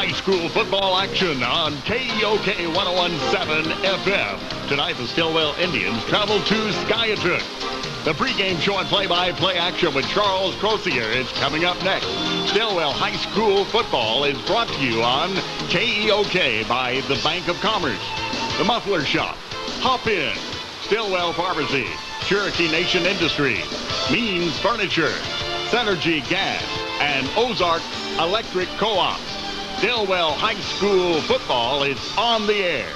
high school football action on KEOK 101.7 FM. Tonight, the Stilwell Indians travel to Skiatook. The pregame show and play-by-play action with Charles Crozier is coming up next. Stilwell High School football is brought to you on KEOK by the Bank of Commerce, the Muffler Shop, Hop In, Stilwell Pharmacy, Cherokee Nation Industries, Means Furniture, Synergy Gas, and Ozark Electric Co-op. Stilwell High School football is on the air.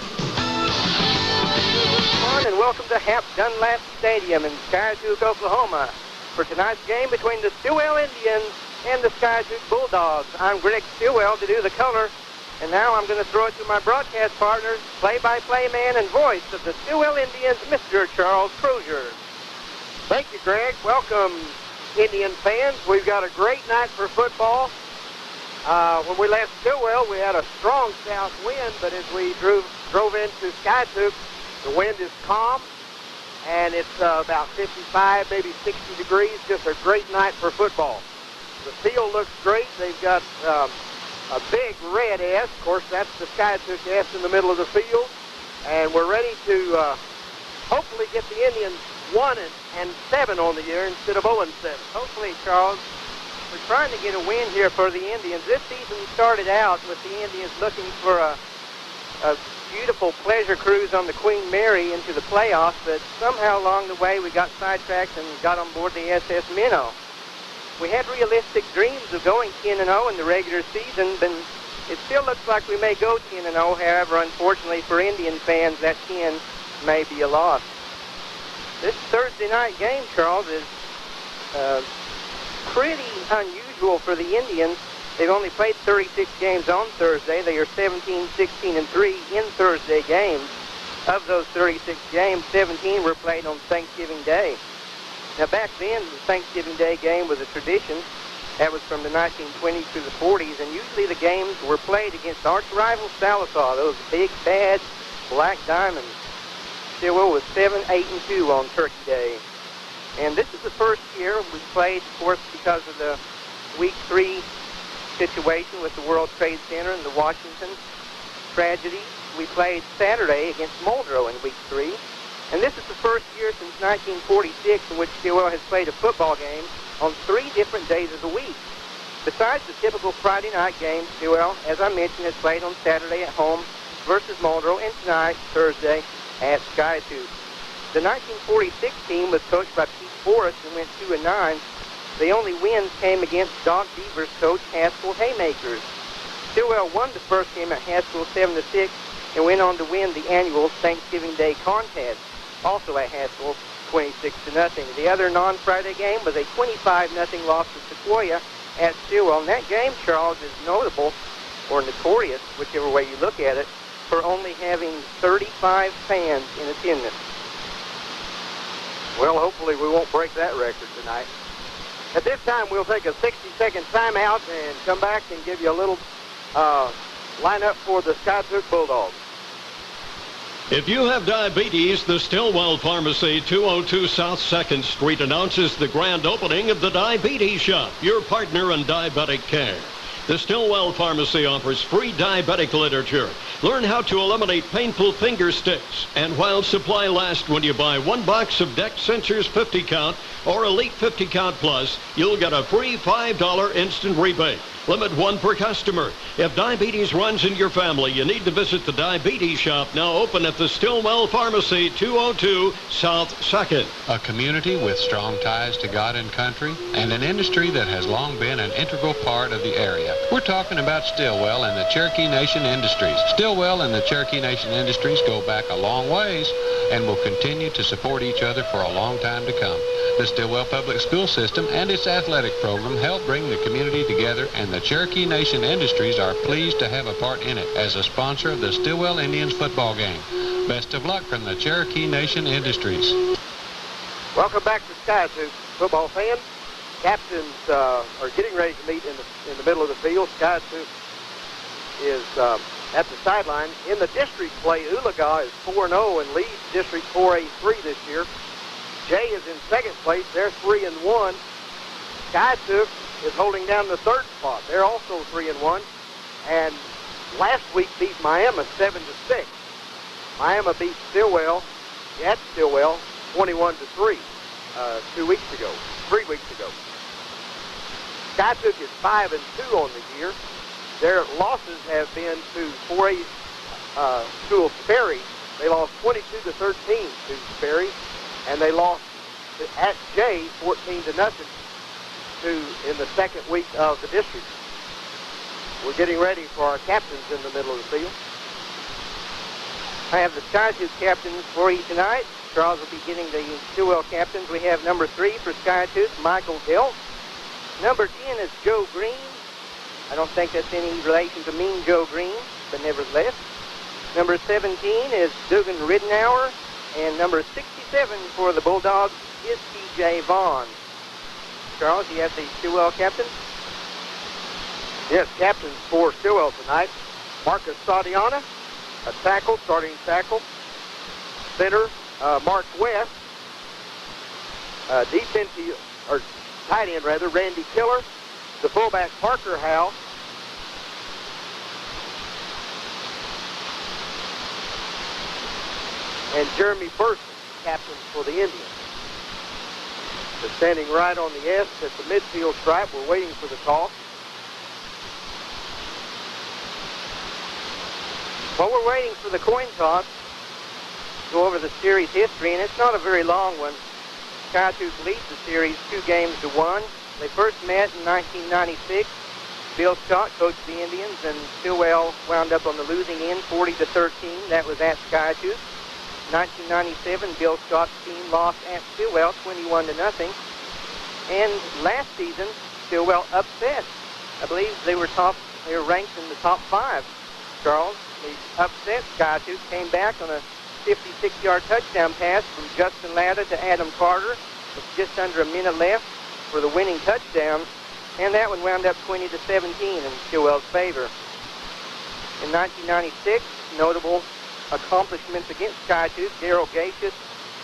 And welcome to Dunlap Stadium in Skiatook, Oklahoma, for tonight's game between the Stilwell Indians and the Skiatook Bulldogs. I'm Gregg Stilwell to do the color, and now I'm going to throw it to my broadcast partners, play-by-play man and voice of the Stilwell Indians, Mr. Charles Crozier. Thank you, Gregg. Welcome, Indian fans. We've got a great night for football. When we left Stilwell, we had a strong south wind, but as we drove into Skiatook, the wind is calm, and it's about 55, maybe 60 degrees. Just a great night for football. The field looks great. They've got a big red S. Of course, that's the Skiatook S in the middle of the field. And we're ready to hopefully get the Indians 1-7 on the year instead of 0-7. Hopefully, Charles. We're trying to get a win here for the Indians. This season started out with the Indians looking for a beautiful pleasure cruise on the Queen Mary into the playoffs, but somehow along the way we got sidetracked and got on board the SS Minnow. We had realistic dreams of going 10-0 in the regular season, but it still looks like we may go 10-0. However, unfortunately for Indian fans, that 10 may be a loss. This Thursday night game, Charles, is pretty unusual for the Indians. They've only played 36 games on Thursday. They are 17-16-3 in Thursday games. Of those 36 games, 17 were played on Thanksgiving Day. Now, back then, the Thanksgiving Day game was a tradition. That was from the 1920s to the 40s, and usually the games were played against arch rival Sallisaw, those big, bad Black Diamonds. Stilwell was 7-8-2 on Turkey Day. And this is the first year we played, of course, because of the Week 3 situation with the World Trade Center and the Washington tragedy. We played Saturday against Muldrow in Week 3. And this is the first year since 1946 in which Stilwell has played a football game on 3 different days of the week. Besides the typical Friday night game, Stilwell, as I mentioned, has played on Saturday at home versus Muldrow, and tonight, Thursday, at Skiatook. The 1946 team was coached by Pete Forrest and went 2-9. The only wins came against Doc Beaver's coach, Haskell Haymakers. Stilwell won the first game at Haskell 7-6 and went on to win the annual Thanksgiving Day contest, also at Haskell 26-0. The other non-Friday game was a 25-0 loss to Sequoia at Stilwell. And that game, Charles, is notable, or notorious, whichever way you look at it, for only having 35 fans in attendance. Well, hopefully we won't break that record tonight. At this time, we'll take a 60-second timeout and come back and give you a little lineup for the Skiatook Bulldogs. If you have diabetes, the Stilwell Pharmacy, 202 South 2nd Street, announces the grand opening of the Diabetes Shop, your partner in diabetic care. The Stilwell Pharmacy offers free diabetic literature. Learn how to eliminate painful finger sticks. And while supply lasts, when you buy 1 box of Deck Sensors 50 count or Elite 50 count plus, you'll get a free $5 instant rebate. Limit 1 per customer. If diabetes runs in your family, you need to visit the Diabetes Shop, now open at the Stilwell Pharmacy, 202 South 2nd. A community with strong ties to God and country, and an industry that has long been an integral part of the area. We're talking about Stilwell and the Cherokee Nation Industries. Stilwell and the Cherokee Nation Industries go back a long ways and will continue to support each other for a long time to come. The Stilwell Public School System and its athletic program help bring the community together, and the Cherokee Nation Industries are pleased to have a part in it as a sponsor of the Stilwell Indians football game. Best of luck from the Cherokee Nation Industries. Welcome back to Skiatook, football fans. Captains are getting ready to meet in the middle of the field. Skiatook is at the sideline. In the district play, Oologah is 4-0 and leads District 4A3 this year. Jay is in second place. They're 3-1. Skiatook is holding down the third spot. They're also 3-1. And last week beat Miami 7-6. Miami beat Stilwell, at Stilwell, 21-3 3 weeks ago. Skiatook is 5-2 on the year. Their losses have been to 4A school Sperry. They lost 22-13 to Sperry, and they lost at Jay 14-0 in the second week of the district. We're getting ready for our captains in the middle of the field. I have the Skiatook captains for you tonight. Charles will be getting the Stilwell captains. We have number 3 for Skiatook, Michael Delk. Number 10 is Joe Green. I don't think that's any relation to Mean Joe Green, but nevertheless. Number 17 is Dugan Ridenour, and number 67 for the Bulldogs is T.J. Vaughn. Charles, you have the Stilwell captains? Yes, captains for Stilwell tonight. Marcus Sadiana, a tackle, starting tackle. Center, Mark West. Defensive, or tight end rather, Randy Killer. The fullback, Parker Howe. And Jeremy Burson, captain for the Indians. They're standing right on the S at the midfield stripe. We're waiting for the toss. While we're waiting for the coin toss, go over the series history, and it's not a very long one. Skiatook leads the series 2-1. They first met in 1996. Bill Scott coached the Indians, and Stilwell wound up on the losing end, 40-13. That was at Skiatook. 1997, Bill Scott's team lost at Stilwell, 21-0. And last season, Stilwell upset. I believe they were ranked in the top 5. Charles, they upset Skiatook, came back on a 56-yard touchdown pass from Justin Latta to Adam Carter with just under a minute left for the winning touchdown, and that one wound up 20-17 in Stilwell's favor. In 1996, notable accomplishments against Skiatook. Daryl Gacious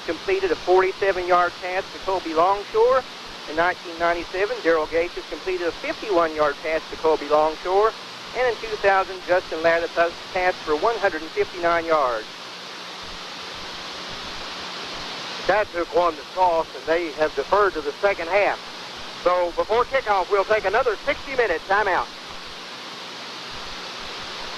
completed a 47-yard pass to Colby Longshore. In 1997, Daryl Gacious completed a 51-yard pass to Colby Longshore. And in 2000, Justin Latta passed for 159 yards. Skiatook won the toss, and they have deferred to the second half. So before kickoff, we'll take another 60-minute timeout.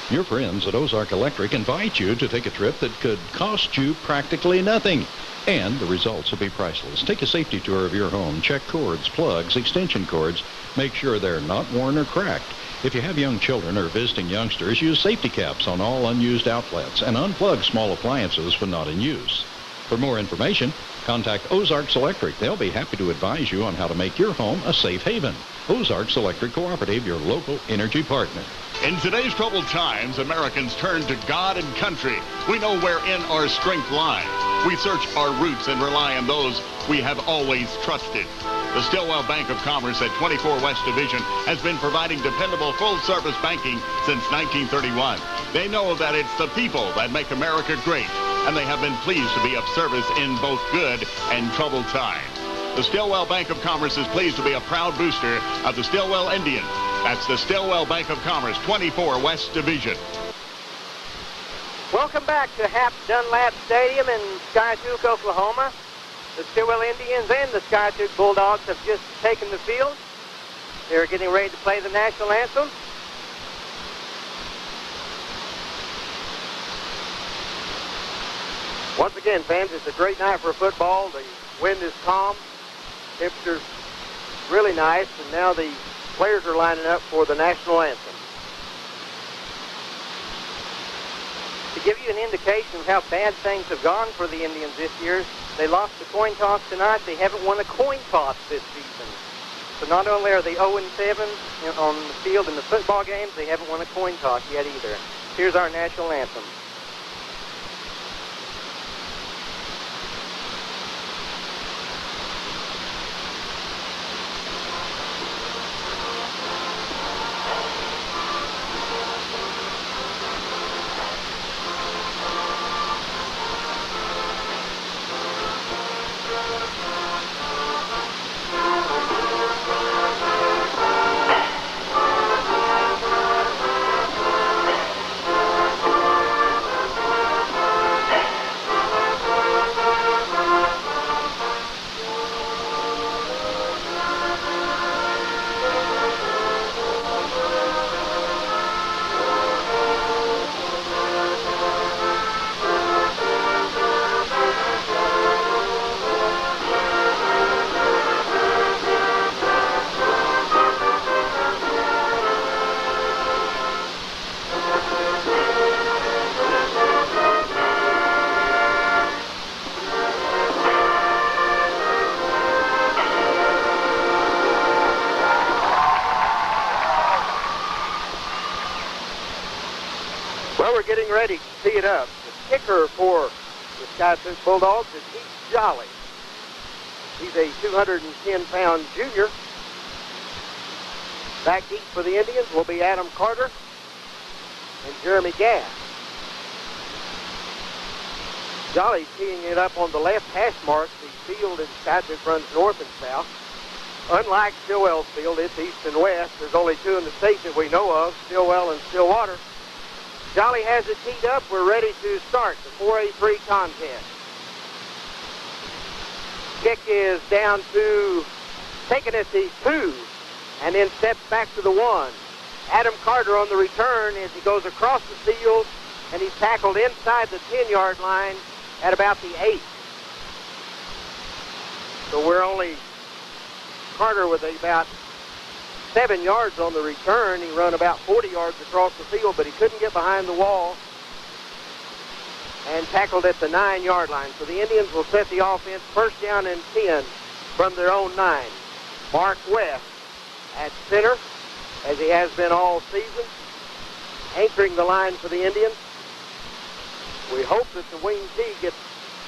Your friends at Ozark Electric invite you to take a trip that could cost you practically nothing. And the results will be priceless. Take a safety tour of your home. Check cords, plugs, extension cords. Make sure they're not worn or cracked. If you have young children or visiting youngsters, use safety caps on all unused outlets and unplug small appliances when not in use. For more information, contact Ozarks Electric. They'll be happy to advise you on how to make your home a safe haven. Ozarks Electric Cooperative, your local energy partner. In today's troubled times, Americans turn to God and country. We know wherein our strength lies. We search our roots and rely on those we have always trusted. The Stilwell Bank of Commerce at 24 West Division has been providing dependable full-service banking since 1931. They know that it's the people that make America great, and they have been pleased to be of service in both good and troubled times. The Stilwell Bank of Commerce is pleased to be a proud booster of the Stilwell Indians. That's the Stilwell Bank of Commerce, 24 West Division. Welcome back to Hap Dunlap Stadium in Skiatook, Oklahoma. The Stilwell Indians and the Skiatook Bulldogs have just taken the field. They're getting ready to play the national anthem. Once again, fans, it's a great night for football. The wind is calm. Temperature's really nice, and now the players are lining up for the national anthem. To give you an indication of how bad things have gone for the Indians this year, they lost the coin toss tonight. They haven't won a coin toss this season. So not only are they 0-7 on the field in the football games, they haven't won a coin toss yet either. Here's our national anthem. getting ready to tee it up. The kicker for the Skiatook Bulldogs is Heath Jolly. He's a 210-pound junior. Back deep for the Indians will be Adam Carter and Jeremy Gass. Jolly teeing it up on the left hash mark. The field in Skiatook runs north and south. Unlike Stilwell's field, it's east and west. There's only two in the state that we know of, Stilwell and Stillwater. Jolly has it teed up. We're ready to start the 4A3 contest. Kick is down to, taken at the 2, and then steps back to the 1. Adam Carter on the return as he goes across the field, and he's tackled inside the 10-yard line at about the 8. So we're only Carter with about 7 yards on the return. He run about 40 yards across the field, but he couldn't get behind the wall and tackled at the 9-yard line. So the Indians will set the offense first down and 10 from their own 9. Mark West at center, as he has been all season, anchoring the line for the Indians. We hope that the wing T gets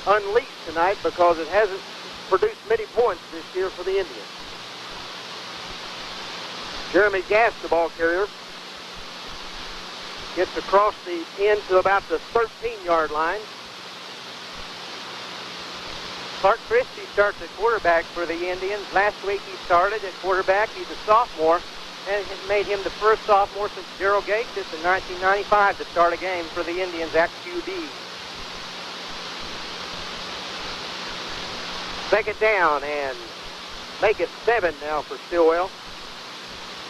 unleashed tonight because it hasn't produced many points this year for the Indians. Jeremy Gass, the ball carrier, gets across the 10 to about the 13-yard line. Clark Christie starts at quarterback for the Indians. Last week he started at quarterback. He's a sophomore, and it made him the first sophomore since Gerald Gates in 1995 to start a game for the Indians at QB. Second down, and make it 7 now for Stilwell.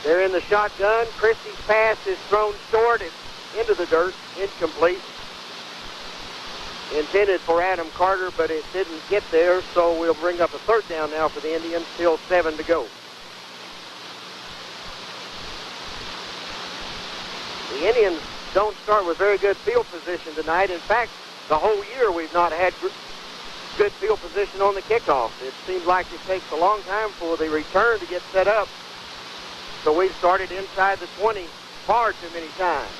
They're in the shotgun. Christie's pass is thrown short. It's into the dirt, incomplete. Intended for Adam Carter, but it didn't get there, so we'll bring up a third down now for the Indians. Still 7 to go. The Indians don't start with very good field position tonight. In fact, the whole year we've not had good field position on the kickoff. It seems like it takes a long time for the return to get set up. So we've started inside the 20 far too many times.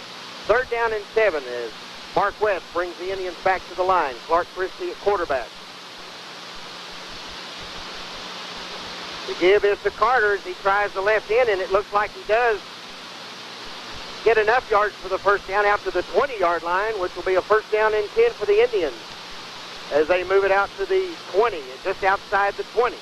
Third down and 7 as Mark West brings the Indians back to the line. Clark Christie at quarterback. The give is to Carter as he tries the left end, and it looks like he does get enough yards for the first down out to the 20-yard line, which will be a first down and 10 for the Indians as they move it out to the 20, just outside the 20.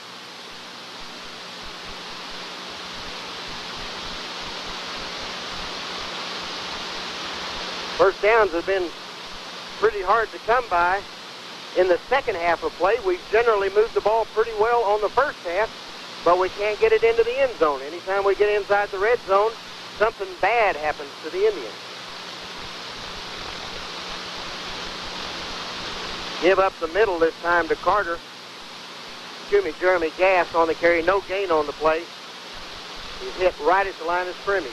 First downs have been pretty hard to come by. In the second half of play, we've generally moved the ball pretty well on the first half, but we can't get it into the end zone. Anytime we get inside the red zone, something bad happens to the Indians. Give up the middle this time to Carter. Jeremy Gass on the carry. No gain on the play. He's hit right at the line of scrimmage.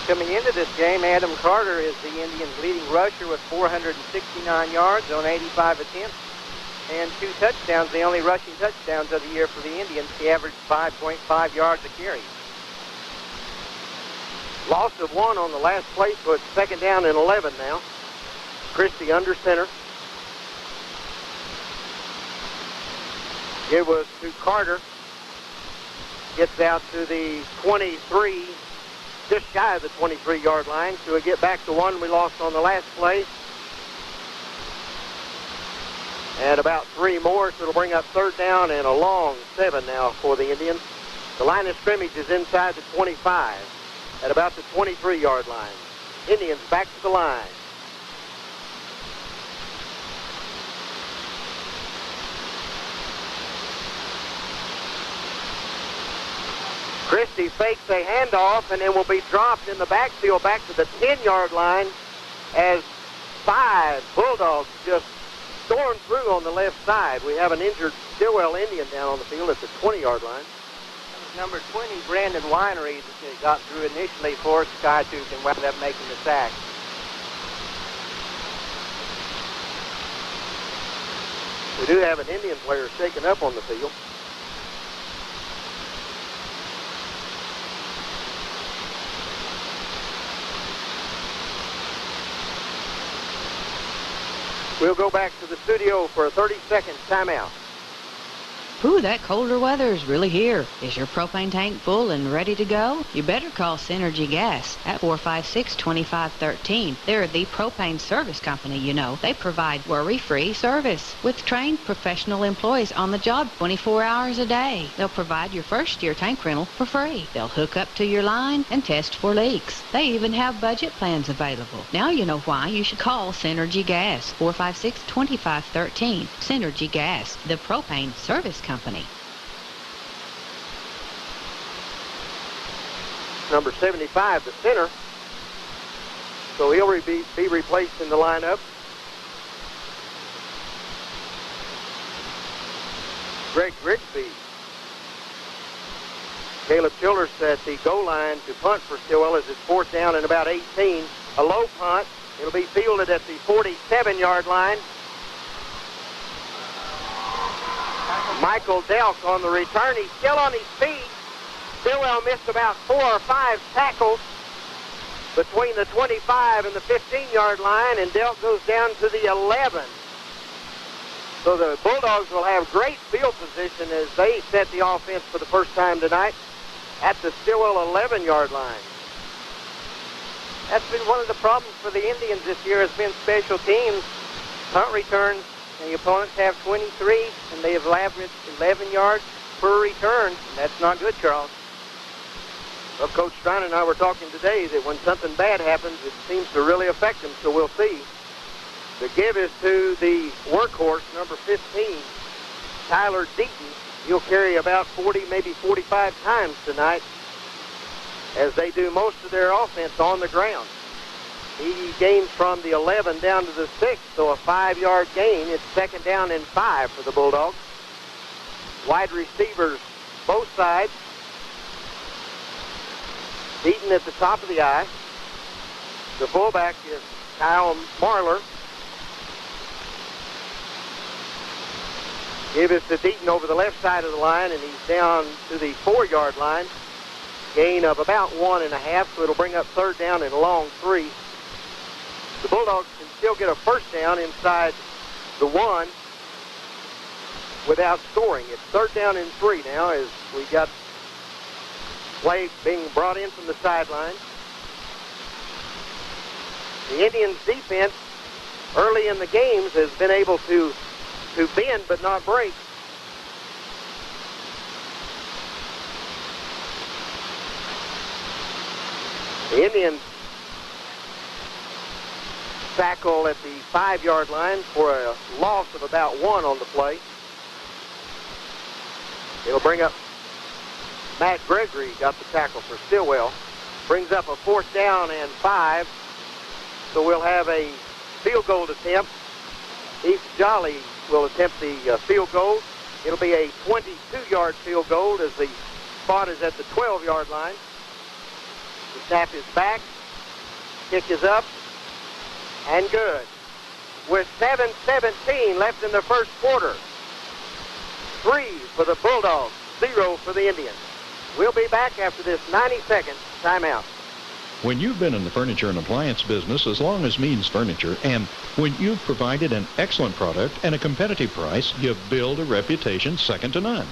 Coming into this game, Adam Carter is the Indians' leading rusher with 469 yards on 85 attempts and 2 touchdowns, the only rushing touchdowns of the year for the Indians. He averaged 5.5 yards a carry. Loss of 1 on the last play, so it's second down and 11 now. Christie under center. It was to Carter. Gets out to the 23, just shy of the 23-yard line. So we get back to 1 we lost on the last play. And about 3 more, so it'll bring up third down and a long 7 now for the Indians. The line of scrimmage is inside the 25 at about the 23-yard line. Indians back to the line. Christie fakes a handoff and then will be dropped in the backfield back to the 10-yard line as 5 Bulldogs just storm through on the left side. We have an injured Stilwell Indian down on the field at the 20-yard line. Number 20, Brandon Winery, got through initially for Skiatook and wound up making the sack. We do have an Indian player shaken up on the field. We'll go back to the studio for a 30-second timeout. Ooh, that colder weather is really here. Is your propane tank full and ready to go? You better call Synergy Gas at 456-2513. They're the propane service company, you know. They provide worry-free service with trained professional employees on the job 24 hours a day. They'll provide your first-year tank rental for free. They'll hook up to your line and test for leaks. They even have budget plans available. Now you know why you should call Synergy Gas, 456-2513. Synergy Gas, the propane service company. Number 75, the center. So he'll be replaced in the lineup. Gregg Grigsby. Caleb Childers at the goal line to punt for Stilwell as it's 4th down and about 18. A low punt. It'll be fielded at the 47-yard line. Michael Delk on the return. He's still on his feet. Stilwell missed about 4 or 5 tackles between the 25 and the 15-yard line, and Delk goes down to the 11. So the Bulldogs will have great field position as they set the offense for the first time tonight at the Stilwell 11-yard line. That's been one of the problems for the Indians this year, has been special teams. Punt returns, and the opponents have 23, and they have averaged 11 yards per return. And that's not good, Charles. Well, Coach Streun and I were talking today that when something bad happens, it seems to really affect them, so we'll see. The give is to the workhorse, number 15, Tyler Deaton. He'll carry about 40, maybe 45 times tonight as they do most of their offense on the ground. He gains from the 11 down to the 6, so a 5-yard gain. It's 2nd down and 5 for the Bulldogs. Wide receivers, both sides. Deaton at the top of the eye. The fullback is Kyle Marler. Give it to Deaton over the left side of the line, and he's down to the 4-yard line. Gain of about 1.5, so it'll bring up 3rd down and a long 3. The Bulldogs can still get a 1st down inside the 1 without scoring. It's 3rd down and 3 now as we got play being brought in from the sideline. The Indians' defense early in the games has been able to bend but not break. The Indians tackle at the 5-yard line for a loss of about 1 on the play. It'll bring up Matt Gregory, got the tackle for Stilwell. Brings up a 4th down and 5. So we'll have a field goal attempt. Heath Jolly will attempt the field goal. It'll be a 22-yard field goal as the spot is at the 12-yard line. The snap is back. Kick is up. And good. With 7:17 left in the first quarter. 3 for the Bulldogs, 0 for the Indians. We'll be back after this 90-second timeout. When you've been in the furniture and appliance business as long as Means Furniture, and when you've provided an excellent product and a competitive price, you've built a reputation second to none.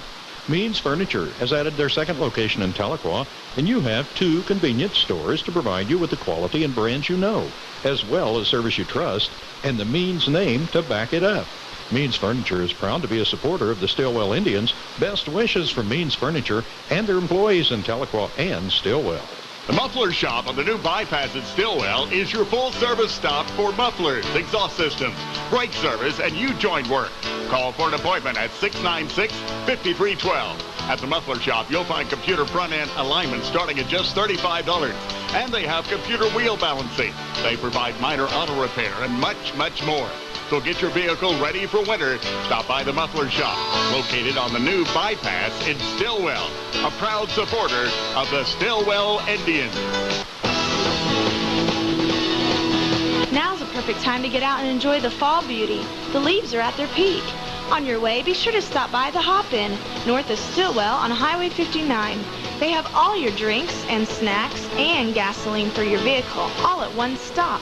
Means Furniture has added their 2nd location in Tahlequah, and you have 2 convenient stores to provide you with the quality and brands you know, as well as service you trust, and the Means name to back it up. Means Furniture is proud to be a supporter of the Stilwell Indians. Best wishes from Means Furniture and their employees in Tahlequah and Stilwell. The Muffler Shop on the new bypass at Stilwell is your full-service stop for mufflers, exhaust systems, brake service, and U-joint work. Call for an appointment at 696-5312. At the Muffler Shop, you'll find computer front-end alignment starting at just $35. And they have computer wheel balancing. They provide minor auto repair and much, much more. So get your vehicle ready for winter. Stop by the Muffler Shop, located on the new bypass in Stilwell, a proud supporter of the Stilwell Indians. Now's the perfect time to get out and enjoy the fall beauty. The leaves are at their peak. On your way, be sure to stop by the Hop-In, north of Stilwell on Highway 59. They have all your drinks and snacks and gasoline for your vehicle, all at one stop.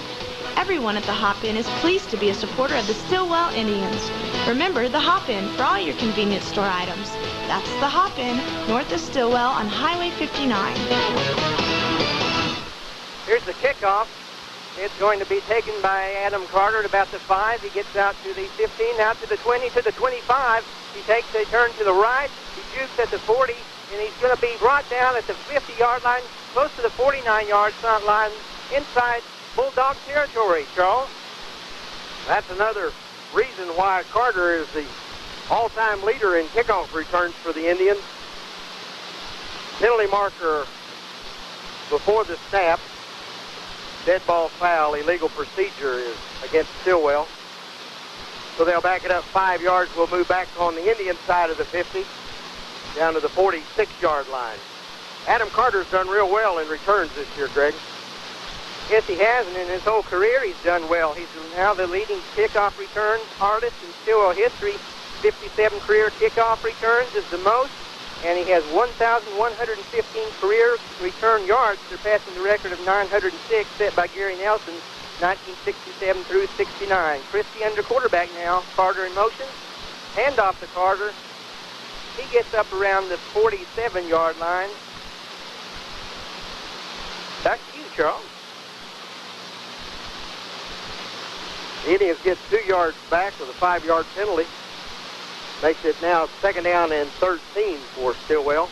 Everyone at the Hop-In is pleased to be a supporter of the Stilwell Indians. Remember the Hop-In for all your convenience store items. That's the Hop-In, north of Stilwell on Highway 59. Here's the kickoff. It's going to be taken by Adam Carter at about the 5. He gets out to the 15, out to the 20, to the 25. He takes a turn to the right. He jukes at the 40, and he's going to be brought down at the 50-yard line, close to the 49-yard line, inside Bulldog territory, Charles. That's another reason why Carter is the all-time leader in kickoff returns for the Indians. Penalty marker before the snap. Dead ball foul, illegal procedure is against Stilwell. So they'll back it up 5 yards. We'll move back on the Indian side of the 50, down to the 46-yard line. Adam Carter's done real well in returns this year, Gregg. Yes, he has, and in his whole career he's done well. He's now the leading kickoff return artist in Stilwell history. 57 career kickoff returns is the most, and he has 1,115 career return yards, surpassing the record of 906 set by Gary Nelson, 1967 through 69. Christie under quarterback now. Carter in motion. Handoff to Carter. He gets up around the 47-yard line. Back to you, Charles. The Indians get 2 yards back with a 5-yard penalty. Makes it now 2nd down and 13 for Stilwell.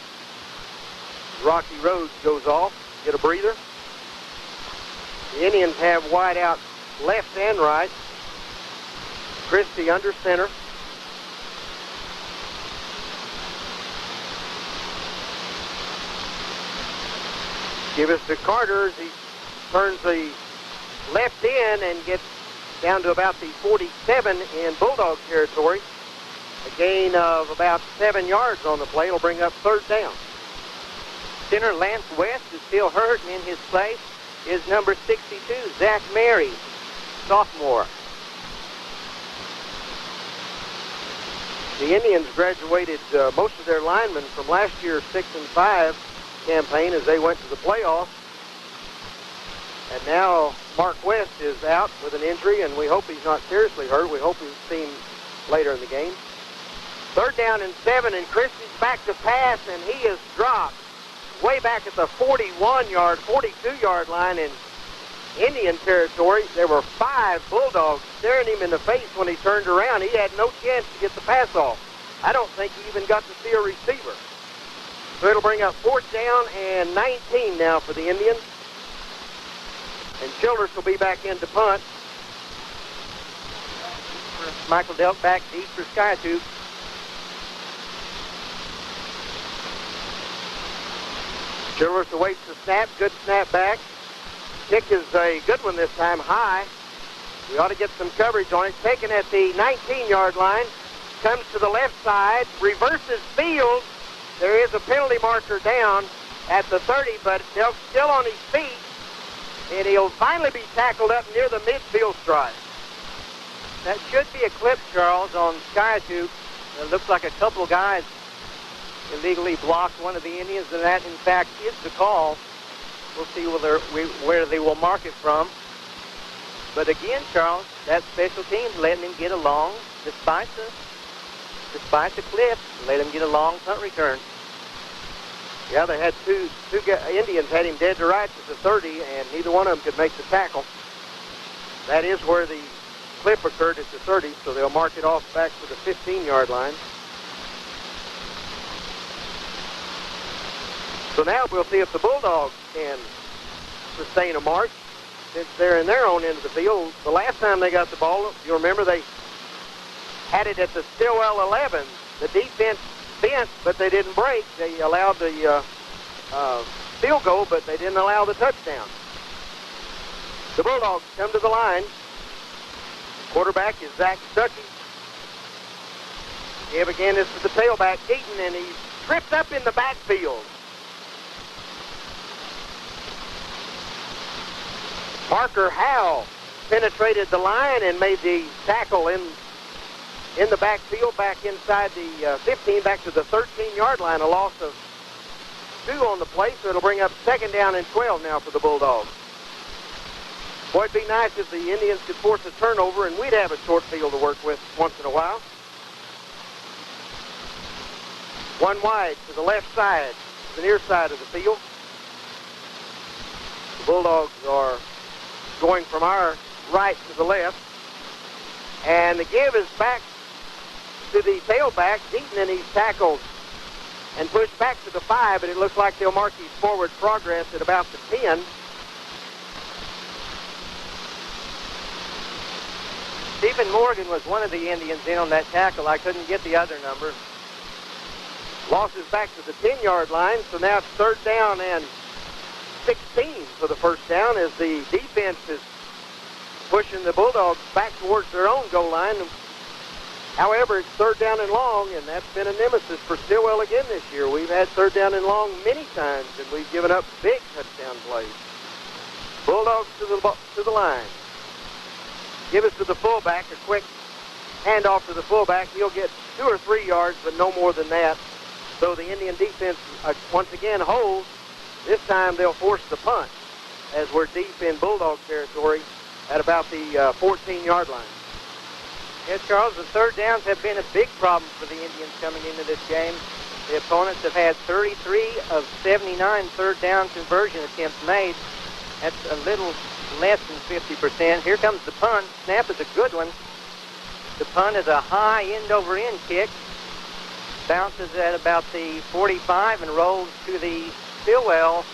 Rocky Rhoads goes off. Get a breather. The Indians have wide out left and right. Christie under center. Give us to Carter as he turns the left in and gets down to about the 47 in Bulldog territory. A gain of about 7 yards on the play. It'll bring up 3rd down. Center Lance West is still hurt, and in his place is number 62, Zach Mary, sophomore. The Indians graduated most of their linemen from last year's 6-5 campaign as they went to the playoffs. And now Mark West is out with an injury, and we hope he's not seriously hurt. We hope we'll see him later in the game. 3rd down and 7, and Christie's back to pass, and he is dropped way back at the 41-yard, 42-yard line in Indian territory. There were 5 Bulldogs staring him in the face when he turned around. He had no chance to get the pass off. I don't think he even got to see a receiver. So it'll bring up 4th down and 19 now for the Indians. And Childress will be back in to punt. Michael Delk back deep for Skiatook. Childress awaits the snap. Good snap back. Kick is a good one this time, high. We ought to get some coverage on it. Taken at the 19-yard line. Comes to the left side. Reverses field. There is a penalty marker down at the 30, but Delk's still on his feet. And he'll finally be tackled up near the midfield stripe. That should be a clip, Charles, on Skiatook. It looks like a couple of guys illegally blocked one of the Indians, and that, in fact, is the call. We'll see where they will mark it from. But again, Charles, that special team's letting him get a long, despite the clip, let him get a long punt return. Yeah, they had two Indians had him dead to rights at the 30, and neither one of them could make the tackle. That is where the clip occurred at the 30, so they'll mark it off back to the 15-yard line. So now we'll see if the Bulldogs can sustain a march since they're in their own end of the field. The last time they got the ball, you'll remember they had it at the Stilwell 11. The defense bent, but they didn't break. They allowed the field goal, but they didn't allow the touchdown. The Bulldogs come to the line. Quarterback is Zach Stuckey. Give again this to the tailback, Keaton, and he's tripped up in the backfield. Parker Howell penetrated the line and made the tackle in the backfield, back inside the 15, back to the 13-yard line, a loss of 2 on the play, so it'll bring up 2nd down and 12 now for the Bulldogs. Boy, it'd be nice if the Indians could force a turnover and we'd have a short field to work with once in a while. One wide to the left side, the near side of the field. The Bulldogs are going from our right to the left. And the give is back to the tailback. Deaton, and he's tackled and pushed back to the 5, but it looks like they'll mark his forward progress at about the 10. Stephen Morgan was one of the Indians in on that tackle. I couldn't get the other number. Loss is back to the 10-yard line, so now it's 3rd down and 16 for the first down as the defense is pushing the Bulldogs back towards their own goal line. However, it's 3rd down and long, and that's been a nemesis for Stilwell again this year. We've had 3rd down and long many times, and we've given up big touchdown plays. Bulldogs to the line. Give us to the fullback, a quick handoff to the fullback. He'll get 2 or 3 yards, but no more than that. So the Indian defense once again holds. This time they'll force the punt as we're deep in Bulldog territory at about the 14-yard line. Yes, Charles, the 3rd downs have been a big problem for the Indians coming into this game. The opponents have had 33 of 79 3rd down conversion attempts made. That's a little less than 50%. Here comes the punt. Snap is a good one. The punt is a high end-over-end kick. Bounces at about the 45 and rolls to the Stilwell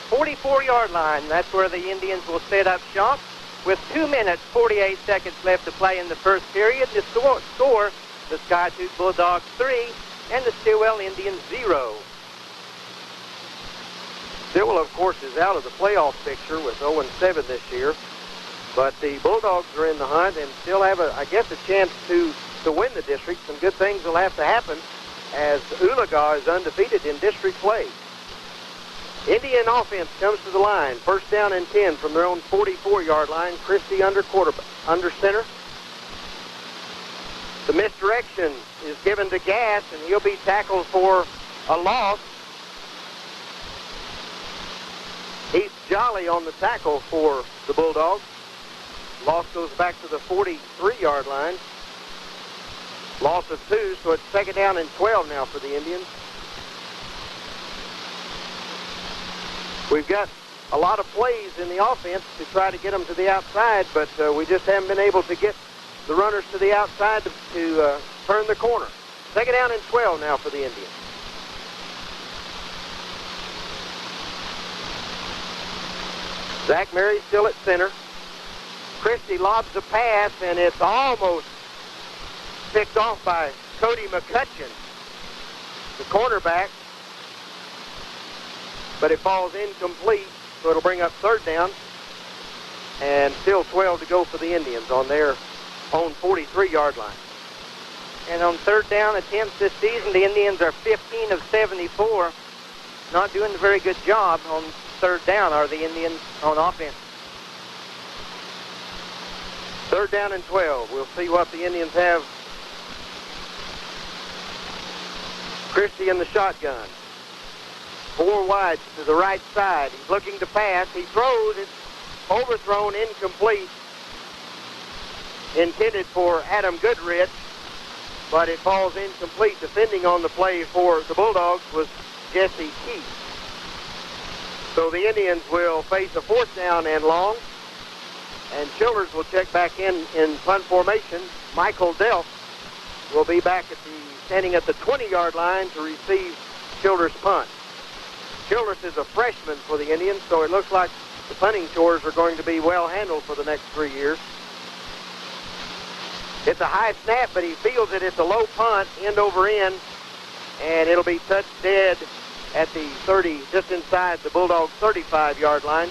44-yard line. That's where the Indians will set up shop. With 2 minutes, 48 seconds left to play in the first period, the score, the Skiatook Bulldogs 3 and the Stilwell Indians 0. Stilwell, of course, is out of the playoff picture with 0-7 this year. But the Bulldogs are in the hunt and still have, a chance to win the district. Some good things will have to happen as Ulaga is undefeated in district play. Indian offense comes to the line. 1st down and 10 from their own 44-yard line. Christie under center. The misdirection is given to Gass, and he'll be tackled for a loss. Heath Jolly on the tackle for the Bulldogs. Loss goes back to the 43-yard line. Loss of 2, so it's 2nd down and 12 now for the Indians. We've got a lot of plays in the offense to try to get them to the outside, but we just haven't been able to get the runners to the outside to turn the corner. 2nd down and 12 now for the Indians. Zach Mary still at center. Christie lobs the pass, and it's almost picked off by Cody McCutcheon, the cornerback. But it falls incomplete, so it'll bring up 3rd down. And still 12 to go for the Indians on their own 43-yard line. And on 3rd down attempts this season, the Indians are 15 of 74. Not doing a very good job on 3rd down are the Indians on offense. 3rd down and 12. We'll see what the Indians have. Christie in the shotgun. 4 wide to the right side. He's looking to pass. He throws. It's overthrown, incomplete. Intended for Adam Goodrich, but it falls incomplete. Defending on the play for the Bulldogs was Jesse Keith. So the Indians will face a 4th down and long. And Childers will check back in punt formation. Michael Delp will be back standing at the 20-yard line to receive Childers' punt. Childress is a freshman for the Indians, so it looks like the punting chores are going to be well handled for the next 3 years. It's a high snap, but he feels it. It's a low punt, end over end, and it'll be touched dead at the 30, just inside the Bulldogs' 35-yard line.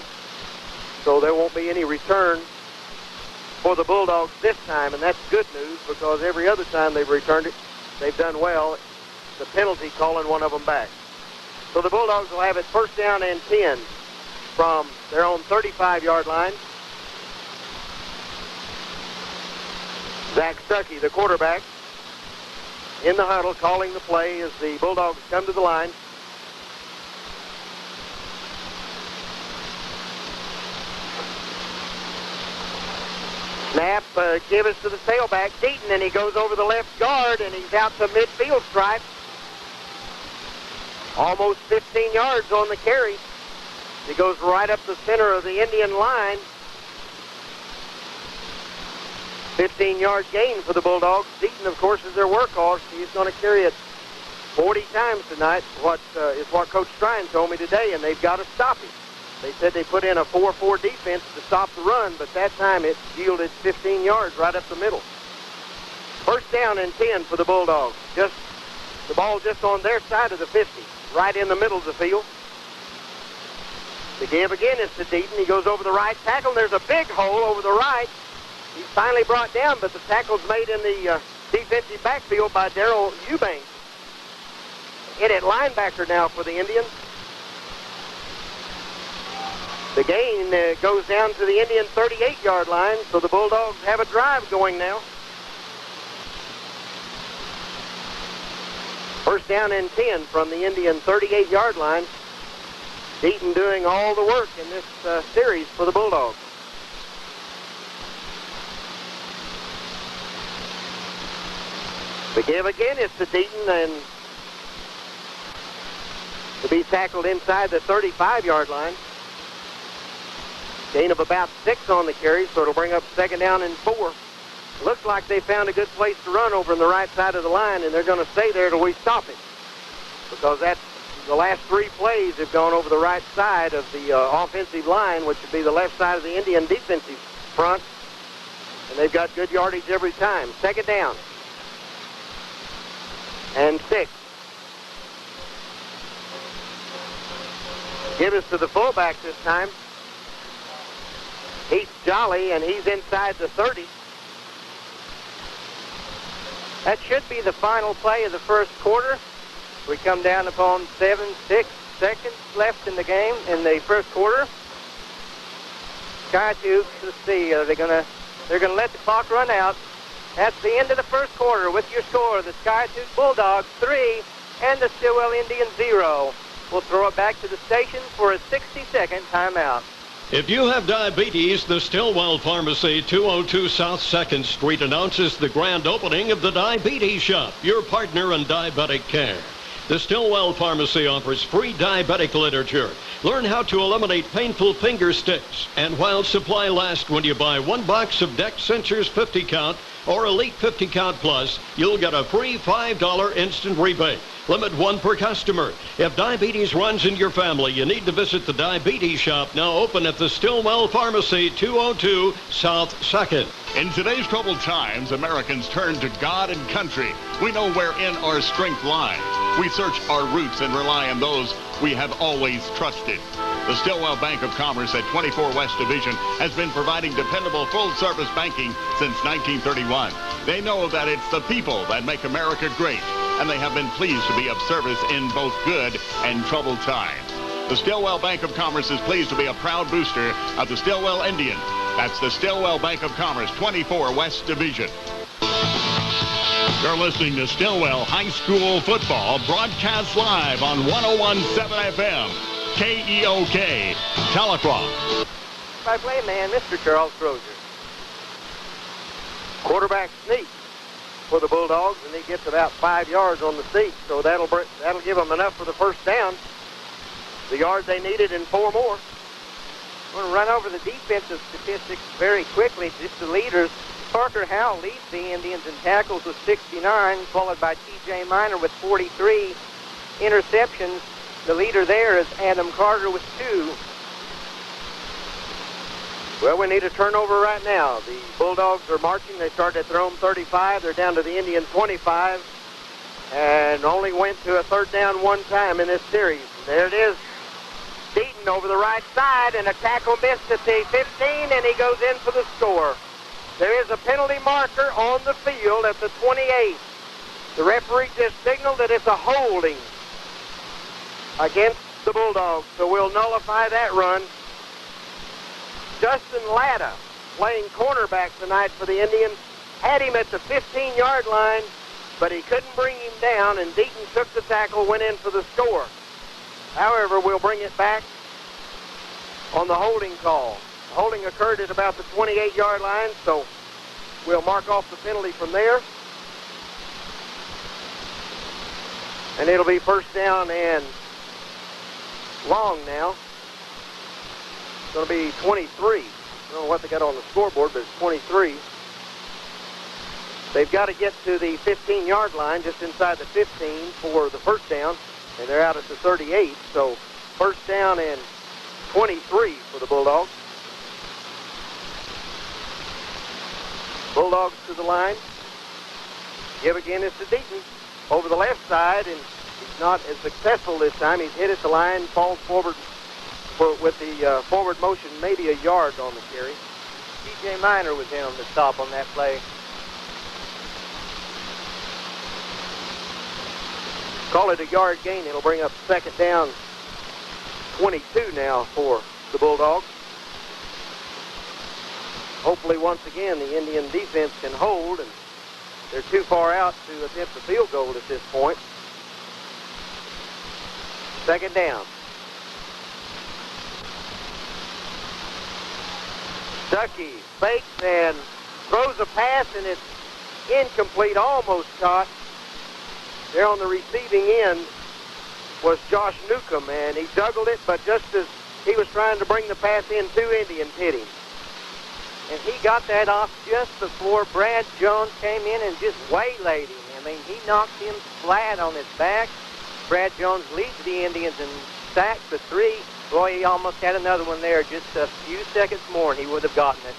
So there won't be any return for the Bulldogs this time, and that's good news because every other time they've returned it, they've done well. The penalty calling one of them back. So the Bulldogs will have it 1st down and 10 from their own 35-yard line. Zach Stuckey, the quarterback, in the huddle calling the play as the Bulldogs come to the line. Snap, give us to the tailback, Deaton, and he goes over the left guard, and he's out to midfield stripe. Almost 15 yards on the carry. He goes right up the center of the Indian line. 15-yard gain for the Bulldogs. Deaton, of course, is their workhorse. He's going to carry it 40 times tonight, is what Coach Streun told me today, and they've got to stop him. They said they put in a 4-4 defense to stop the run, but that time it yielded 15 yards right up the middle. First down and 10 for the Bulldogs. The ball just on their side of the 50, right in the middle of the field. The give again is to Deaton. He goes over the right tackle, and there's a big hole over the right. He's finally brought down, but the tackle's made in the defensive backfield by Darrell Eubanks. In at linebacker now for the Indians. The gain goes down to the Indian 38-yard line, so the Bulldogs have a drive going now. First down and 10 from the Indian 38-yard line. Deaton doing all the work in this series for the Bulldogs. The give again is to Deaton, and to be tackled inside the 35-yard line. Gain of about 6 on the carry, so it'll bring up second down and 4. Looks like they found a good place to run over on the right side of the line, and they're going to stay there till we stop it. Because that's the last 3 plays have gone over the right side of the offensive line, which would be the left side of the Indian defensive front. And they've got good yardage every time. Second down and 6. Give us to the fullback this time. He's Jolly, and he's inside the 30. That should be the final play of the first quarter. We come down upon 6 seconds left in the game, in the first quarter. Skiatook, let's see, they're gonna let the clock run out. That's the end of the first quarter with your score, the Skiatook Bulldogs 3 and the Stilwell Indians 0. We'll throw it back to the station for a 60-second timeout. If you have diabetes, the Stilwell Pharmacy, 202 South 2nd Street, announces the grand opening of the Diabetes Shop, your partner in diabetic care. The Stilwell Pharmacy offers free diabetic literature. Learn how to eliminate painful finger sticks. And while supply lasts, when you buy 1 box of Dex Sensors 50 count or Elite 50 count plus, you'll get a free $5 instant rebate. Limit 1 per customer. If diabetes runs in your family, you need to visit the Diabetes Shop, now open at the Stilwell Pharmacy, 202 South 2nd. In today's troubled times, Americans turn to God and country. We know wherein our strength lies. We search our roots and rely on those we have always trusted. The Stilwell Bank of Commerce at 24 West Division has been providing dependable full-service banking since 1931. They know that it's the people that make America great, and they have been pleased to be of service in both good and troubled times. The Stilwell Bank of Commerce is pleased to be a proud booster of the Stilwell Indians. That's the Stilwell Bank of Commerce, 24 West Division. You're listening to Stilwell High School football, broadcast live on 101.7 FM, KEOK, Tahlequah. By play man, Mr. Charles Crozier. Quarterback sneak for the Bulldogs, and he gets about 5 yards on the sneak, so that'll give them enough for the first down. The yards they needed and 4 more. I'm going to run over the defensive statistics very quickly. Just the leaders. Parker Howell leads the Indians in tackles with 69, followed by T.J. Minor with 43 interceptions. The leader there is Adam Carter with 2. Well, we need a turnover right now. The Bulldogs are marching. They started at their own 35. They're down to the Indian 25 and only went to a third down 1 time in this series. There it is. Deaton over the right side, and a tackle missed at the 15, and he goes in for the score. There is a penalty marker on the field at the 28. The referee just signaled that it's a holding against the Bulldogs, so we'll nullify that run. Justin Latta, playing cornerback tonight for the Indians, had him at the 15-yard line, but he couldn't bring him down, and Deaton took the tackle, went in for the score. However, we'll bring it back on the holding call. The holding occurred at about the 28-yard line, so will mark off the penalty from there. And it'll be first down and long now. It's going to be 23. I don't know what they got on the scoreboard, but it's 23. They've got to get to the 15-yard line, just inside the 15 for the first down, and they're out at the 38. So first down and 23 for the Bulldogs. Bulldogs to the line. Give again is to Deaton over the left side, and he's not as successful this time. He's hit at the line, falls forward with the forward motion, maybe a yard on the carry. T.J. Miner was in on the stop on that play. Call it a yard gain. It'll bring up second down, 22 now for the Bulldogs. Hopefully, once again, the Indian defense can hold, and they're too far out to attempt a field goal at this point. Second down. Stuckey fakes and throws a pass, and it's incomplete, almost caught. There on the receiving end was Josh Newcomb, and he juggled it, but just as he was trying to bring the pass in, two Indians hit him. And he got that off just before Brad Jones came in and just waylaid him. I mean, he knocked him flat on his back. Brad Jones leads the Indians in sacks for 3. Boy, he almost had another one there. Just a few seconds more, and he would have gotten it.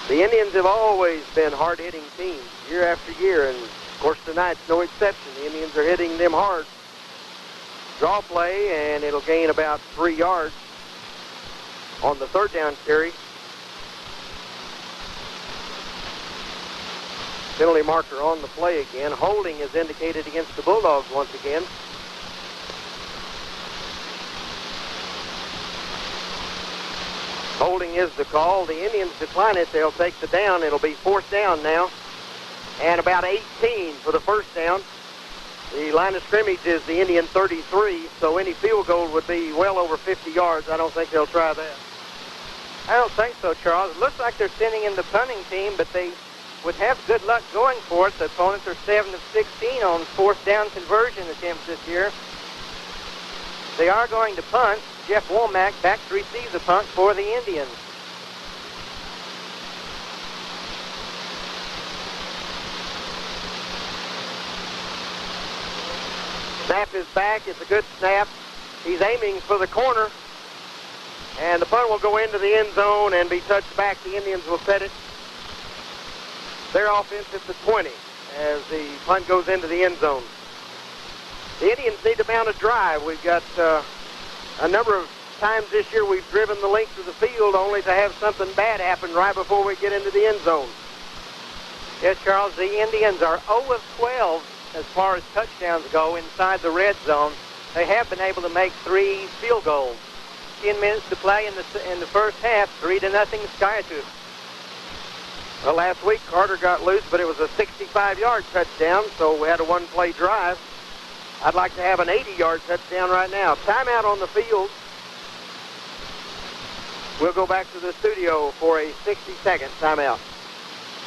The Indians have always been hard-hitting teams year after year, and of course tonight's no exception. The Indians are hitting them hard. Draw play, and it'll gain about 3 yards on the third down carry. Penalty marker on the play again. Holding is indicated against the Bulldogs once again. Holding is the call. The Indians decline it. They'll take the down. It'll be fourth down now. And about 18 for the first down. The line of scrimmage is the Indian 33, so any field goal would be well over 50 yards. I don't think they'll try that. I don't think so, Charles. It looks like they're sending in the punting team, but they would have good luck going for it. The opponents are 7 of 16 on fourth down conversion attempts this year. They are going to punt. Jeff Womack back to receive the punt for the Indians. Snap is back. It's a good snap. He's aiming for the corner. And the punt will go into the end zone and be touched back. The Indians will set it. Their offense at the 20 as the punt goes into the end zone. The Indians need to mount a drive. We've got a number of times this year we've driven the length of the field only to have something bad happen right before we get into the end zone. Yes, Charles, the Indians are 0 of 12 as far as touchdowns go inside the red zone. They have been able to make 3 field goals. 10 minutes to play in the first half, 3-0 Skiatook. Well, last week Carter got loose, but it was a 65-yard touchdown, so we had a one-play drive. I'd like to have an 80-yard touchdown right now. Timeout on the field. We'll go back to the studio for a 60-second timeout.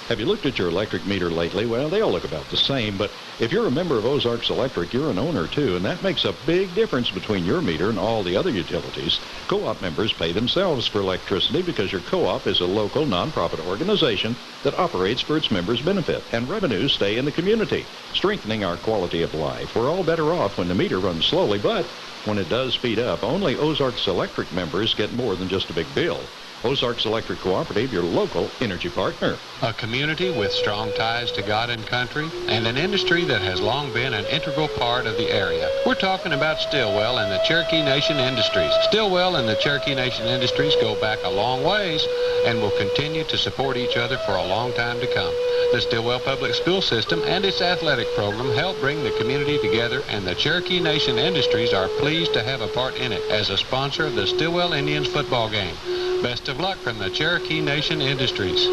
Have you looked at your electric meter lately? Well, they all look about the same, but if you're a member of Ozarks Electric, you're an owner too, and that makes a big difference between your meter and all the other utilities. Co-op members pay themselves for electricity because your co-op is a local nonprofit organization that operates for its members' benefit, and revenues stay in the community, strengthening our quality of life. We're all better off when the meter runs slowly, but when it does speed up, only Ozarks Electric members get more than just a big bill. Ozarks Electric Cooperative, your local energy partner. A community with strong ties to God and country, and an industry that has long been an integral part of the area. We're talking about Stilwell and the Cherokee Nation Industries. Stilwell and the Cherokee Nation Industries go back a long ways and will continue to support each other for a long time to come. The Stilwell Public School System and its athletic program help bring the community together, and the Cherokee Nation Industries are pleased to have a part in it as a sponsor of the Stilwell Indians football game. Best of luck from the Cherokee Nation Industries.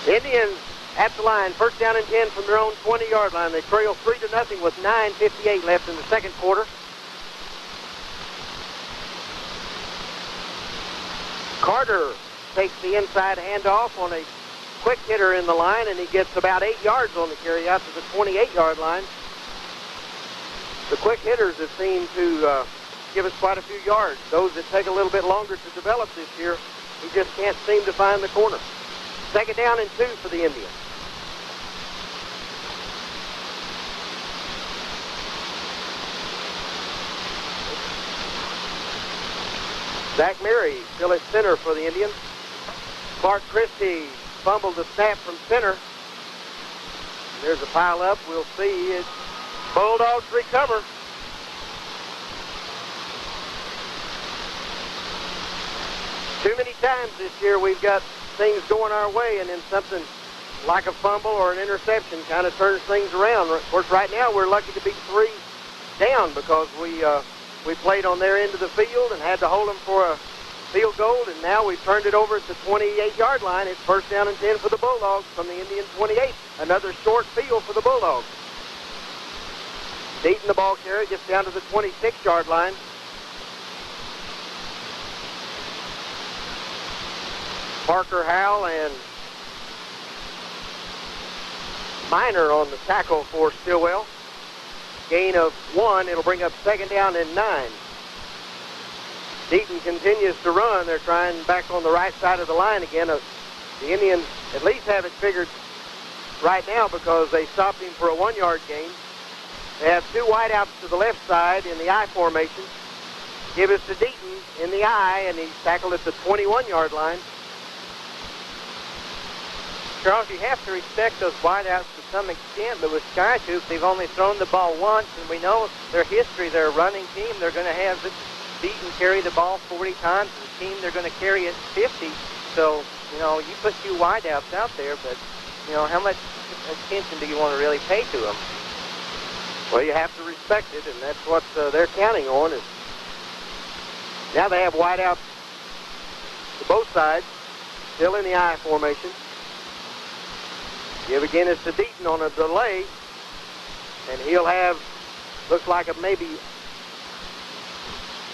Indians at the line, first down and 10 from their own 20-yard line. They trail 3-0 with 9:58 left in the second quarter. Carter takes the inside handoff on a quick hitter in the line, and he gets about 8 yards on the carry out to the 28-yard line. The quick hitters have seemed to give us quite a few yards. Those that take a little bit longer to develop this year, he just can't seem to find the corner. 2nd down and 2 for the Indians. Zach Mary still at center for the Indians. Clark Christie fumbled the snap from center. There's a pile up. We'll see. It's Bulldogs recover. Too many times this year we've got things going our way, and then something like a fumble or an interception kind of turns things around. Of course, right now we're lucky to be 3 down because we played on their end of the field and had to hold them for a field goal, and now we've turned it over at the 28-yard line. It's 1st down and 10 for the Bulldogs from the Indian 28. Another short field for the Bulldogs. Deaton, the ball carrier, gets down to the 26-yard line. Parker Howell and Minor on the tackle for Stilwell. Gain of 1. It'll bring up 2nd down and 9. Deaton continues to run. They're trying back on the right side of the line again. The Indians at least have it figured right now because they stopped him for a 1-yard gain. They have 2 wideouts to the left side in the I formation. Give it to Deaton in the I, and he's tackled at the 21-yard line. Charles, you have to respect those wideouts to some extent, but with Skiatook, they've only thrown the ball once, and we know their history. They're a running team. They're going to have Deaton carry the ball 40 times, and the team they're going to carry it 50. So, you know, you put 2 wideouts out there, but, you know, how much attention do you want to really pay to them? Well, you have to respect it, and that's what they're counting on. Is now they have wideouts to both sides, still in the I formation. Give again is to Deaton on a delay, and he'll have, looks like maybe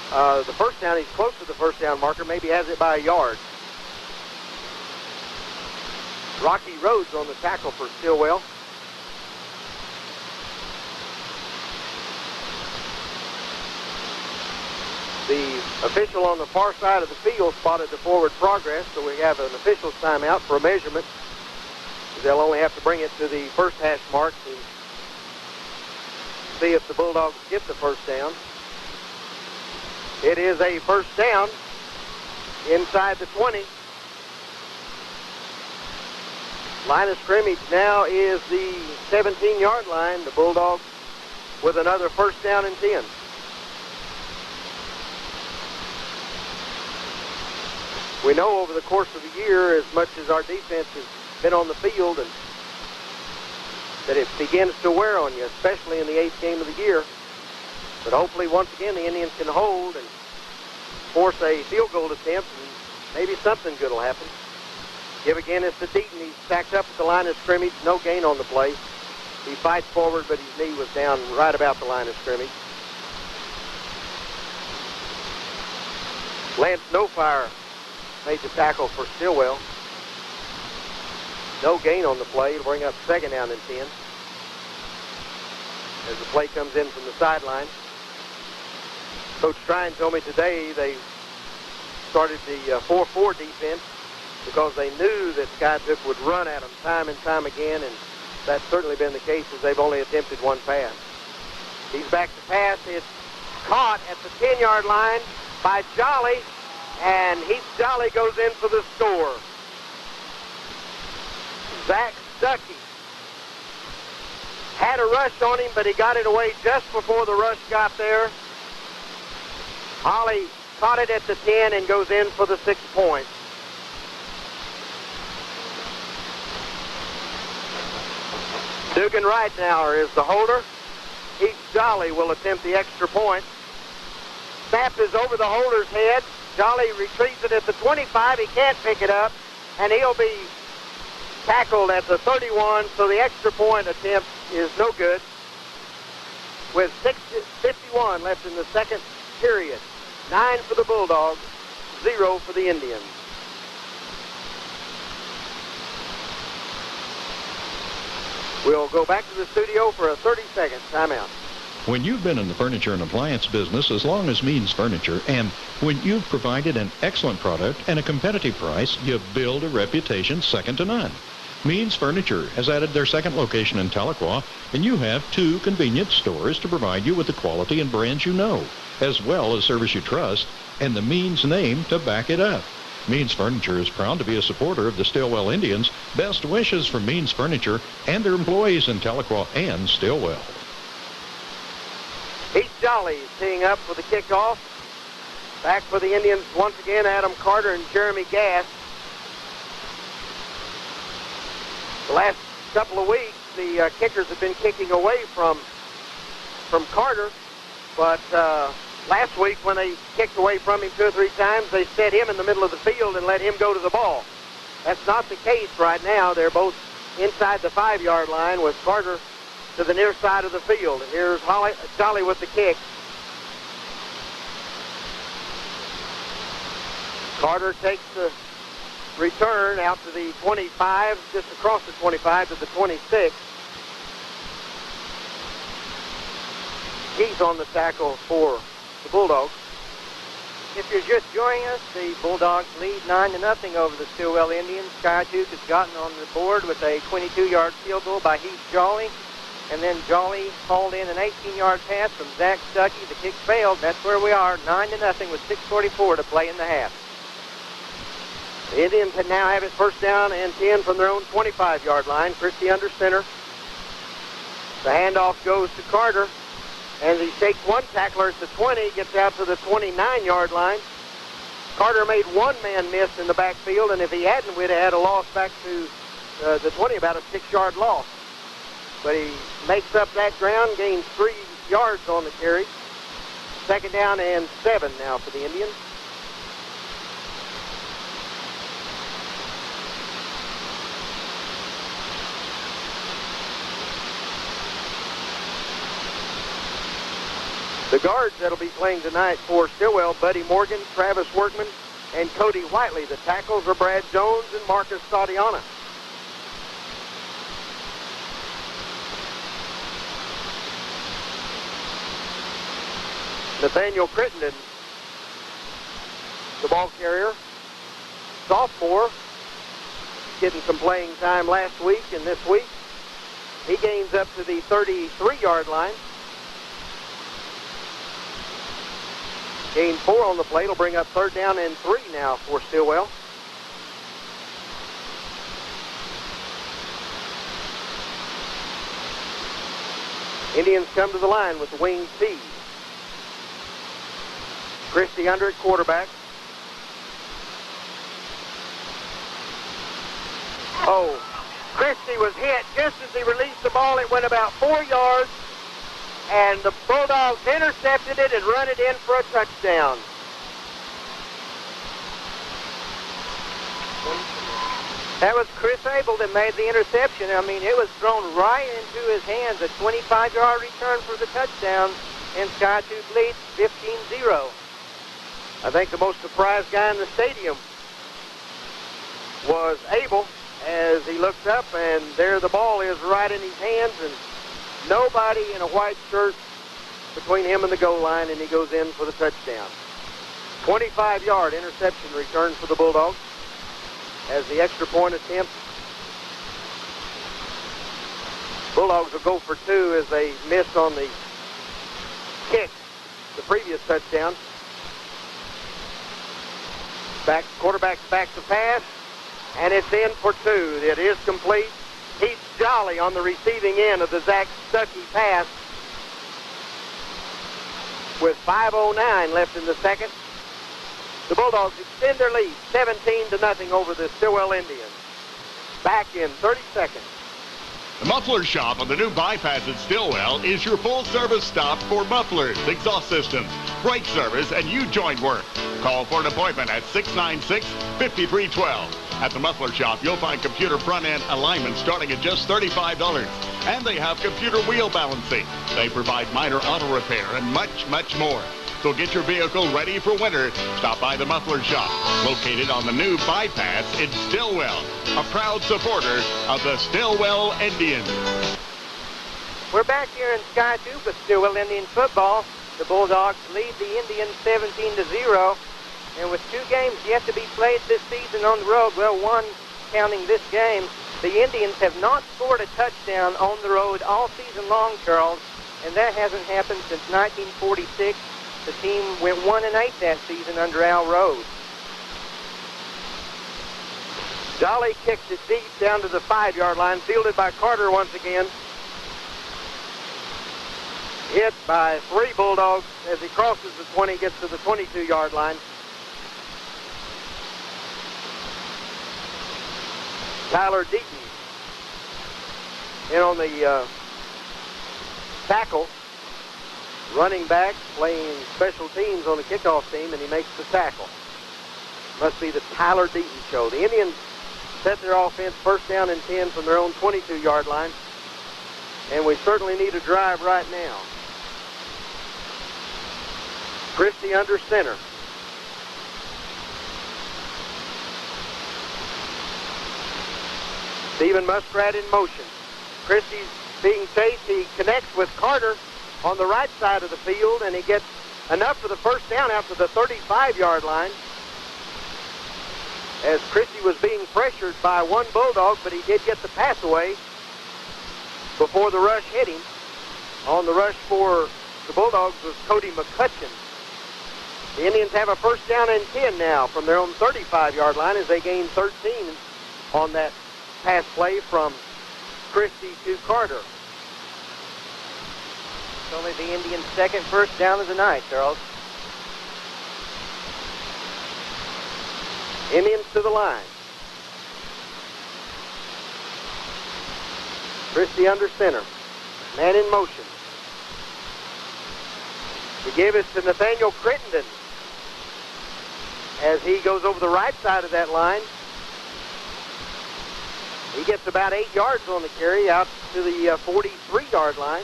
the 1st down. He's close to the 1st down marker, maybe has it by a yard. Roche Rhoads on the tackle for Stilwell. The official on the far side of the field spotted the forward progress, so we have an official's timeout for a measurement. They'll only have to bring it to the 1st hash mark to see if the Bulldogs get the 1st down. It is a 1st down inside the 20. Line of scrimmage now is the 17-yard line. The Bulldogs with another 1st down and 10. We know over the course of the year, as much as our defense has been on the field, and that it begins to wear on you, especially in the 8th game of the year. But hopefully, once again, the Indians can hold and force a field goal attempt, and maybe something good will happen. Give again is to Deaton. He's stacked up at the line of scrimmage. No gain on the play. He fights forward, but his knee was down right about the line of scrimmage. Lance Nofire made the tackle for Stilwell. No gain on the play. It'll bring up 2nd down and 10. As the play comes in from the sideline. Coach Streun told me today they started the 4-4 defense because they knew that Skiatook would run at them time and time again, and that's certainly been the case as they've only attempted 1 pass. He's back to pass. It's caught at the 10-yard line by Jolly, and Jolly goes in for the score. Zach Stuckey had a rush on him, but he got it away just before the rush got there. Holly caught it at the 10 and goes in for the 6 points. Dugan Reitnauer is the holder. Heath Jolly will attempt the extra point. Snap is over the holder's head. Jolly retrieves it at the 25. He can't pick it up, and he'll be tackled at the 31, so the extra point attempt is no good. With 6:51 left in the 2nd period. 9 for the Bulldogs, 0 for the Indians. We'll go back to the studio for a 30-second timeout. When you've been in the furniture and appliance business as long as Means Furniture, and when you've provided an excellent product and a competitive price, you build a reputation second to none. Means Furniture has added their second location in Tahlequah, and you have 2 convenient stores to provide you with the quality and brands you know, as well as service you trust, and the Means name to back it up. Means Furniture is proud to be a supporter of the Stilwell Indians. Best wishes from Means Furniture and their employees in Tahlequah and Stilwell. Heath Jolly teeing up for the kickoff. Back for the Indians once again, Adam Carter and Jeremy Gass. The last couple of weeks, the kickers have been kicking away from Carter, but last week when they kicked away from him 2 or 3 times, they set him in the middle of the field and let him go to the ball. That's not the case right now. They're both inside the 5-yard line with Carter to the near side of the field. And here's Jolly with the kick. Carter takes the return out to the 25, just across the 25 to the 26. He's on the tackle for the Bulldogs. If you're just joining us, the Bulldogs lead 9-0 over the Stilwell Indians. Skiatook has gotten on the board with a 22-yard field goal by Heath Jolly. And then Jolly hauled in an 18-yard pass from Zach Stuckey. The kick failed. That's where we are, 9-0 with 6:44 to play in the half. The Indians can now have it first down and 10 from their own 25-yard line. Christie under center. The handoff goes to Carter. As he shakes one tackler at the 20, gets out to the 29-yard line. Carter made one man miss in the backfield, and if he hadn't, we'd have had a loss back to the 20, about a 6-yard loss. But he makes up that ground, gains 3 yards on the carry. Second down and 7 now for the Indians. The guards that'll be playing tonight for Stilwell, Buddy Morgan, Travis Workman, and Cody Whiteley. The tackles are Brad Jones and Marcus Sadiana. Nathaniel Crittenden, the ball carrier, sophomore, getting some playing time last week and this week. He gains up to the 33-yard line. Gain 4 on the play. It'll bring up third down and 3 now for Stilwell. Indians come to the line with the wing T. Christie under at quarterback. Oh, Christie was hit just as he released the ball. It went about 4 yards, and the Bulldogs intercepted it and run it in for a touchdown. That was Chris Abel that made the interception. I mean, it was thrown right into his hands. A 25-yard return for the touchdown, and Skiatook leads 15-0. I think the most surprised guy in the stadium was Abel as he looked up, and there the ball is right in his hands, and nobody in a white shirt between him and the goal line, and he goes in for the touchdown. 25-yard interception return for the Bulldogs as the extra point attempt. Bulldogs will go for 2 as they miss on the kick, the previous touchdown. Quarterback's back to pass, and it's in for 2. It is complete. Heath Jolly on the receiving end of the Zach Stuckey pass with 5:09 left in the second. The Bulldogs extend their lead 17-0 over the Stilwell Indians. Back in 30 seconds. The Muffler Shop on the new bypass at Stilwell is your full-service stop for mufflers, exhaust systems, brake service, and U-joint work. Call for an appointment at 696-5312. At the Muffler Shop, you'll find computer front-end alignment starting at just $35. And they have computer wheel balancing. They provide minor auto repair and much, much more. So get your vehicle ready for winter. Stop by the Muffler Shop, located on the new bypass in Stilwell, a proud supporter of the Stilwell Indians. We're back here in Skiatook with Stilwell Indian football. The Bulldogs lead the Indians 17-0. And with 2 games yet to be played this season on the road, well, one counting this game, the Indians have not scored a touchdown on the road all season long, Charles, and that hasn't happened since 1946. The team went 1-8 that season under Al Rhodes. Dolly kicks it deep down to the 5-yard line, fielded by Carter once again. Hit by 3 Bulldogs as he crosses the 20, gets to the 22-yard line. Tyler Deaton in on the tackle. Running back playing special teams on the kickoff team, and he makes the tackle. Must be the Tyler Deaton show. The Indians set their offense first down and 10 from their own 22-yard line, and we certainly need a drive right now. Christie under center. Stephen Muskrat in motion. Christie's being chased. He connects with Carter on the right side of the field, and he gets enough for the first down out to the 35-yard line. As Christie was being pressured by 1 Bulldog, but he did get the pass away before the rush hit him. On the rush for the Bulldogs was Cody McCutcheon. The Indians have a first down and 10 now from their own 35-yard line as they gain 13 on that pass play from Christie to Carter. It's only the Indians' second first down of the night, Charles. Indians to the line. Christie under center. Man in motion. The give is to Nathaniel Crittenden as he goes over the right side of that line. He gets about 8 yards on the carry out to the 43-yard line.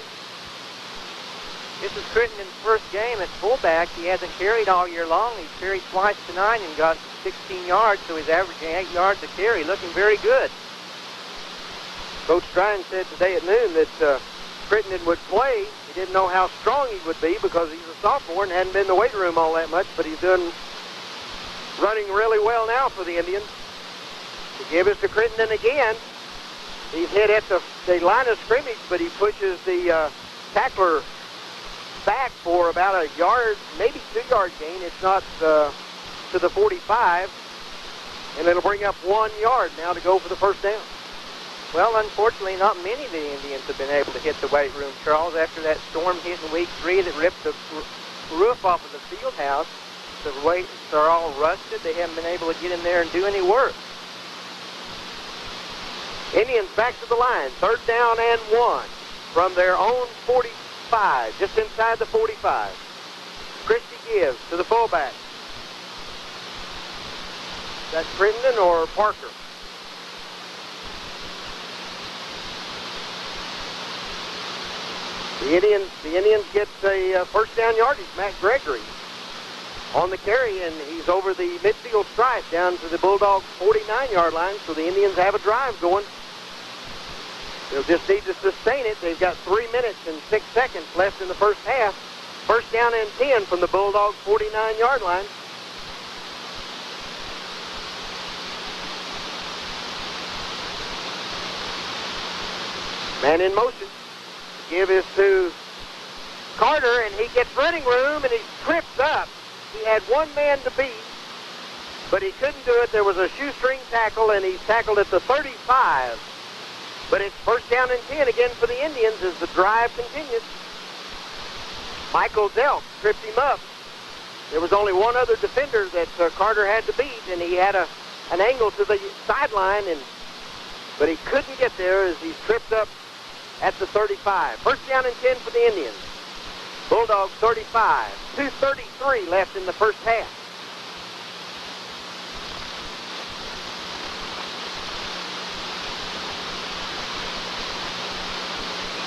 This is Crittenden's first game at fullback. He hasn't carried all year long. He's carried twice tonight and got 16 yards, so he's averaging 8 yards a carry, looking very good. Coach Streun said today at noon that Crittenden would play. He didn't know how strong he would be because he's a sophomore and hadn't been in the weight room all that much, but he's running really well now for the Indians. The give is to Crittenden again. He's hit at the line of scrimmage, but he pushes the tackler back for about a yard, maybe 2-yard gain. It's not to the 45, and it'll bring up 1 yard now to go for the first down. Well, unfortunately, not many of the Indians have been able to hit the weight room, Charles, after that storm hit in week 3 that ripped the roof off of the field house. The weights are all rusted. They haven't been able to get in there and do any work. Indians back to the line. 3rd down and 1 from their own 45, just inside the 45. Christie gives to the fullback. Is that Crittenden or Parker? The Indians get a first down yardage. Matt Gregory on the carry, and he's over the midfield stripe down to the Bulldogs' 49-yard line, so the Indians have a drive going. They'll just need to sustain it. They've got 3 minutes and 6 seconds left in the first half. First down and 10 from the Bulldogs' 49-yard line. Man in motion. The give is to Carter, and he gets running room, and he trips up. He had 1 man to beat, but he couldn't do it. There was a shoestring tackle, and he's tackled at the 35. But it's first down and 10 again for the Indians as the drive continues. Michael Delk tripped him up. There was only 1 other defender that Carter had to beat, and he had an angle to the sideline, but he couldn't get there as he tripped up at the 35. First down and 10 for the Indians. Bulldogs 35. 2:33 left in the first half.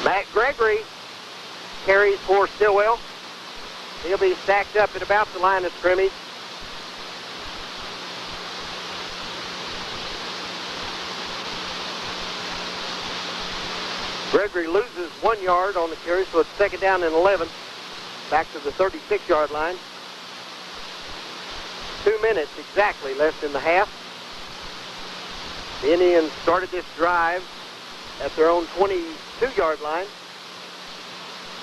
Matt Gregory carries for Stilwell. He'll be stacked up at about the line of scrimmage. Gregory loses 1 yard on the carry, so it's 2nd down and 11. Back to the 36-yard line. 2 minutes exactly left in the half. The Indians started this drive at their own 22-yard line,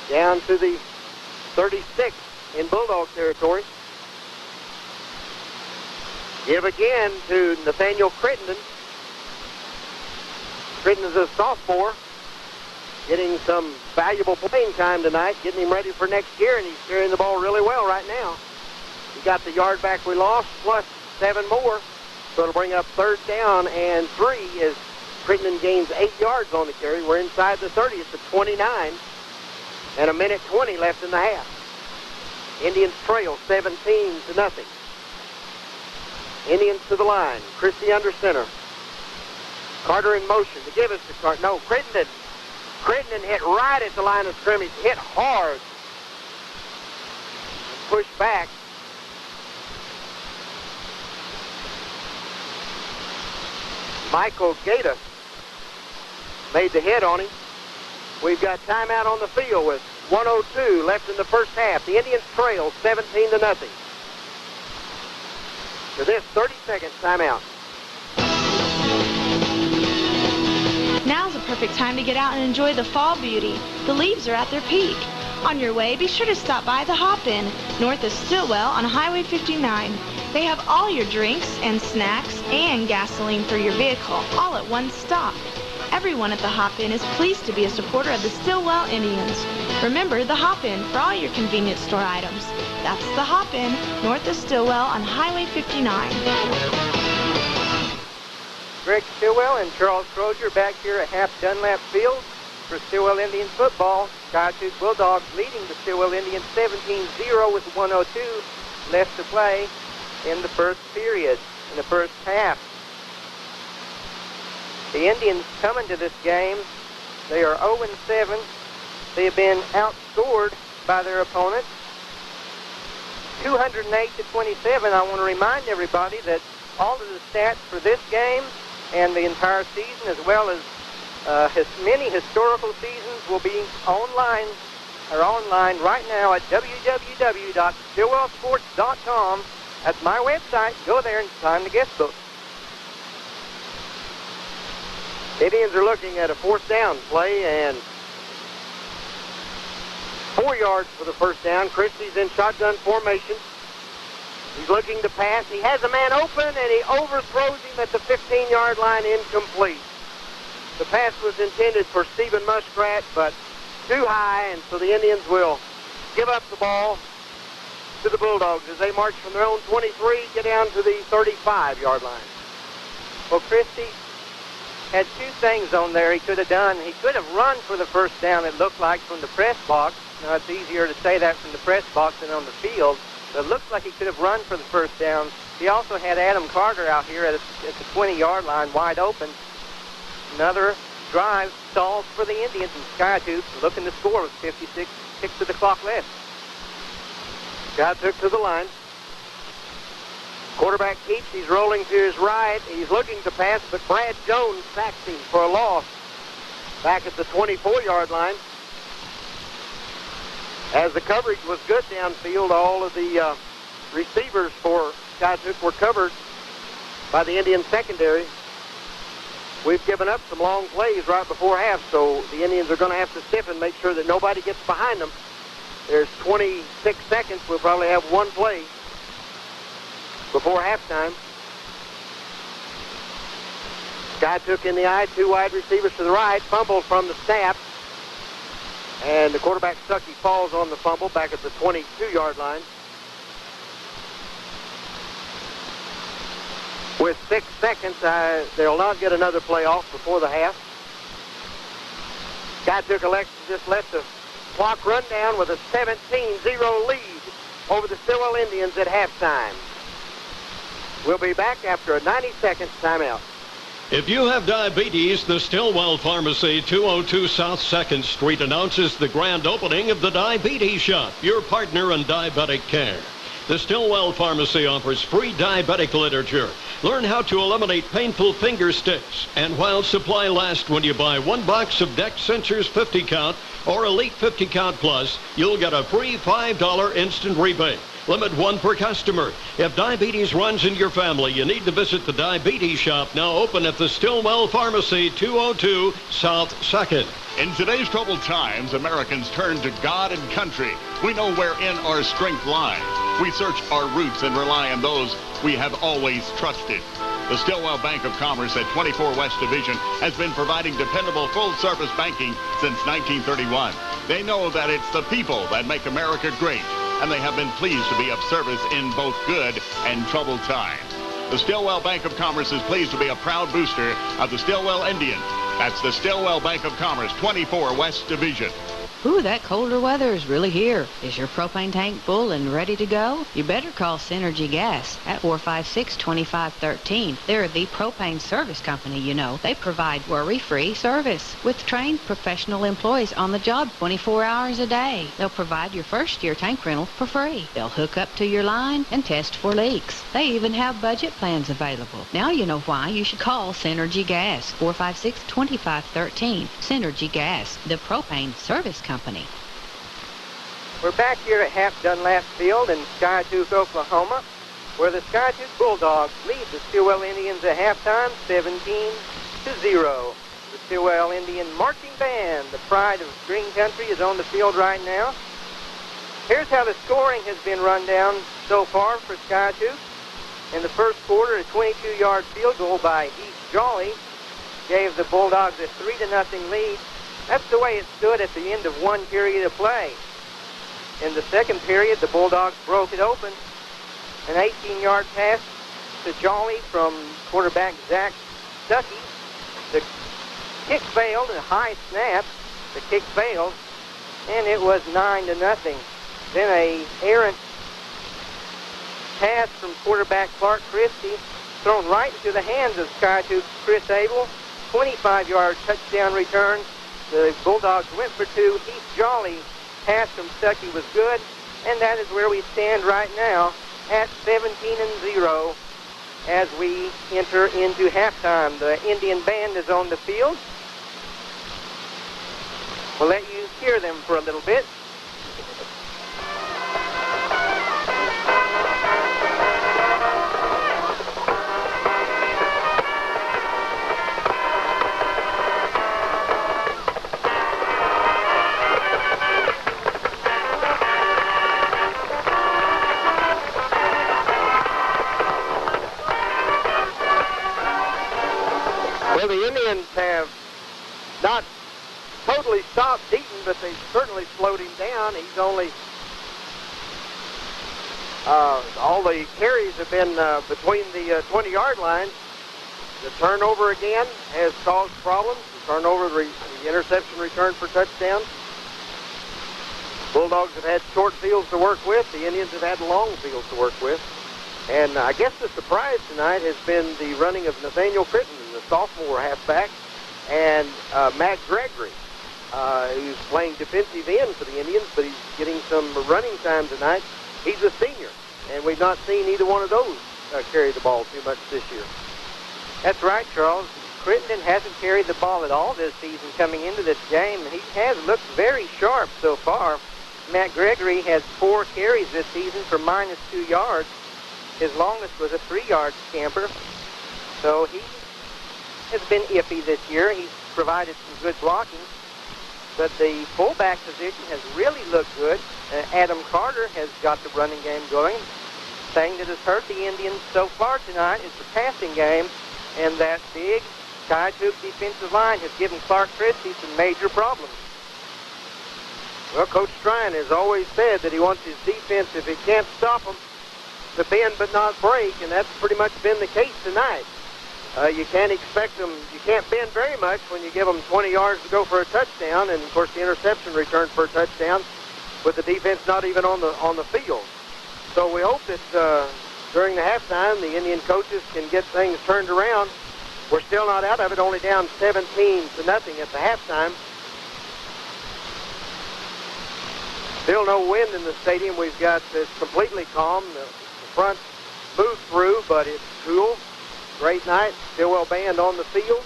down to the 36 in Bulldog territory. Give again to Nathaniel Crittenden. Crittenden's a sophomore, getting some valuable playing time tonight, getting him ready for next year, and he's carrying the ball really well right now. He got the yard back we lost, plus 7 more, so it'll bring up 3rd down and 3 as Crittenden gains 8 yards on the carry. We're inside the 30. It's a 29, and a minute 20 left in the half. Indians trail 17-0. Indians to the line. Christie under center. Carter in motion to give us the Carter. No, Crittenden. Crittenden hit right at the line of scrimmage. Hit hard. Pushed back. Michael Gaeta made the hit on him. We've got timeout on the field with 1:02 left in the first half. The Indians trail 17-0. To this 30-second timeout. Now's the perfect time to get out and enjoy the fall beauty. The leaves are at their peak. On your way, be sure to stop by the Hop-In, north of Stilwell on Highway 59. They have all your drinks and snacks and gasoline for your vehicle, all at one stop. Everyone at the Hop-In is pleased to be a supporter of the Stilwell Indians. Remember the Hop-In for all your convenience store items. That's the Hop-In, north of Stilwell on Highway 59. Greg Stilwell and Charles Crozier back here at half Dunlap Field for Stilwell Indians football. Skiatook Bulldogs leading the Stilwell Indians 17-0 with 1:02 left to play in the first period, in the first half. The Indians coming to this game, they are 0-7. They have been outscored by their opponent 208-27. I want to remind everybody that all of the stats for this game and the entire season, as well as many historical seasons, will be online right now at www.stillwellsports.com. That's my website. Go there and sign the guest book. The Indians are looking at a 4th down play and 4 yards for the first down. Christie's in shotgun formation. He's looking to pass. He has a man open, and he overthrows him at the 15-yard line, incomplete. The pass was intended for Stephen Muskrat, but too high, and so the Indians will give up the ball to the Bulldogs as they march from their own 23, get down to the 35-yard line. Well, Christie had 2 things on there he could have done. He could have run for the first down, it looked like, from the press box. Now, it's easier to say that from the press box than on the field. But it looks like he could have run for the first down. He also had Adam Carter out here at the 20-yard line wide open. Another drive stalls for the Indians, and Skiatook looking to score with 56 ticks of the clock left. Skiatook to the line. Quarterback keeps. He's rolling to his right. He's looking to pass, but Brad Jones sacks him for a loss back at the 24-yard line. As the coverage was good downfield, all of the receivers for Skiatook were covered by the Indian secondary. We've given up some long plays right before half, so the Indians are going to have to stiffen, make sure that nobody gets behind them. There's 26 seconds. We'll probably have one play before halftime. Skiatook in the eye, 2 wide receivers to the right, fumbled from the snap. And the quarterback Stuckey falls on the fumble back at the 22-yard line. With 6 seconds, they'll not get another play off before the half. Skiatook elects to just let the clock run down with a 17-0 lead over the Stilwell Indians at halftime. We'll be back after a 90-second timeout. If you have diabetes, the Stilwell Pharmacy, 202 South 2nd Street, announces the grand opening of the Diabetes Shop, your partner in diabetic care. The Stilwell Pharmacy offers free diabetic literature. Learn how to eliminate painful finger sticks. And while supply lasts, when you buy 1 box of Dex Sensors 50 count or Elite 50 count plus, you'll get a free $5 instant rebate. Limit 1 per customer. If diabetes runs in your family, you need to visit the Diabetes Shop, now open at the Stilwell Pharmacy, 202 South 2nd. In today's troubled times, Americans turn to God and country. We know wherein our strength lies. We search our roots and rely on those we have always trusted. The Stilwell Bank of Commerce at 24 West Division has been providing dependable full-service banking since 1931. They know that it's the people that make America great, and they have been pleased to be of service in both good and troubled times. The Stilwell Bank of Commerce is pleased to be a proud booster of the Stilwell Indians. That's the Stilwell Bank of Commerce, 24 West Division. Ooh, that colder weather is really here. Is your propane tank full and ready to go? You better call Synergy Gas at 456-2513. They're the propane service company, you know. They provide worry-free service with trained professional employees on the job 24 hours a day. They'll provide your first-year tank rental for free. They'll hook up to your line and test for leaks. They even have budget plans available. Now you know why you should call Synergy Gas, 456-2513. Synergy Gas, the propane service company. We're back here at Hap Dunlap Field in Skiatook, Oklahoma, where the Skiatook Bulldogs lead the Stilwell Indians at halftime, 17-0. The Stilwell Indian Marching Band, the pride of Green Country, is on the field right now. Here's how the scoring has been run down so far for Skiatook. In the first quarter, a 22-yard field goal by Heath Jolly gave the Bulldogs a 3-0 lead. That's the way it stood at the end of one period of play. In the second period, the Bulldogs broke it open. An 18-yard pass to Jolly from quarterback Zach Stuckey. The kick failed, a high snap. The kick failed, and it was 9-0. Then a errant pass from quarterback Clark Christie, thrown right into the hands of Skiatook's Chris Abel. 25-yard touchdown return. The Bulldogs went for 2. Heath Jolly pass from Stuckey was good, and that is where we stand right now at 17-0 as we enter into halftime. The Indian Band is on the field. We'll let you hear them for a little bit. Well, the Indians have not totally stopped Deaton, but they've certainly slowed him down. He's only, all the carries have been between the 20-yard line. The turnover again has caused problems. The turnover, the interception return for touchdown. Bulldogs have had short fields to work with. The Indians have had long fields to work with. And I guess the surprise tonight has been the running of Nathaniel Critton, the sophomore halfback, and Matt Gregory, who's playing defensive end for the Indians, but he's getting some running time tonight. He's a senior, and we've not seen either one of those carry the ball too much this year. That's right, Charles. Crittenden hasn't carried the ball at all this season coming into this game. He has looked very sharp so far. Matt Gregory has 4 carries this season for -2 yards. His longest was a 3-yard scamper. So he has been iffy this year. He's provided some good blocking. But the fullback position has really looked good. Adam Carter has got the running game going. The thing that has hurt the Indians so far tonight is the passing game, and that big Skiatook defensive line has given Clark Christie some major problems. Well, Coach Streun has always said that he wants his defense, if he can't stop them, to bend but not break, and that's pretty much been the case tonight. You can't expect them, you can't bend very much when you give them 20 yards to go for a touchdown, and of course the interception return for a touchdown with the defense not even on the field. So we hope that during the halftime the Indian coaches can get things turned around. We're still not out of it, only down 17-0 at the halftime. Still no wind in the stadium. We've got it's completely calm. The front moved through, but it's cool. Great night. Stilwell band on the field.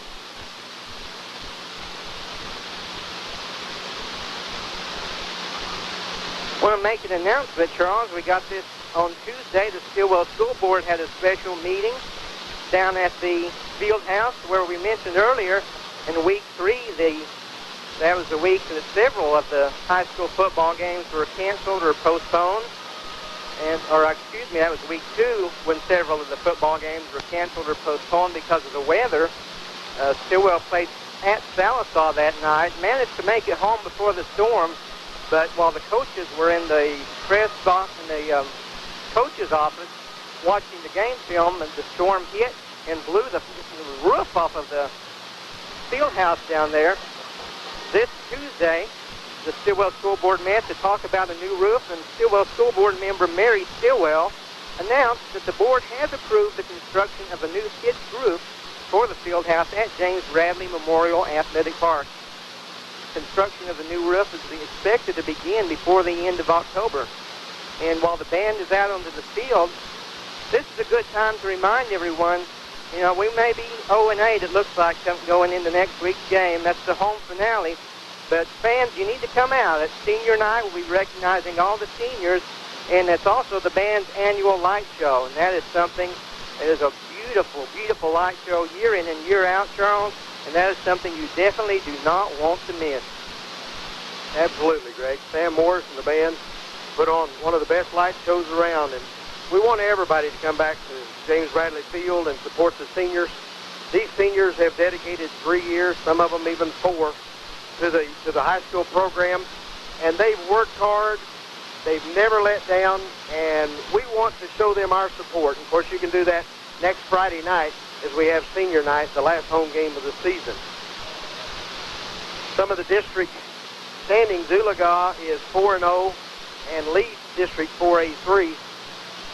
I want to make an announcement, Charles. We got this on Tuesday. The Stilwell School Board had a special meeting down at the field house where we mentioned earlier in week 3, that was the week that several of the high school football games were canceled or postponed. That was week 2 when several of the football games were canceled or postponed because of the weather. Stilwell played at Sallisaw that night, managed to make it home before the storm, but while the coaches were in the press box in the coach's office watching the game film, and the storm hit and blew the roof off of the field house down there. This Tuesday, the Stilwell School Board met to talk about a new roof, and Stilwell School Board member Mary Stilwell announced that the board has approved the construction of a new hitched roof for the field house at James Bradley Memorial Athletic Park. Construction of the new roof is expected to begin before the end of October. And while the band is out onto the field, this is a good time to remind everyone, you know, we may be 0-8, it looks like, going into next week's game. That's the home finale. But fans, you need to come out. At senior night, we'll be recognizing all the seniors, and it's also the band's annual light show. And that is something that is a beautiful, beautiful light show year in and year out, Charles. And that is something you definitely do not want to miss. Absolutely, Greg. Sam Morris and the band put on one of the best light shows around, and we want everybody to come back to James Bradley Field and support the seniors. These seniors have dedicated 3 years, some of them even 4, to the high school program, and they've worked hard. They've never let down, and we want to show them our support. And of course, you can do that next Friday night as we have senior night, the last home game of the season. Some of the district standings: Oologah is 4-0, and leads District 4A3.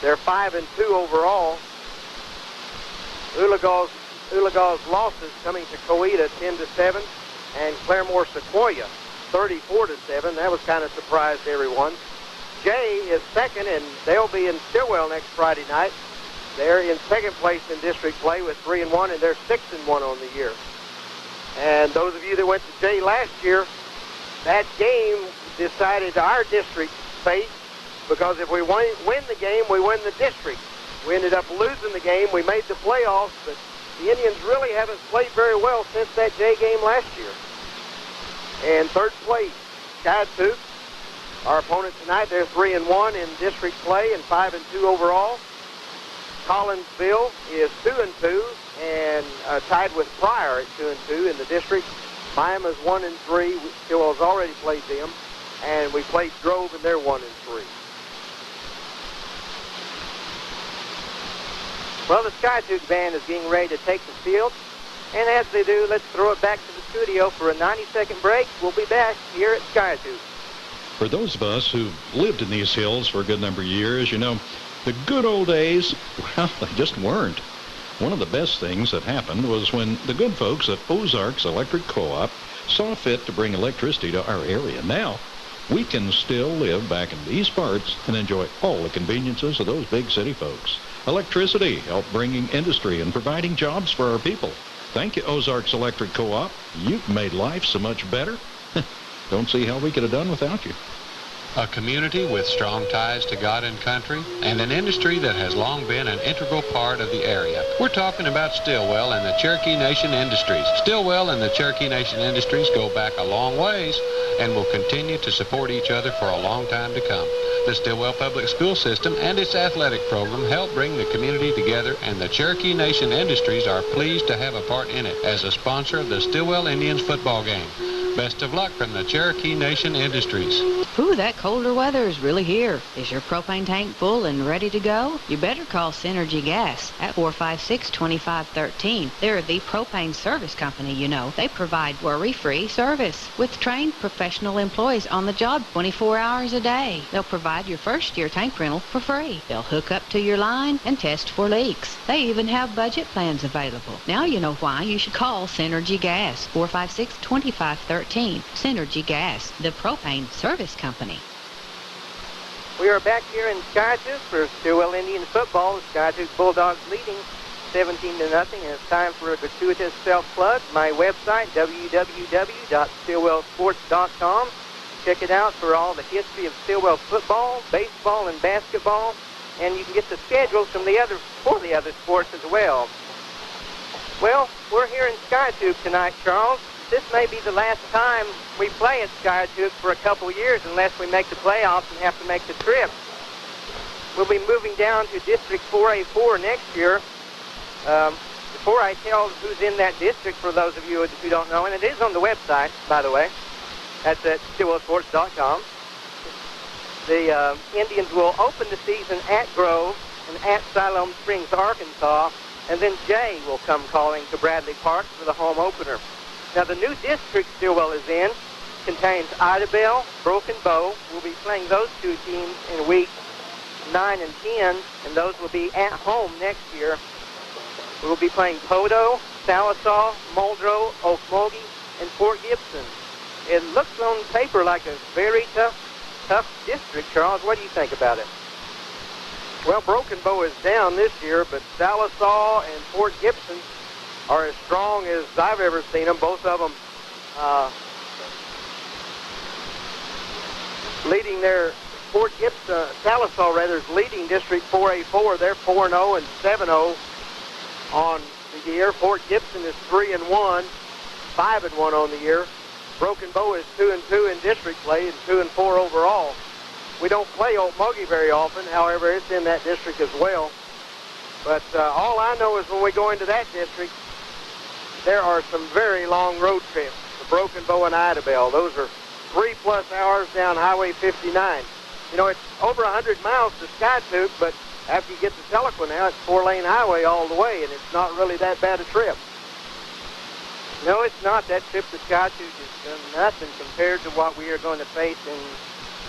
They're 5-2 overall. Oologah's losses coming to Coweta 10-7, and Claremore Sequoia 34-7. That was kind of surprised everyone. Jay is second, and they'll be in Stilwell next Friday night. They're in second place in district play with 3-1, and they're 6-1 on the year. And those of you that went to Jay last year, that game decided our district's fate, because if we win the game, we win the district. We ended up losing the game. We made the playoffs, but the Indians really haven't played very well since that Jay game last year. And third place, Skiatook, our opponent tonight. They're 3-1 in district play and 5-2 overall. Collinsville is 2-2 and tied with Pryor at 2-2 in the district. Miami's 1-3. Stilwell's already played them, and we played Grove, and they're 1-3. Well, the Skiatook band is getting ready to take the field, and as they do, let's throw it back to the studio for a 90-second break. We'll be back here at Skiatook. For those of us who've lived in these hills for a good number of years, you know, the good old days, well, they just weren't. One of the best things that happened was when the good folks at Ozarks Electric Co-op saw fit to bring electricity to our area. Now, we can still live back in these parts and enjoy all the conveniences of those big city folks. Electricity helped bringing industry and providing jobs for our people. Thank you, Ozarks Electric Co-op. You've made life so much better. Don't see how we could have done without you. A community with strong ties to God and country, and an industry that has long been an integral part of the area. We're talking about Stilwell and the Cherokee Nation Industries. Stilwell and the Cherokee Nation Industries go back a long ways and will continue to support each other for a long time to come. The Stilwell Public School System and its athletic program help bring the community together, and the Cherokee Nation Industries are pleased to have a part in it as a sponsor of the Stilwell Indians football game. Best of luck from the Cherokee Nation Industries. Ooh, that colder weather is really here. Is your propane tank full and ready to go? You better call Synergy Gas at 456-2513. They're the propane service company, you know. They provide worry-free service with trained professional employees on the job 24 hours a day. They'll provide your first-year tank rental for free. They'll hook up to your line and test for leaks. They even have budget plans available. Now you know why you should call Synergy Gas, 456-2513. Synergy Gas, the propane service company. We are back here in Skiatook for Stilwell Indian football. The Skiatook Bulldogs leading 17-0, and it's time for a gratuitous self-plug. My website, www.stillwellsports.com. Check it out for all the history of Stilwell football, baseball, and basketball, and you can get the schedules from the other sports as well. Well, we're here in Skiatook tonight, Charles. This may be the last time we play at Skiatook for a couple years unless we make the playoffs and have to make the trip. We'll be moving down to District 4A4 next year. Before I tell who's in that district, for those of you who don't know, and it is on the website, by the way, that's at stillwellsports.com. The Indians will open the season at Grove and at Siloam Springs, Arkansas, and then Jay will come calling to Bradley Park for the home opener. Now, the new district Stilwell is in contains Idabel, Broken Bow. We'll be playing those two teams in weeks 9 and 10, and those will be at home next year. We'll be playing Podo, Salisaw, Muldrow, Okmulgee, and Fort Gibson. It looks on paper like a very tough district. Charles, what do you think about it? Well, Broken Bow is down this year, but Salisaw and Fort Gibson are as strong as I've ever seen them. Both of them leading their Fort Gibson, Salisaw rather, is leading District 4A4. They're 4-0 and 7-0 on the year. Fort Gibson is 3-1, 5-1 on the year. Broken Bow is 2-2 in district play and 2-4 overall. We don't play Okmulgee very often. However, it's in that district as well. But all I know is when we go into that district, there are some very long road trips to Broken Bow and Idabel. Those are 3+ hours down Highway 59. You know, it's over 100 miles to Skiatook, but after you get to Tahlequah now, it's 4-lane highway all the way, and it's not really that bad a trip. No, it's not. That trip to Skiatook is nothing compared to what we are going to face in,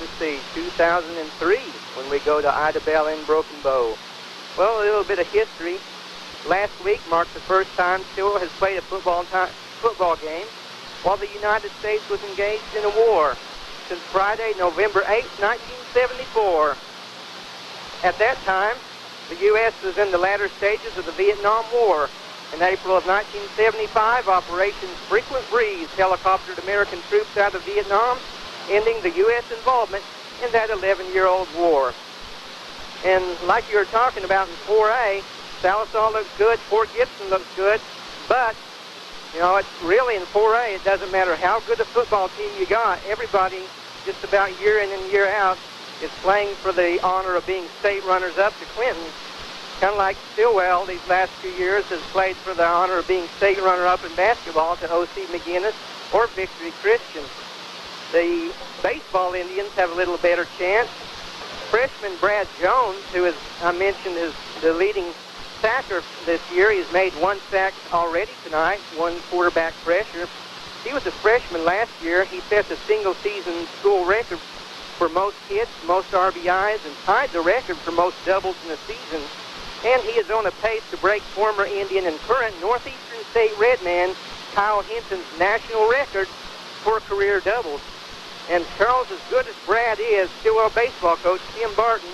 let's see, 2003 when we go to Idabel and Broken Bow. Well, a little bit of history. Last week marked the first time Stilwell has played a football game while the United States was engaged in a war since Friday, November 8, 1974. At that time, the U.S. was in the latter stages of the Vietnam War. In April of 1975, Operation Frequent Breeze helicoptered American troops out of Vietnam, ending the U.S. involvement in that 11-year-old war. And like you were talking about in 4A, Salisaw looks good, Fort Gibson looks good, but, you know, it's really in 4A, it doesn't matter how good a football team you got. Everybody, just about year in and year out, is playing for the honor of being state runners-up to Clinton. Kind of like Stilwell these last few years has played for the honor of being state runner-up in basketball to O.C. McGinnis or Victory Christian. The baseball Indians have a little better chance. Freshman Brad Jones, who is, I mentioned, is the leading sacker this year. He's made 1 sack already tonight, 1 quarterback pressure. He was a freshman last year. He set the single-season school record for most hits, most RBIs, and tied the record for most doubles in a season. And he is on a pace to break former Indian and current Northeastern State Redman Kyle Hinton's national record for career doubles. And Charles, as good as Brad is, Stilwell baseball coach Tim Barton,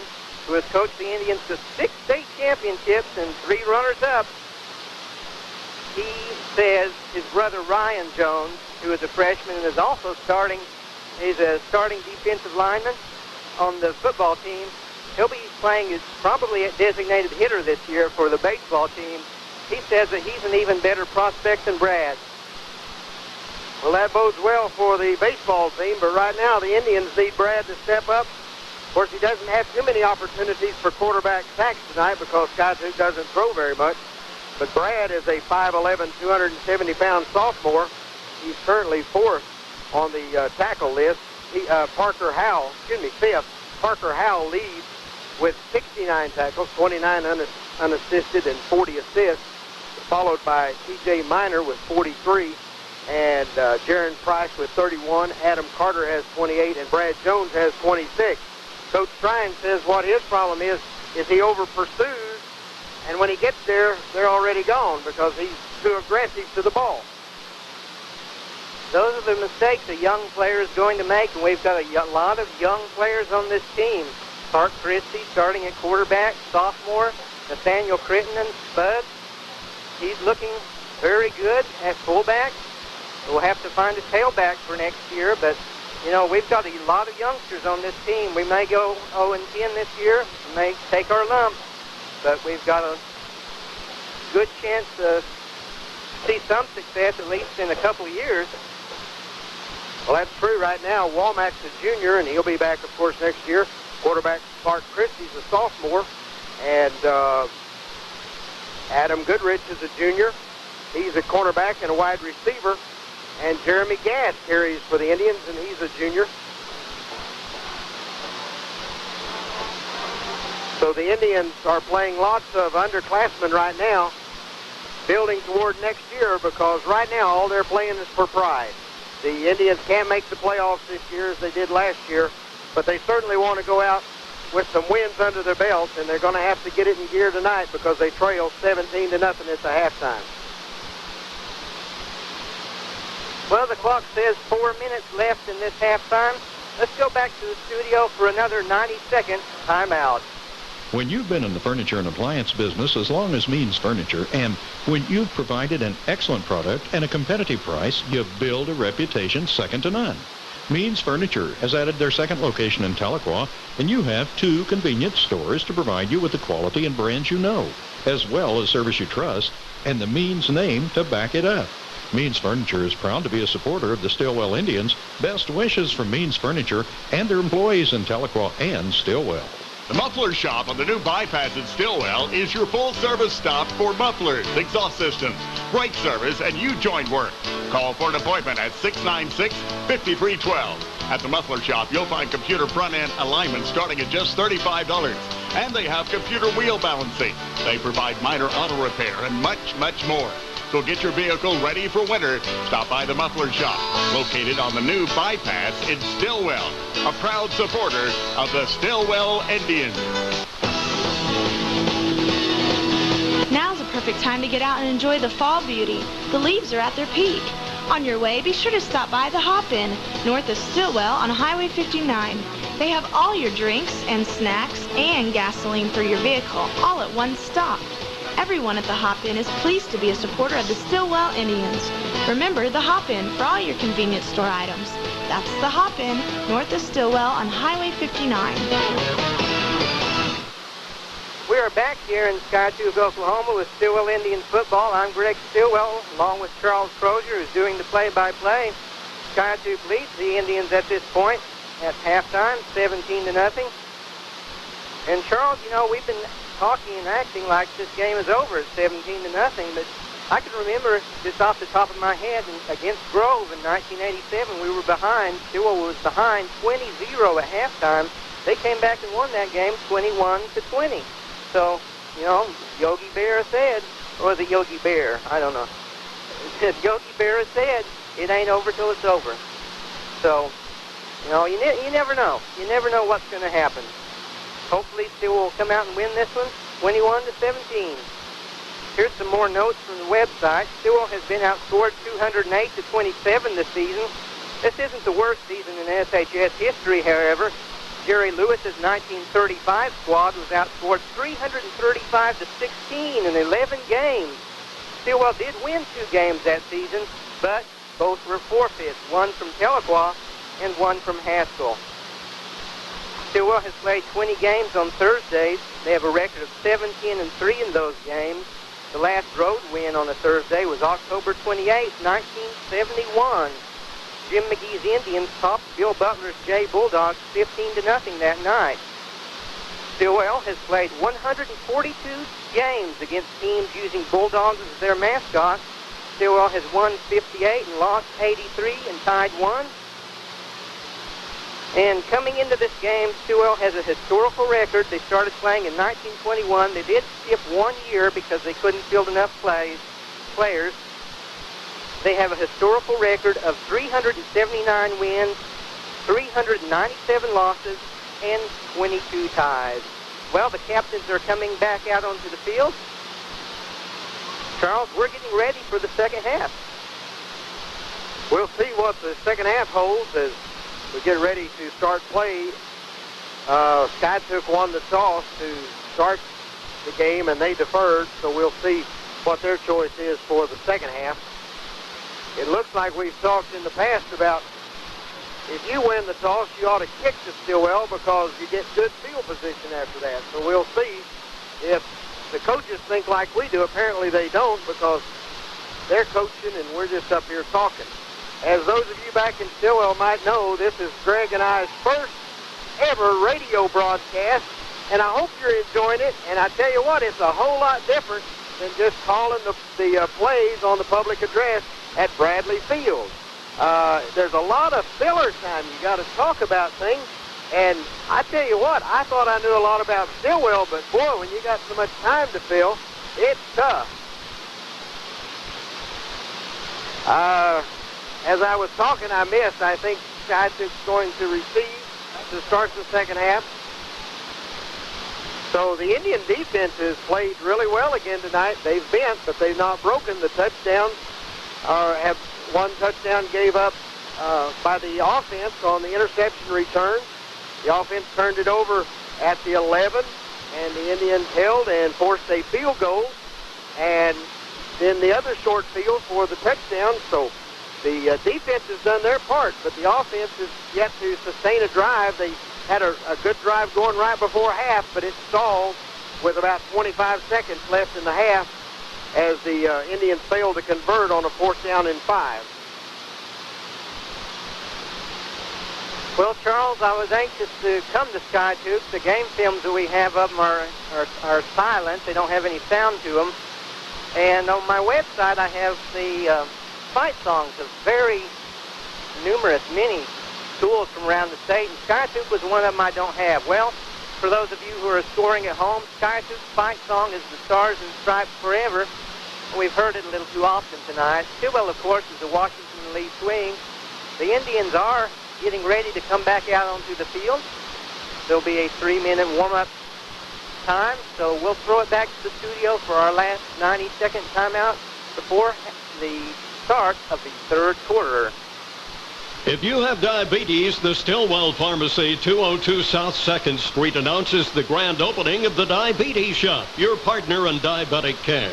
who has coached the Indians to 6 state championships and 3 runners-up, he says his brother Ryan Jones, who is a freshman and is also starting, he's a starting defensive lineman on the football team. He'll be playing as probably a designated hitter this year for the baseball team. He says that he's an even better prospect than Brad. Well, that bodes well for the baseball team, but right now the Indians need Brad to step up. Of course, he doesn't have too many opportunities for quarterback sacks tonight because Skiatook doesn't throw very much. But Brad is a 5'11", 270-pound sophomore. He's currently 4th on the tackle list. Parker Howell leads with 69 tackles, 29 unassisted, and 40 assists, followed by T.J. Minor with 43, and Jaron Price with 31. Adam Carter has 28, and Brad Jones has 26. Coach Streun says what his problem is he over-pursues, and when he gets there, they're already gone because he's too aggressive to the ball. Those are the mistakes a young player is going to make, and we've got a lot of young players on this team. Clark Christie starting at quarterback, sophomore. Nathaniel Crittenden, Spud. He's looking very good at fullback. We'll have to find a tailback for next year, but, you know, we've got a lot of youngsters on this team. We may go 0-10 this year. We may take our lumps, but we've got a good chance to see some success, at least in a couple of years. Well, that's true right now. Womack's a junior, and he'll be back, of course, next year. Quarterback Clark Christie's a sophomore, and Adam Goodrich is a junior. He's a cornerback and a wide receiver. And Jeremy Gadd carries for the Indians, and he's a junior. So the Indians are playing lots of underclassmen right now, building toward next year, because right now all they're playing is for pride. The Indians can't make the playoffs this year as they did last year, but they certainly want to go out with some wins under their belt, and they're going to have to get it in gear tonight because they trail 17-0 at the halftime. Well, the clock says 4 minutes left in this halftime. Let's go back to the studio for another 90-second timeout. When you've been in the furniture and appliance business as long as Means Furniture, and when you've provided an excellent product and a competitive price, you build a reputation second to none. Means Furniture has added their second location in Tahlequah, and you have 2 convenient stores to provide you with the quality and brands you know, as well as service you trust, and the Means name to back it up. Means Furniture is proud to be a supporter of the Stilwell Indians. Best wishes from Means Furniture and their employees in Tahlequah and Stilwell. The Muffler Shop on the new bypass at Stilwell is your full-service stop for mufflers, exhaust systems, brake service, and U-joint work. Call for an appointment at 696-5312. At the Muffler Shop, you'll find computer front-end alignment starting at just $35. And they have computer wheel balancing. They provide minor auto repair and much, much more. So get your vehicle ready for winter. Stop by the Muffler Shop, located on the new bypass in Stilwell, a proud supporter of the Stilwell Indians. Now's a perfect time to get out and enjoy the fall beauty. The leaves are at their peak. On your way, be sure to stop by the Hop-In, north of Stilwell on Highway 59. They have all your drinks and snacks and gasoline for your vehicle, all at one stop. Everyone at the Hop-In is pleased to be a supporter of the Stilwell Indians. Remember the Hop-In for all your convenience store items. That's the Hop-In, north of Stilwell on Highway 59. We are back here in Skiatook, Oklahoma with Stilwell Indians football. I'm Gregg Stilwell, along with Charles Crozier, who's doing the play-by-play. Skiatook leads the Indians at this point at halftime, 17-0. And Charles, you know, we've been talking and acting like this game is over at 17-0, but I can remember just off the top of my head against Grove in 1987, we were behind. Stilwell was behind 20-0 at halftime. They came back and won that game 21-20. So, you know, Yogi Berra said, or was it Yogi Bear? I don't know. Yogi Berra said, it ain't over till it's over. So, you know, you never know. You never know what's going to happen. Hopefully Stilwell will come out and win this one, 21-17. Here's some more notes from the website. Stilwell has been outscored 208-27 this season. This isn't the worst season in SHS history, however. Jerry Lewis's 1935 squad was outscored 335-16 in 11 games. Stilwell did win 2 games that season, but both were forfeits, one from Tahlequah and one from Haskell. Stilwell has played 20 games on Thursdays. They have a record of 17-3 in those games. The last road win on a Thursday was October 28, 1971. Jim McGee's Indians topped Bill Butler's Jay Bulldogs 15-0 that night. Stillwell has played 142 games against teams using Bulldogs as their mascot. Stillwell has won 58 and lost 83 and tied 1. And coming into this game, Stilwell has a historical record. They started playing in 1921. They did skip 1 year because they couldn't field enough players. They have a historical record of 379 wins, 397 losses, and 22 ties. Well, the captains are coming back out onto the field. Charles, we're getting ready for the second half. We'll see what the second half holds as we get ready to start play Skiatook won the toss to start the game, and they deferred, so we'll see what their choice is for the second half. It looks like we've talked in the past about if you win the toss, you ought to kick to Stilwell because you get good field position after that. So we'll see if the coaches think like we do. Apparently they don't because they're coaching and we're just up here talking. As those of you back in Stilwell might know, this is Gregg and I's first ever radio broadcast, and I hope you're enjoying it. And I tell you what, it's a whole lot different than just calling the plays on the public address at Bradley Field. There's a lot of filler time. You got to talk about things. And I tell you what, I thought I knew a lot about Stilwell, but boy, when you got so much time to fill, it's tough. As I was talking, I missed. I think Skiatook's going to receive to start the second half. So the Indian defense has played really well again tonight. They've bent, but they've not broken. The touchdowns have one touchdown gave up by the offense on the interception return. The offense turned it over at the 11, and the Indians held and forced a field goal, and then the other short field for the touchdown. So the defense has done their part, but the offense is yet to sustain a drive. They had a good drive going right before half, but it stalled with about 25 seconds left in the half as the Indians failed to convert on a 4th down and 5. Well, Charles, I was anxious to come to Skiatook. The game films that we have of them are silent. They don't have any sound to them. And on my website, I have the fight songs of very numerous, many schools from around the state. And Skiatook was one of them I don't have. Well, for those of you who are scoring at home, Skiatook's fight song is The Stars and Stripes Forever. We've heard it a little too often tonight. Stilwell, of course, is the Washington Lee Swing. The Indians are getting ready to come back out onto the field. There'll be a 3-minute warm-up time, so we'll throw it back to the studio for our last 90-second timeout before the start of the third quarter. If you have diabetes, the Stilwell Pharmacy, 202 South 2nd Street, announces the grand opening of the Diabetes Shop, your partner in diabetic care.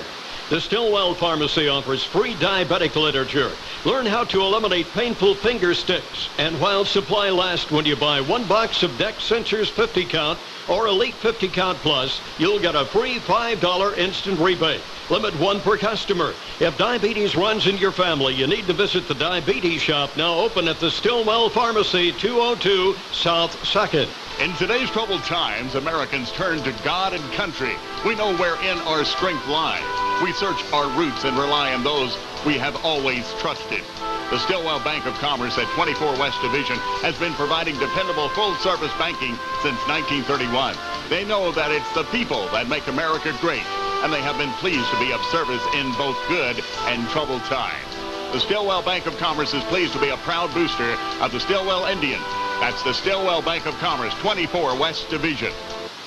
The Stilwell Pharmacy offers free diabetic literature. Learn how to eliminate painful finger sticks. And while supply lasts, when you buy 1 box of Dex Sensors 50 count or Elite 50 count plus, you'll get a free $5 instant rebate. Limit 1 per customer. If diabetes runs in your family, you need to visit the Diabetes Shop, now open at the Stilwell Pharmacy, 202 South 2nd. In today's troubled times, Americans turn to God and country. We know wherein our strength lies. We search our roots and rely on those we have always trusted. The Stilwell Bank of Commerce at 24 West Division has been providing dependable full-service banking since 1931. They know that it's the people that make America great, and they have been pleased to be of service in both good and troubled times. The Stilwell Bank of Commerce is pleased to be a proud booster of the Stilwell Indians. That's the Stilwell Bank of Commerce, 24 West Division.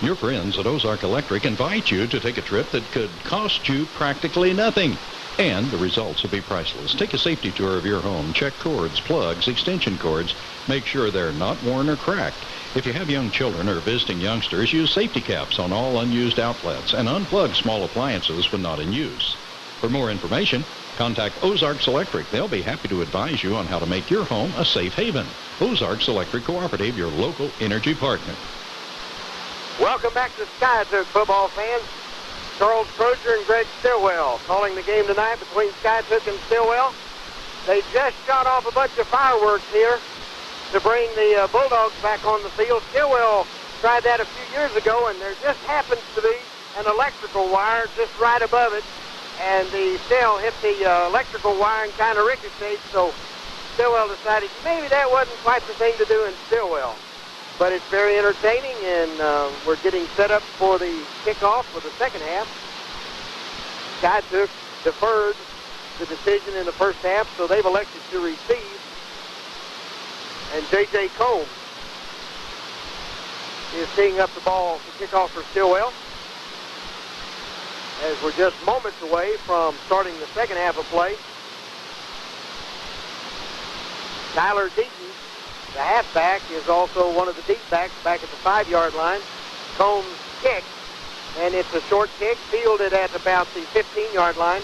Your friends at Ozark Electric invite you to take a trip that could cost you practically nothing. And the results will be priceless. Take a safety tour of your home. Check cords, plugs, extension cords. Make sure they're not worn or cracked. If you have young children or visiting youngsters, use safety caps on all unused outlets and unplug small appliances when not in use. For more information, contact Ozarks Electric. They'll be happy to advise you on how to make your home a safe haven. Ozarks Electric Cooperative, your local energy partner. Welcome back to Skiatook, football fans. Charles Crozier and Gregg Stilwell calling the game tonight between Skiatook and Stilwell. They just shot off a bunch of fireworks here to bring the Bulldogs back on the field. Stilwell tried that a few years ago, and there just happens to be an electrical wire just right above it, and the shell hit the electrical wire and kind of ricocheted, so Stilwell decided maybe that wasn't quite the thing to do in Stilwell. But it's very entertaining, and we're getting set up for the kickoff for the second half. Skiatook deferred the decision in the first half, so they've elected to receive. And J.J. Combs is teeing up the ball to kick off for Stilwell, as we're just moments away from starting the second half of play. Tyler Deaton The halfback is also one of the deep backs back at the 5-yard line. Combs kicks, and it's a short kick fielded at about the 15-yard line.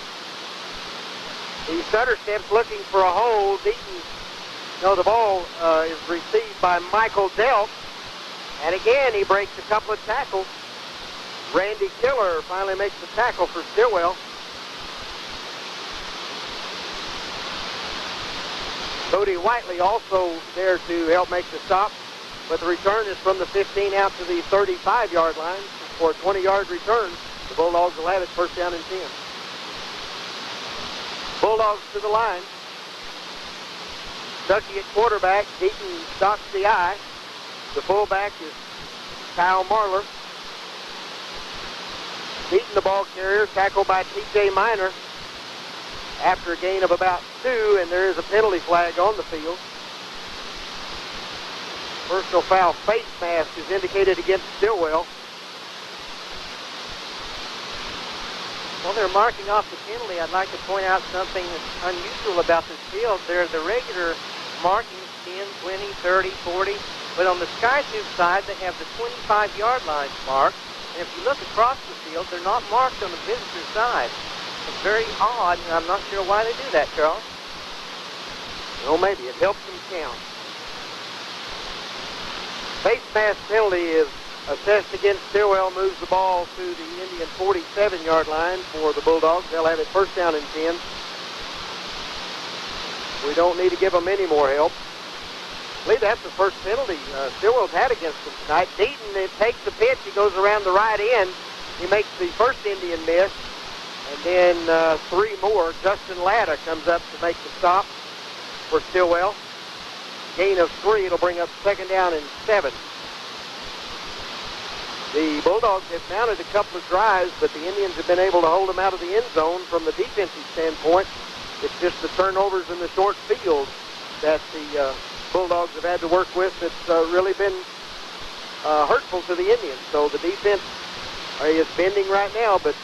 The Sutter steps looking for a hole. The ball is received by Michael Delk, and again he breaks a couple of tackles. Randy Killer finally makes the tackle for Stilwell. Cody Whiteley also there to help make the stop, but the return is from the 15 out to the 35-yard line for a 20-yard return. The Bulldogs will have it first down and 10. Bulldogs to the line. Stuckey at quarterback. Deaton stops the eye. The fullback is Kyle Marler. Deaton, the ball carrier, tackled by T.J. Minor after a gain of about 2, and there is a penalty flag on the field. Personal foul face mask is indicated against Stilwell. While they're marking off the penalty, I'd like to point out something that's unusual about this field. There's the regular markings, 10, 20, 30, 40, but on the Skiatook side, they have the 25-yard line marked. And if you look across the field, they're not marked on the visitor side. It's very odd, and I'm not sure why they do that, Charles. Well, maybe. It helps them count. Face mask penalty is assessed against Stilwell, moves the ball to the Indian 47-yard line for the Bulldogs. They'll have it first down and 10. We don't need to give them any more help. I believe that's the first penalty Stilwell's had against them tonight. Deaton takes the pitch. He goes around the right end. He makes the first Indian miss. And then 3 more. Justin Latta comes up to make the stop for Stilwell. Gain of 3. It'll bring up second down and 7. The Bulldogs have mounted a couple of drives, but the Indians have been able to hold them out of the end zone from the defensive standpoint. It's just the turnovers in the short field that the Bulldogs have had to work with that's really been hurtful to the Indians. So the defense is bending right now, but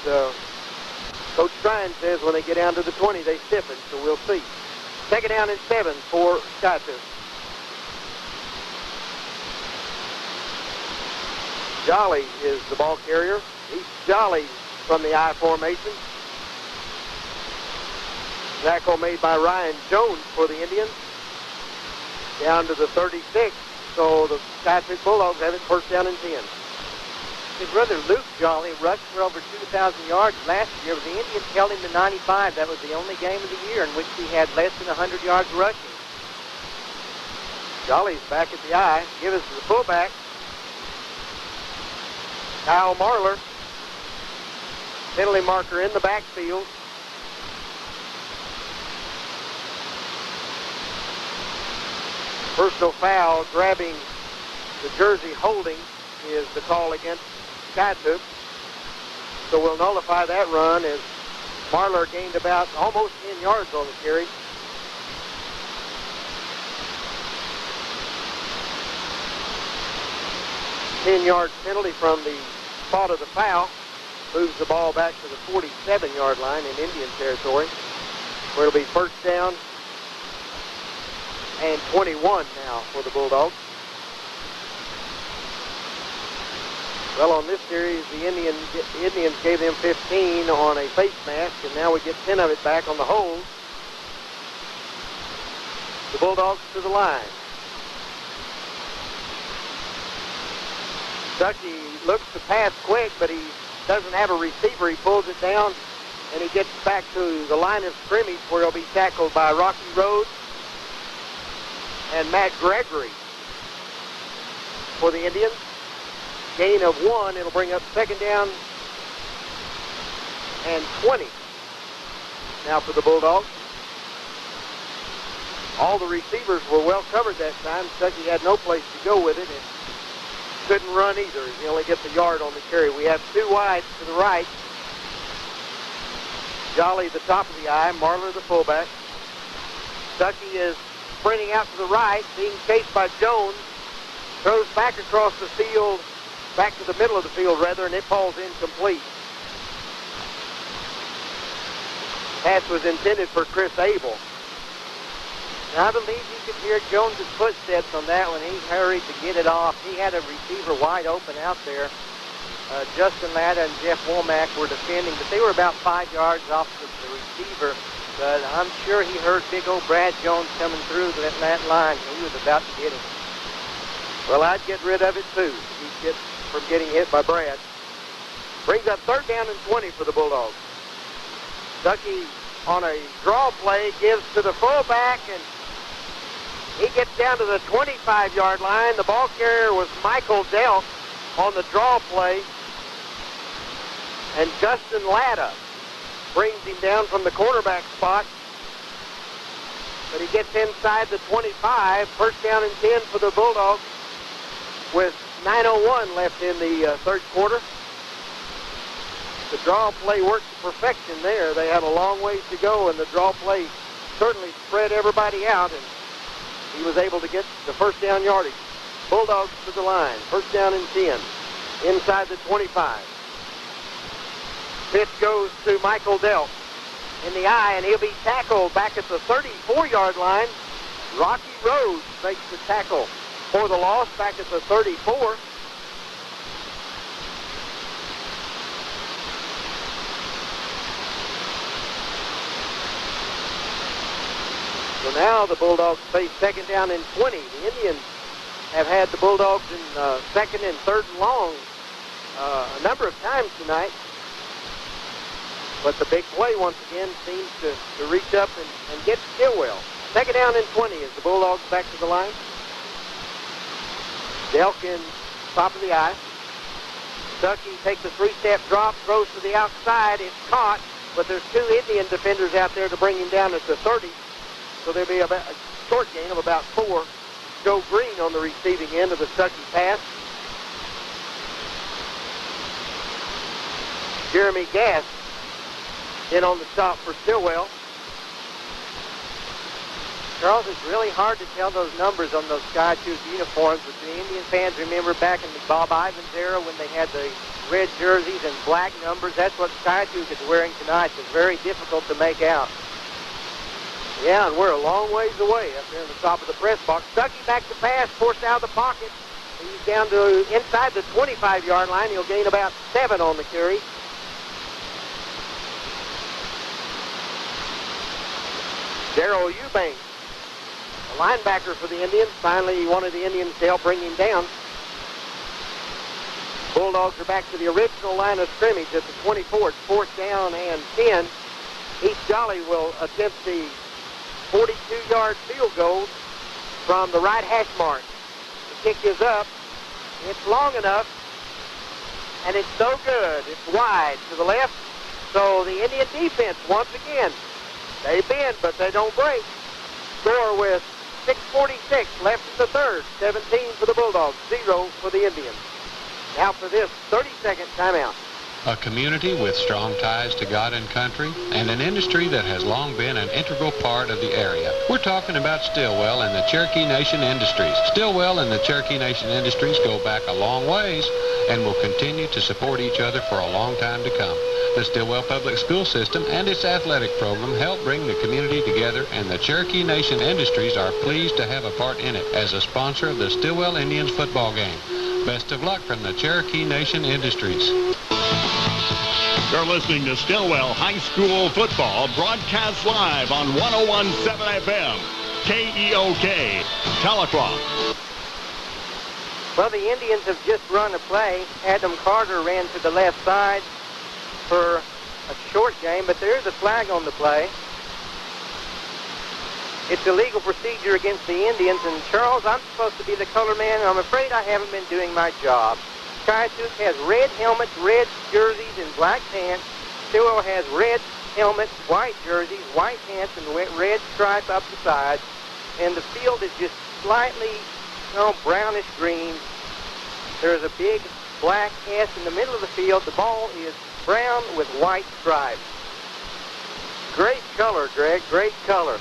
Coach Streun says when they get down to the 20, they stiffen, so we'll see. Second down and 7 for Skiatook. Jolly is the ball carrier. He's Jolly from the I formation. Tackle made by Ryan Jones for the Indians. Down to the 36. So the Skiatook Bulldogs have it first down and 10. His brother Luke Jolly rushed for over 2,000 yards last year, but the Indians held him to 95. That was the only game of the year in which he had less than 100 yards rushing. Jolly's back at the I. Give us to the fullback. Kyle Marler. Penalty marker in the backfield. Personal foul, grabbing the jersey holding is the call against Skiatook. So we'll nullify that run as Marler gained about almost 10 yards on the carry. Ten-yard penalty from the spot of the foul. Moves the ball back to the 47-yard line in Indian territory, where it'll be first down and 21 now for the Bulldogs. Well, on this series, the Indians gave them 15 on a face mask, and now we get 10 of it back on the hold. The Bulldogs to the line. Stuckey looks to pass quick, but he doesn't have a receiver. He pulls it down, and he gets back to the line of scrimmage where he'll be tackled by Roche Rhoads and Matt Gregory for the Indians. Gain of 1. It'll bring up second down and 20 now for the Bulldogs. All the receivers were well covered that time. Stuckey had no place to go with it and couldn't run either. He only gets a yard on the carry. We have 2 wide to the right. Jolly the top of the I, Marler the fullback. Stuckey is sprinting out to the right, being chased by Jones. Throws back across the field, back to the middle of the field rather, and it falls incomplete. Pass was intended for Chris Abel. And I believe you could hear Jones's footsteps on that one. He hurried to get it off. He had a receiver wide open out there. Justin Latta and Jeff Womack were defending, but they were about 5 yards off the receiver. But I'm sure he heard big old Brad Jones coming through that line. He was about to get him. Well, I'd get rid of it too. He'd get from getting hit by Brad. Brings up 3rd down and 20 for the Bulldogs. Stuckey on a draw play gives to the fullback, and he gets down to the 25-yard line. The ball carrier was Michael Delk on the draw play, and Justin Latta brings him down from the quarterback spot, but he gets inside the 25. 1st down and 10 for the Bulldogs with 9:01 left in the 3rd quarter. The draw play worked to perfection there. They had a long ways to go, and the draw play certainly spread everybody out, and he was able to get the 1st down yardage. Bulldogs to the line. 1st down and 10. Inside the 25. Pitch goes to Michael Delk in the eye, and he'll be tackled back at the 34-yard line. Roche Rhoads makes the tackle for the loss back at the 34. So now the Bulldogs face 2nd down and 20. The Indians have had the Bulldogs in 2nd and 3rd and long a number of times tonight. But the big play once again seems to reach up and get Stilwell. 2nd down and 20 as the Bulldogs back to the line. Delkin, top of the eye. Stuckey takes a 3-step drop, throws to the outside. It's caught, but there's 2 Indian defenders out there to bring him down at the 30. So there'll be about a short gain of about 4. Joe Green on the receiving end of the Stuckey pass. Jeremy Gass in on the stop for Stilwell. Charles, it's really hard to tell those numbers on those Skiatook uniforms, but the Indian fans remember back in the Bob Ivins era when they had the red jerseys and black numbers. That's what Skiatook is wearing tonight. It's very difficult to make out. Yeah, and we're a long ways away up there in the top of the press box. Stuckey back to pass, forced out of the pocket. He's down to inside the 25-yard line. He'll gain about 7 on the carry. Darrell Eubanks, a linebacker for the Indians. Finally, wanted the Indians to help bring him down. Bulldogs are back to the original line of scrimmage at the 24. It's 4th down and 10. East Jolly will attempt the 42-yard field goal from the right hash mark. The kick is up. It's long enough, and it's so good. It's wide to the left. So the Indian defense, once again, they bend, but they don't break. Score with 6:46 left in the 3rd. 17 for the Bulldogs, 0 for the Indians. Now for this 30-second timeout. A community with strong ties to God and country, and an industry that has long been an integral part of the area. We're talking about Stilwell and the Cherokee Nation Industries. Stilwell and the Cherokee Nation Industries go back a long ways and will continue to support each other for a long time to come. The Stilwell Public School System and its athletic program help bring the community together, and the Cherokee Nation Industries are pleased to have a part in it as a sponsor of the Stilwell Indians football game. Best of luck from the Cherokee Nation Industries. You're listening to Stilwell High School football, broadcast live on 101.7 FM, KEOK, Telecross. Well, the Indians have just run a play. Adam Carter ran to the left side for a short game, but there is a flag on the play. It's a legal procedure against the Indians, and Charles, I'm supposed to be the color man, and I'm afraid I haven't been doing my job. Skiatook has red helmets, red jerseys, and black pants. Stilwell has red helmets, white jerseys, white pants, and red stripe up the side. And the field is just slightly, brownish green. There's a big black S in the middle of the field. The ball is brown with white stripes. Great color, Gregg, great color.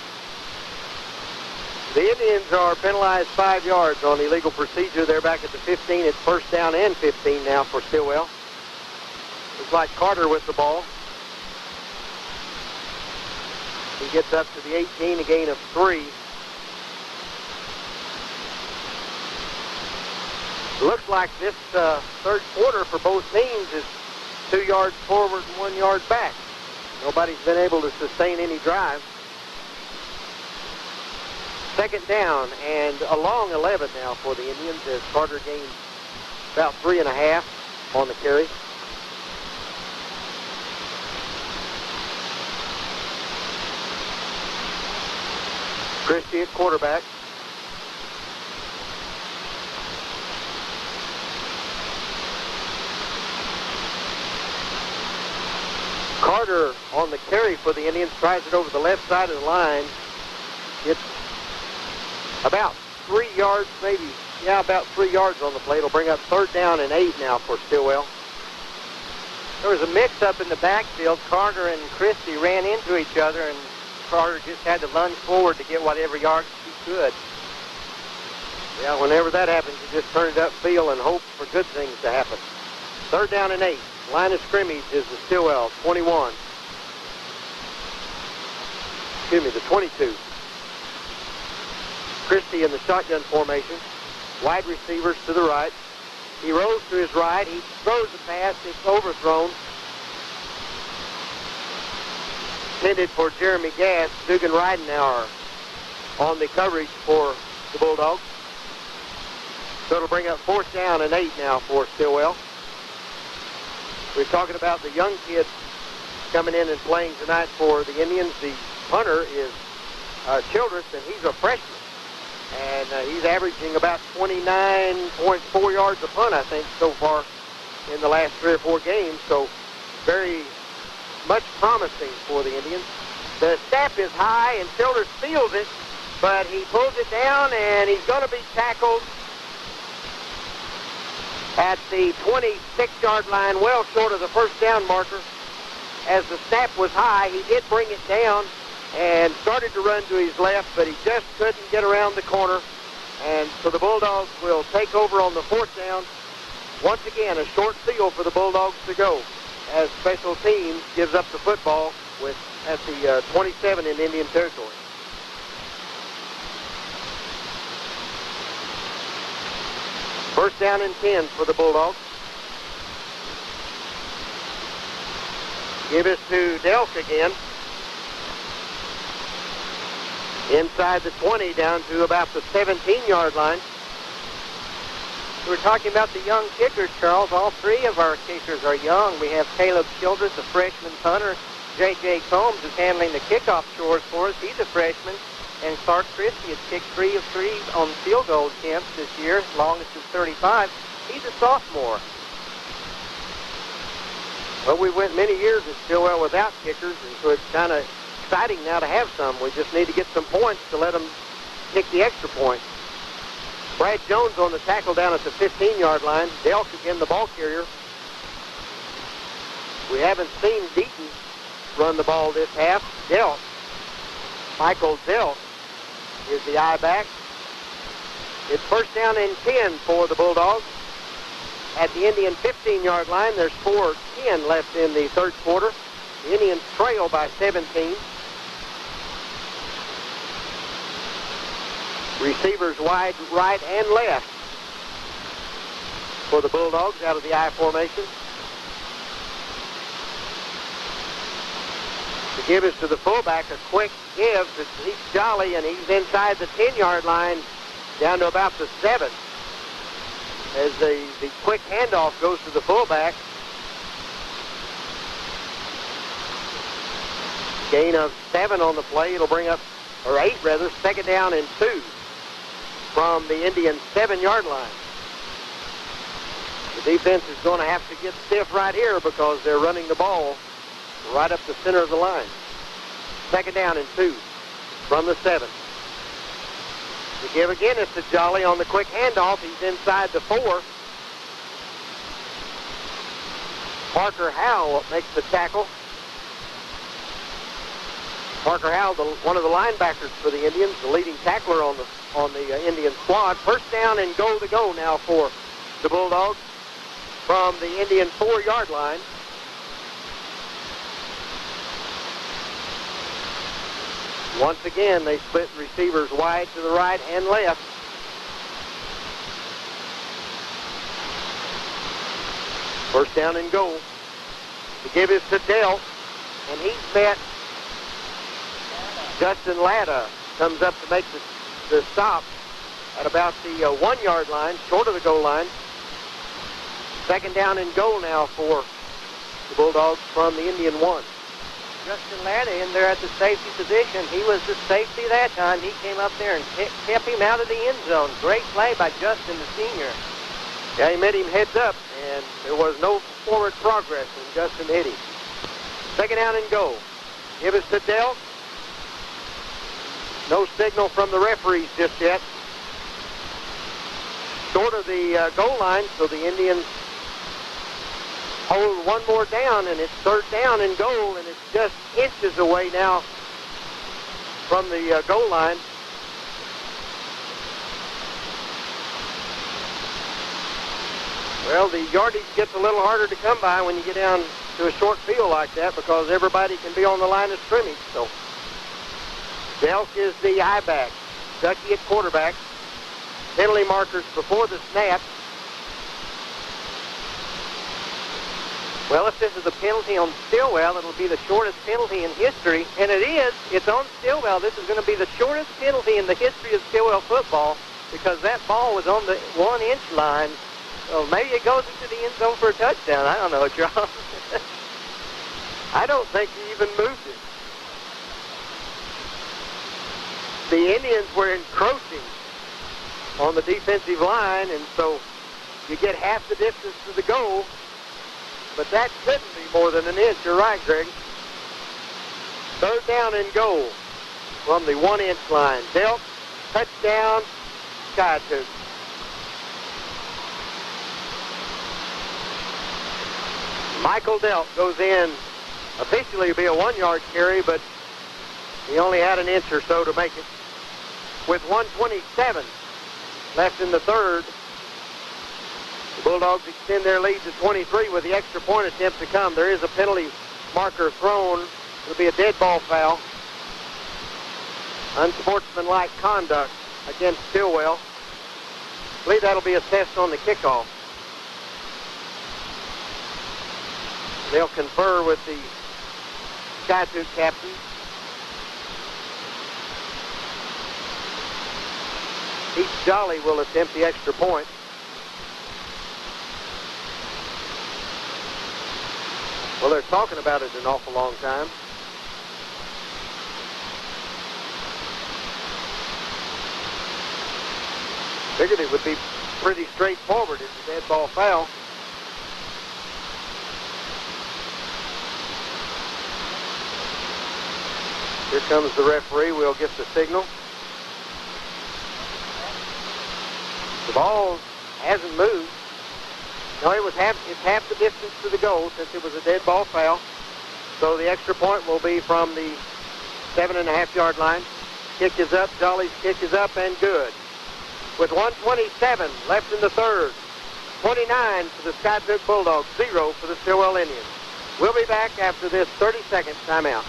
The Indians are penalized 5 yards on illegal procedure. They're back at the 15. It's 1st down and 15 now for Stilwell. Looks like Carter with the ball. He gets up to the 18, a gain of 3. Looks like this third quarter for both teams is 2 yards forward and 1 yard back. Nobody's been able to sustain any drive. Second down and a long 11 now for the Indians as Carter gains about 3.5 on the carry. Christie at quarterback. Carter on the carry for the Indians, tries it over the left side of the line. It's about 3 yards, about 3 yards on the play. It'll bring up third down and 8 now for Stilwell. There was a mix-up in the backfield. Carter and Christie ran into each other, and Carter just had to lunge forward to get whatever yards he could. Yeah, whenever that happens, you just turn it upfield and hope for good things to happen. Third down and 8. Line of scrimmage is the Stilwell 21. The 22. Christie in the shotgun formation. Wide receivers to the right. He rolls to his right. He throws the pass. It's overthrown. Intended for Jeremy Gass. Dugan Ridenauer on the coverage for the Bulldogs. So it'll bring up fourth down and 8 now for Stilwell. We're talking about the young kids coming in and playing tonight for the Indians. The punter is Childress, and he's a freshman. And he's averaging about 29.4 yards a punt, I think, so far in the last 3 or 4 games. So very much promising for the Indians. The snap is high, and Childress feels it, but he pulls it down, and he's going to be tackled at the 26-yard line, well short of the first down marker. As the snap was high, he did bring it down and started to run to his left, but he just couldn't get around the corner. And so the Bulldogs will take over on the fourth down. Once again, a short field for the Bulldogs to go as special teams gives up the football at the 27 in Indian territory. First down and 10 for the Bulldogs. Give it to Delk again. Inside the 20 down to about the 17-yard line. We were talking about the young kickers, Charles. All 3 of our kickers are young. We have Caleb Childress, a freshman punter. J.J. Combs is handling the kickoff chores for us. He's a freshman. And Clark Christie has kicked 3 of 3 on field goal attempts this year, longest is 35. He's a sophomore. Well, we went many years at Stilwell without kickers, and so it's kind of exciting now to have some. We just need to get some points to let them kick the extra point. Brad Jones on the tackle down at the 15-yard line. Delk again, the ball carrier. We haven't seen Deaton run the ball this half. Delk, Michael Delk, is the eye back. It's first down and 10 for the Bulldogs. At the Indian 15-yard line, there's 4:10 left in the third quarter. The Indians trail by 17. Receivers wide right and left for the Bulldogs out of the I formation. The give is to the fullback, a quick give. He's jolly, and he's inside the 10-yard line down to about the 7. As the quick handoff goes to the fullback. Gain of 7 on the play. It'll bring up, or 8 rather, second down and 2 from the Indian 7-yard line. The defense is going to have to get stiff right here because they're running the ball right up the center of the line. Second down and 2 from the 7. The give again is to Jolly on the quick handoff. He's inside the 4. Parker Howell makes the tackle. Parker Howell, one of the linebackers for the Indians, the leading tackler on the Indian squad. First down and goal to go now for the Bulldogs from the Indian 4-yard line. Once again, they split receivers wide to the right and left. First down and goal. The give is to Dell, and he's met Justin Latta. Comes up to make the stop at about the 1-yard line, short of the goal line. Second down and goal now for the Bulldogs from the Indian 1. Justin Latta in there at the safety position. He was the safety that time. He came up there and kept him out of the end zone. Great play by Justin, the senior. Yeah, he met him heads up, and there was no forward progress when Justin hit him. Second down and goal. Give us to Dell. No signal from the referees just yet. Short of the goal line, so the Indians hold one more down, and it's third down and goal, and it's just inches away now from the goal line. Well, the yardage gets a little harder to come by when you get down to a short field like that because everybody can be on the line of scrimmage. So Delk is the I-back, Ducky at quarterback. Penalty markers before the snap. Well, if this is a penalty on Stilwell, it'll be the shortest penalty in history. And it is. It's on Stilwell. This is going to be the shortest penalty in the history of Stilwell football because that ball was on the 1-inch line. So maybe it goes into the end zone for a touchdown. I don't know, Charles. I don't think he even moved it. The Indians were encroaching on the defensive line, and so you get half the distance to the goal. But that couldn't be more than an inch. You're right, Gregg. Third down and goal from the 1-inch line. Delk, touchdown, Skiatook. Michael Delk goes in. Officially it'll be a 1-yard carry, but he only had an inch or so to make it. With 1:27 left in the third, the Bulldogs extend their lead to 23 with the extra point attempt to come. There is a penalty marker thrown. It'll be a dead ball foul. Unsportsmanlike conduct against Stilwell. I believe that'll be assessed on the kickoff. They'll confer with the Skiatook captain. Pete Jolly will attempt the extra point. Well, they're talking about it an awful long time. Figured it would be pretty straightforward. It's a dead ball foul. Here comes the referee. We'll get the signal. The ball hasn't moved. No, it's half the distance to the goal since it was a dead ball foul. So the extra point will be from the 7.5-yard line. Kick is up. Jolly's kick is up and good. With 1:27 left in the third. 29 for the Skiatook Bulldogs, 0 for the Stilwell Indians. We'll be back after this 30-second timeout.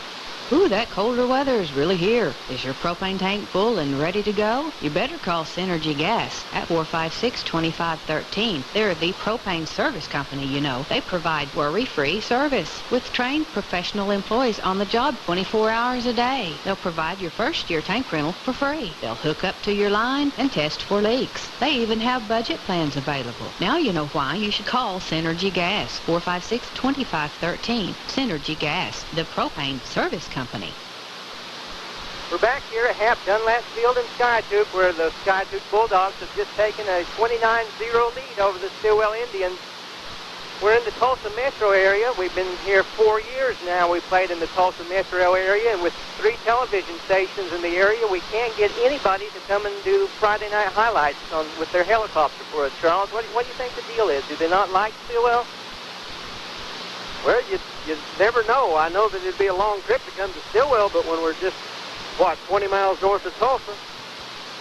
Ooh, that colder weather is really here. Is your propane tank full and ready to go? You better call Synergy Gas at 456-2513. They're the propane service company, you know. They provide worry-free service with trained professional employees on the job 24 hours a day. They'll provide your first-year tank rental for free. They'll hook up to your line and test for leaks. They even have budget plans available. Now you know why you should call Synergy Gas, 456-2513. Synergy Gas, the propane service company. We're back here at half Dunlap Field in Skiatook, where the Skiatook Bulldogs have just taken a 29-0 lead over the Stilwell Indians. We're in the Tulsa metro area. We've been here 4 years now. We played in the Tulsa metro area, and with 3 television stations in the area, we can't get anybody to come and do Friday night highlights with their helicopter for us. Charles, what do you think the deal is? Do they not like Stilwell? Well, you never know. I know that it'd be a long trip to come to Stilwell, but when we're just, 20 miles north of Tulsa,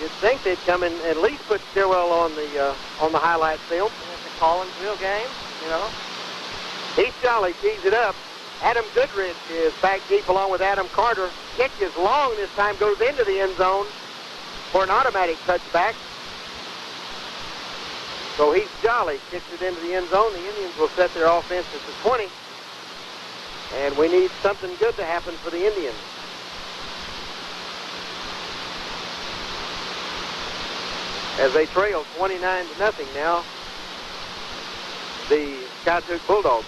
you'd think they'd come and at least put Stilwell on the highlight film. It's a Collinsville game, you know. Heath Jolly tees it up. Adam Goodrich is back deep along with Adam Carter. Kick is long this time, goes into the end zone for an automatic touchback. So he's jolly, kicks it into the end zone. The Indians will set their offense at the 20. And we need something good to happen for the Indians. As they trail 29-0 now, the Skiatook Bulldogs.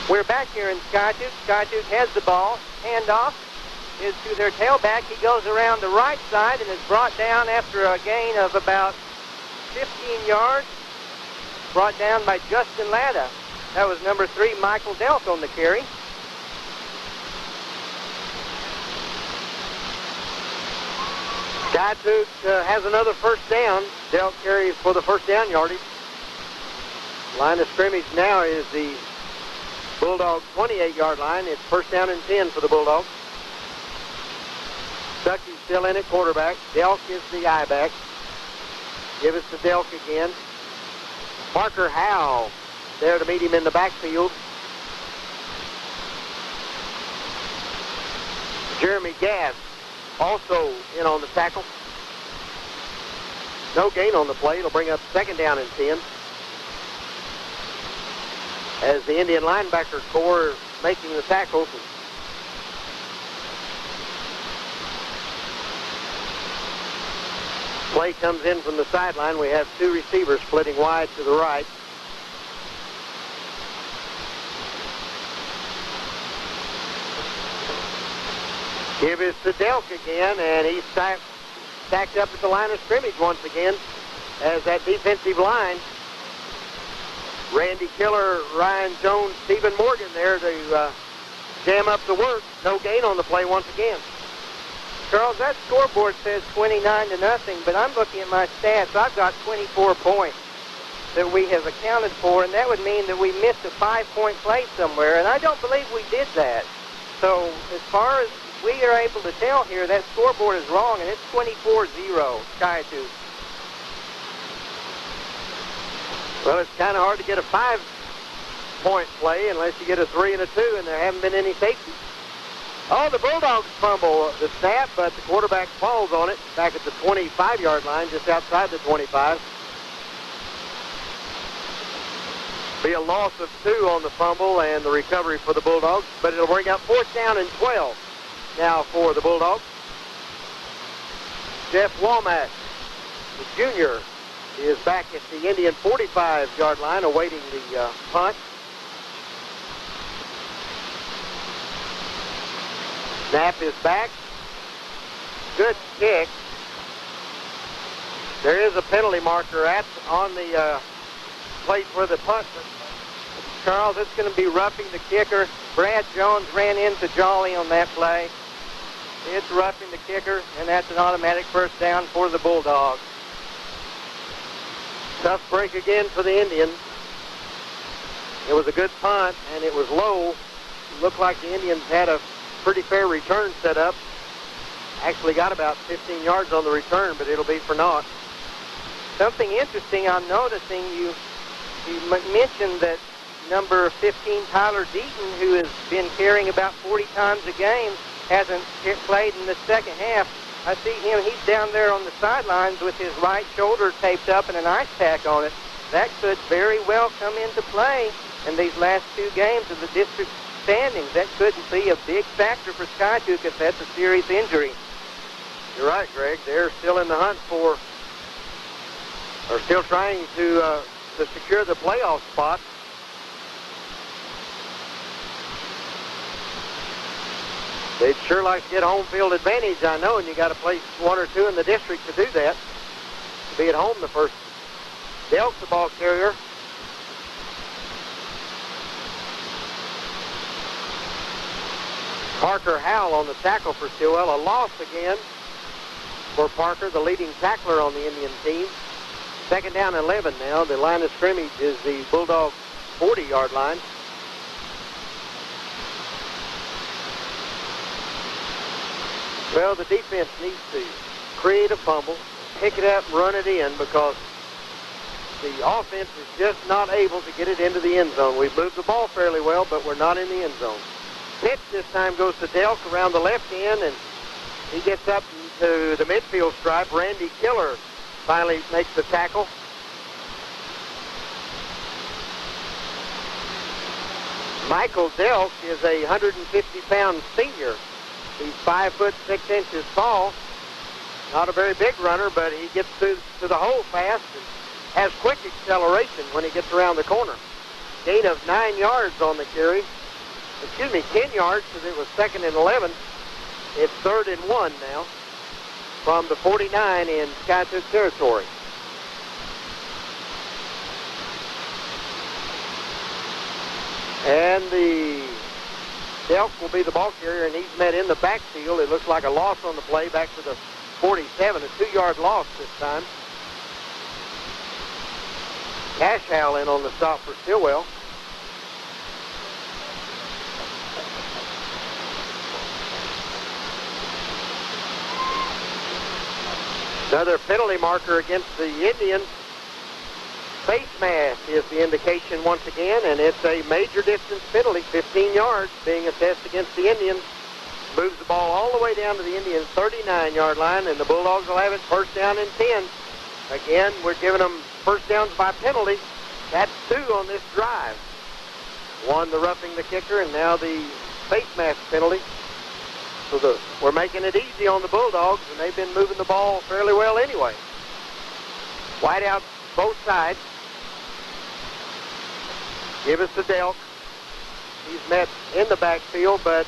We're back here in Skiatook. Skiatook has the ball. Handoff is to their tailback. He goes around the right side and is brought down after a gain of about 15 yards. Brought down by Justin Latta. That was number 3, Michael Delk, on the carry. Skiatook has another first down. Delk carries for the first down yardage. Line of scrimmage now is the Bulldogs 28-yard line. It's first down and 10 for the Bulldogs. Stuckey's still in at quarterback. Delk is the I-back. Give us to Delk again. Parker Howell there to meet him in the backfield. Jeremy Gass also in on the tackle. No gain on the play. It'll bring up second down and 10. As the Indian linebacker corps making the tackles. Play comes in from the sideline. We have 2 receivers splitting wide to the right. Give it to Delk again, and he's stacked up at the line of scrimmage once again as that defensive line. Randy Killer, Ryan Jones, Stephen Morgan there to jam up the work. No gain on the play once again. Charles, that scoreboard says 29-0, but I'm looking at my stats. I've got 24 points that we have accounted for, and that would mean that we missed a 5-point play somewhere, and I don't believe we did that. So as far as we are able to tell here, that scoreboard is wrong, and it's 24-0, Skiatook. Well, it's kind of hard to get a 5-point play unless you get a 3 and a 2, and there haven't been any safeties. Oh, the Bulldogs fumble the snap, but the quarterback falls on it back at the 25-yard line, just outside the 25. Be a loss of 2 on the fumble and the recovery for the Bulldogs, but it'll bring up fourth down and 12 now for the Bulldogs. Jeff Womack, the junior, is back at the Indian 45-yard line awaiting the punt. Snap is back. Good kick. There is a penalty marker on the plate for the punt. Charles, it's going to be roughing the kicker. Brad Jones ran into Jolly on that play. It's roughing the kicker, and that's an automatic first down for the Bulldogs. Tough break again for the Indians. It was a good punt, and it was low. It looked like the Indians had a pretty fair return set up. Actually got about 15 yards on the return, but it'll be for naught. Something interesting I'm noticing, you mentioned that number 15, Tyler Deaton, who has been carrying about 40 times a game, hasn't played in the second half. I see him, he's down there on the sidelines with his right shoulder taped up and an ice pack on it. That could very well come into play in these last 2 games of the district standings. That could be a big factor for Skiatook if that's a serious injury. You're right, Gregg. They're still in the hunt for, or still trying to secure the playoff spot. They'd sure like to get home field advantage, I know, and you got to place 1 or 2 in the district to do that. To be at home the first. Delk, the ball carrier. Parker Howell on the tackle for Stilwell. A loss again for Parker, the leading tackler on the Indian team. Second down 11 now. The line of scrimmage is the Bulldog 40-yard line. Well, the defense needs to create a fumble, pick it up and run it in because the offense is just not able to get it into the end zone. We've moved the ball fairly well, but we're not in the end zone. Pitch this time goes to Delk around the left end, and he gets up to the midfield stripe. Randy Killer finally makes the tackle. Michael Delk is a 150-pound senior. He's 5'6" tall. Not a very big runner, but he gets to the hole fast and has quick acceleration when he gets around the corner. Gain of 9 yards on the carry. 10 yards because it was 2nd and 11. It's 3rd and 1 now from the 49 in Skiatook territory. And the Delk will be the ball carrier, and he's met in the backfield. It looks like a loss on the play back to the 47, a 2-yard loss this time. Cashow in on the stop for Stilwell. Another penalty marker against the Indians. Face mask is the indication once again, and it's a major distance penalty, 15 yards being assessed against the Indians. Moves the ball all the way down to the Indians' 39-yard line, and the Bulldogs will have it 1st down and 10. Again, we're giving them first downs by penalty. That's 2 on this drive. 1, the roughing the kicker, and now the face mask penalty. So we're making it easy on the Bulldogs, and they've been moving the ball fairly well anyway. Wide out both sides. Give us to Delk. He's met in the backfield, but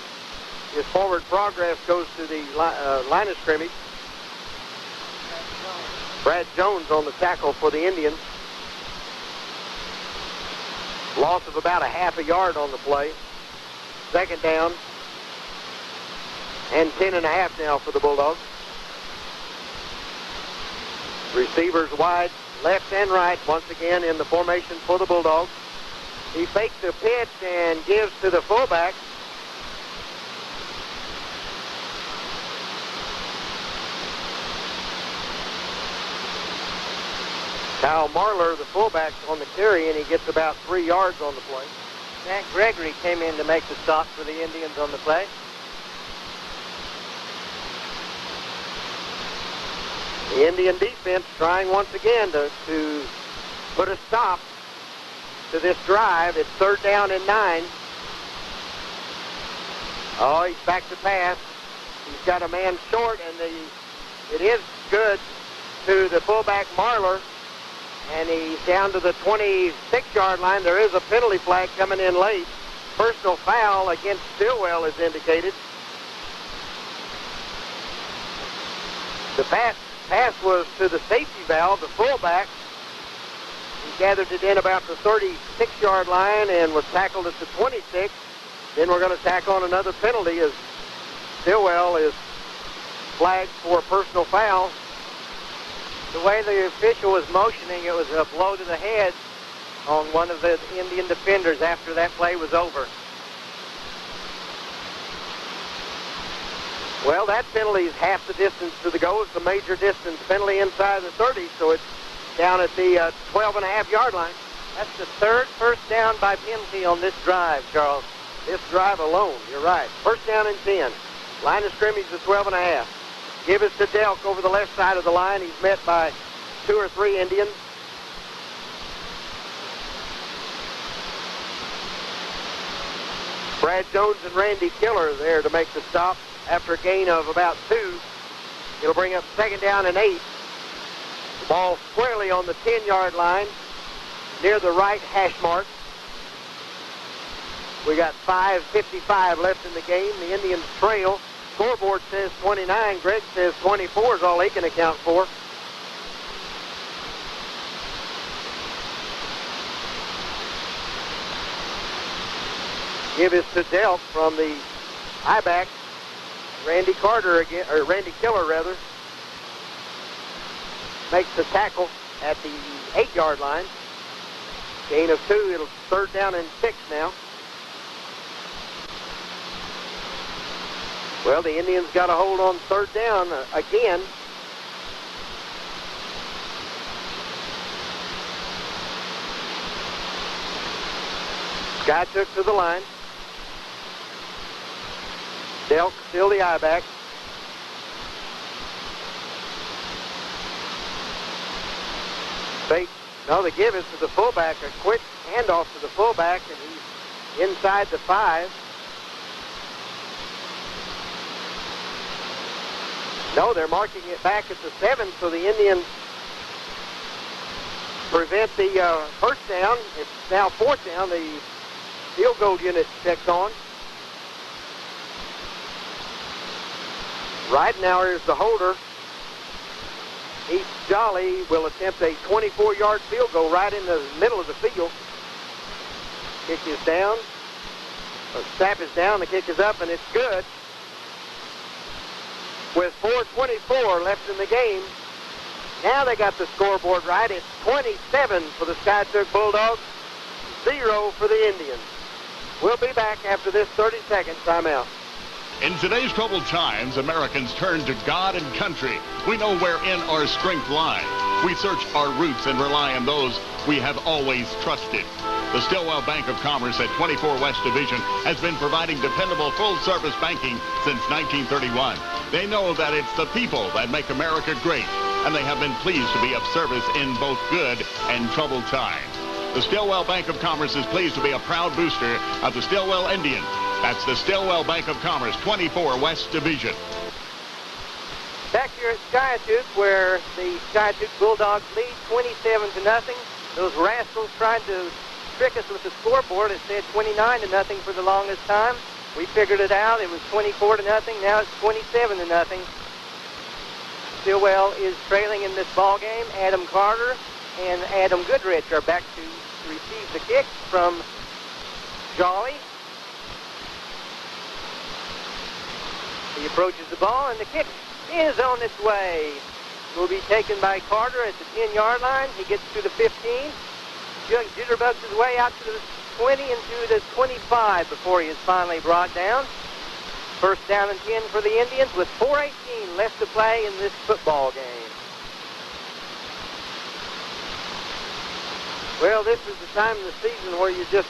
his forward progress goes to the line of scrimmage. Brad Jones on the tackle for the Indians. Loss of about a half a yard on the play. 2nd down. And 10.5 now for the Bulldogs. Receivers wide, left and right, once again in the formation for the Bulldogs. He fakes the pitch and gives to the fullback. Kyle Marler, the fullback, on the carry, and he gets about 3 yards on the play. Matt Gregory came in to make the stop for the Indians on the play. The Indian defense trying once again to put a stop to this drive. It's 3rd down and 9. Oh, he's back to pass. He's got a man short, and it is good to the fullback Marler. And he's down to the 26-yard line. There is a penalty flag coming in late. Personal foul against Stilwell is indicated. The pass was to the safety valve, the fullback. He gathered it in about the 36-yard line and was tackled at the 26. Then we're going to tack on another penalty as Stilwell is flagged for a personal foul. The way the official was motioning, it was a blow to the head on one of the Indian defenders after that play was over. Well, that penalty is half the distance to the goal. It's a major distance penalty inside the 30, so it's down at the 12.5-yard line. That's the 3rd first down by penalty on this drive, Charles. This drive alone, you're right. 1st down and 10. Line of scrimmage is 12.5. Give us to Delk over the left side of the line. He's met by 2 or 3 Indians. Brad Jones and Randy Killer there to make the stop after a gain of about 2. It'll bring up 2nd down and 8. The ball squarely on the 10-yard line near the right hash mark. We got 5:55 left in the game. The Indians trail. Scoreboard says 29. Gregg says 24 is all he can account for. Give us to Delk from the high-back. Randy Carter again, or Randy Killer rather, makes the tackle at the 8-yard line. Gain of 2. It'll 3rd down and 6 now. Well, the Indians got a hold on 3rd down again. Skiatook to the line. Delk still the I-back. Fake. No, they give it to the fullback. A quick handoff to the fullback, and he's inside the 5. No, they're marking it back at the 7, so the Indians prevent the first down. It's now 4th down. The field goal unit checks on. Ridenauer is the holder. Heath Jolly will attempt a 24-yard field goal right in the middle of the field. Kick is down. The snap is down. The kick is up, and it's good. With 4:24 left in the game, now they got the scoreboard right. It's 27 for the Skiatook Bulldogs, 0 for the Indians. We'll be back after this 30-second timeout. In today's troubled times, Americans turn to God and country. We know wherein our strength lies. We search our roots and rely on those we have always trusted. The Stilwell Bank of Commerce at 24 West Division has been providing dependable full-service banking since 1931. They know that it's the people that make America great, and they have been pleased to be of service in both good and troubled times. The Stilwell Bank of Commerce is pleased to be a proud booster of the Stilwell Indians. That's the Stilwell Bank of Commerce, 24 West Division. Back here at Skiatook, where the Skiatook Bulldogs lead 27-0. Those rascals tried to trick us with the scoreboard. It said 29-0 for the longest time. We figured it out. It was 24-0. Now it's 27-0. Stilwell is trailing in this ball game. Adam Carter and Adam Goodrich are back to receive the kick from Jolly. He approaches the ball, and the kick is on its way. Will be taken by Carter at the 10-yard line. He gets to the 15. Jitterbugs his way out to the 20 and to the 25 before he is finally brought down. First down and 10 for the Indians with 4:18 left to play in this football game. Well, this is the time of the season where you just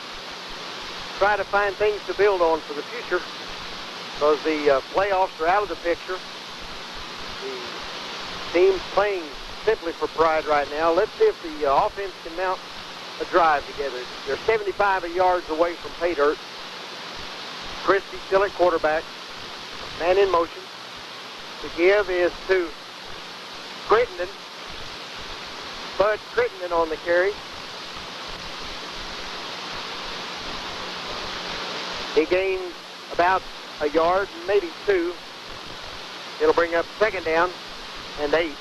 try to find things to build on for the future, because the playoffs are out of the picture. The team's playing simply for pride right now. Let's see if the offense can mount a drive together. They're 75 yards away from pay dirt. Christie still at quarterback. Man in motion. The give is to Crittenden. Bud Crittenden on the carry. He gains about a yard, maybe 2. It'll bring up 2nd down and 8.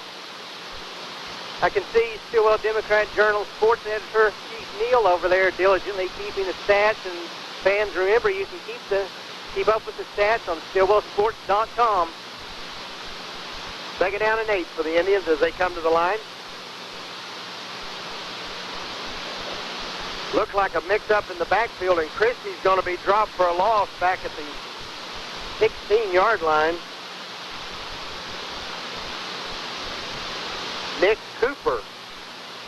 I can see Stilwell Democrat Journal sports editor Keith Neal over there diligently keeping the stats, and fans, remember, you can keep up with the stats on StilwellSports.com. 2nd down and 8 for the Indians as they come to the line. Looks like a mix-up in the backfield, and Christie's going to be dropped for a loss back at the 16-yard line. Nick Cooper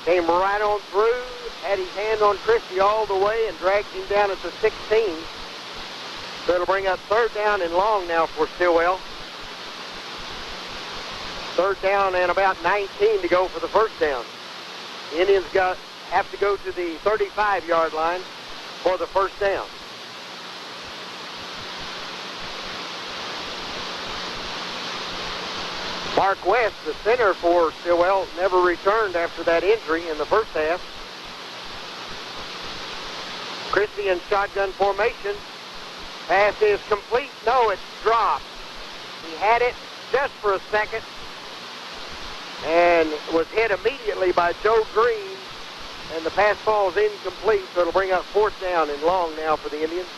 came right on through, had his hand on Christie all the way, and dragged him down at the 16. So it'll bring up 3rd down and long now for Stilwell. 3rd down and about 19 to go for the first down. The Indians have to go to the 35-yard line for the first down. Mark West, the center for Stilwell, never returned after that injury in the first half. Christie in shotgun formation. Pass is complete. No, it's dropped. He had it just for a second and was hit immediately by Joe Green, and the pass falls incomplete, so it'll bring up 4th down and long now for the Indians.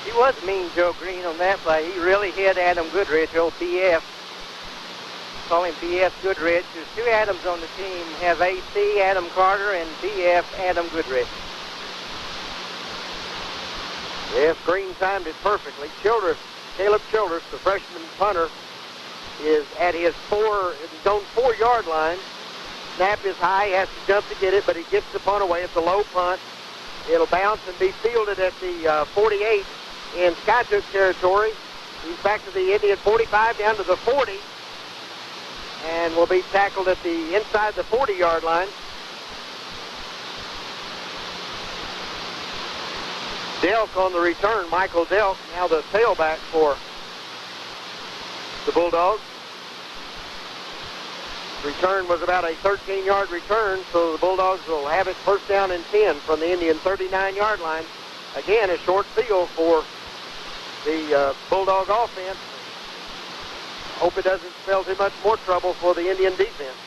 He was mean, Joe Green, on that play. He really hit Adam Goodrich, old BF. Call him BF Goodrich. There's 2 Adams on the team. Have AC, Adam Carter, and BF, Adam Goodrich. Yes, Green timed it perfectly. Caleb Childress, the freshman punter, is at his own 4-yard line. Snap is high, he has to jump to get it, but he gets the punt away. It's a low punt. It'll bounce and be fielded at the 48 in Skiatook territory. He's back to the Indian 45, down to the 40, and will be tackled at the inside the 40-yard line. Delk on the return, Michael Delk, now the tailback for the Bulldogs. Return was about a 13-yard return, so the Bulldogs will have it first down and 10 from the Indian 39-yard line. Again, a short field for the Bulldog offense. Hope it doesn't spell too much more trouble for the Indian defense.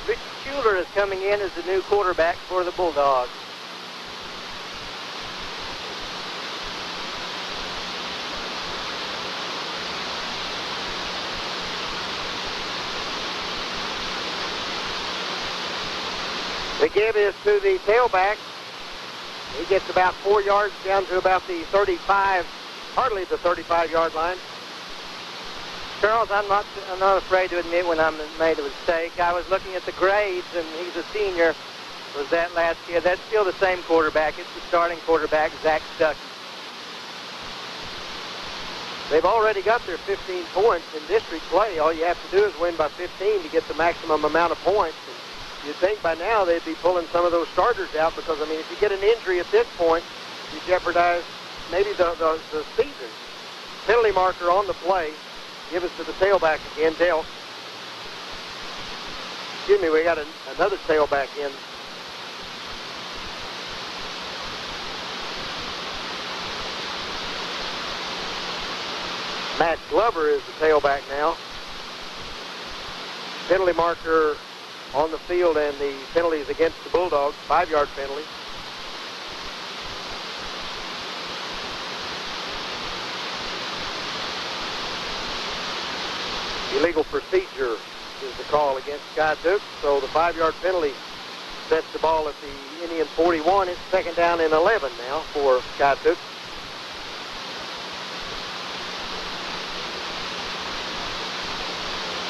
Rich Schuler is coming in as the new quarterback for the Bulldogs. The give is to the tailback. He gets about 4 yards down to about the 35, hardly the 35-yard line. Charles, I'm not afraid to admit when I made a mistake. I was looking at the grades, and he's a senior. Was that last year? That's still the same quarterback. It's the starting quarterback, Zach Stuckey. They've already got their 15 points in district play. All you have to do is win by 15 to get the maximum amount of points. And you'd think by now they'd be pulling some of those starters out because, I mean, if you get an injury at this point, you jeopardize maybe the season. Penalty marker on the play. Give us to the tailback again, Dale. Excuse me, we got another tailback in. Matt Glover is the tailback now. Penalty marker on the field, and the penalty is against the Bulldogs, 5-yard penalty. Illegal procedure is the call against Skiatook, so the 5-yard penalty sets the ball at the Indian 41. It's second down and 11 now for Skiatook.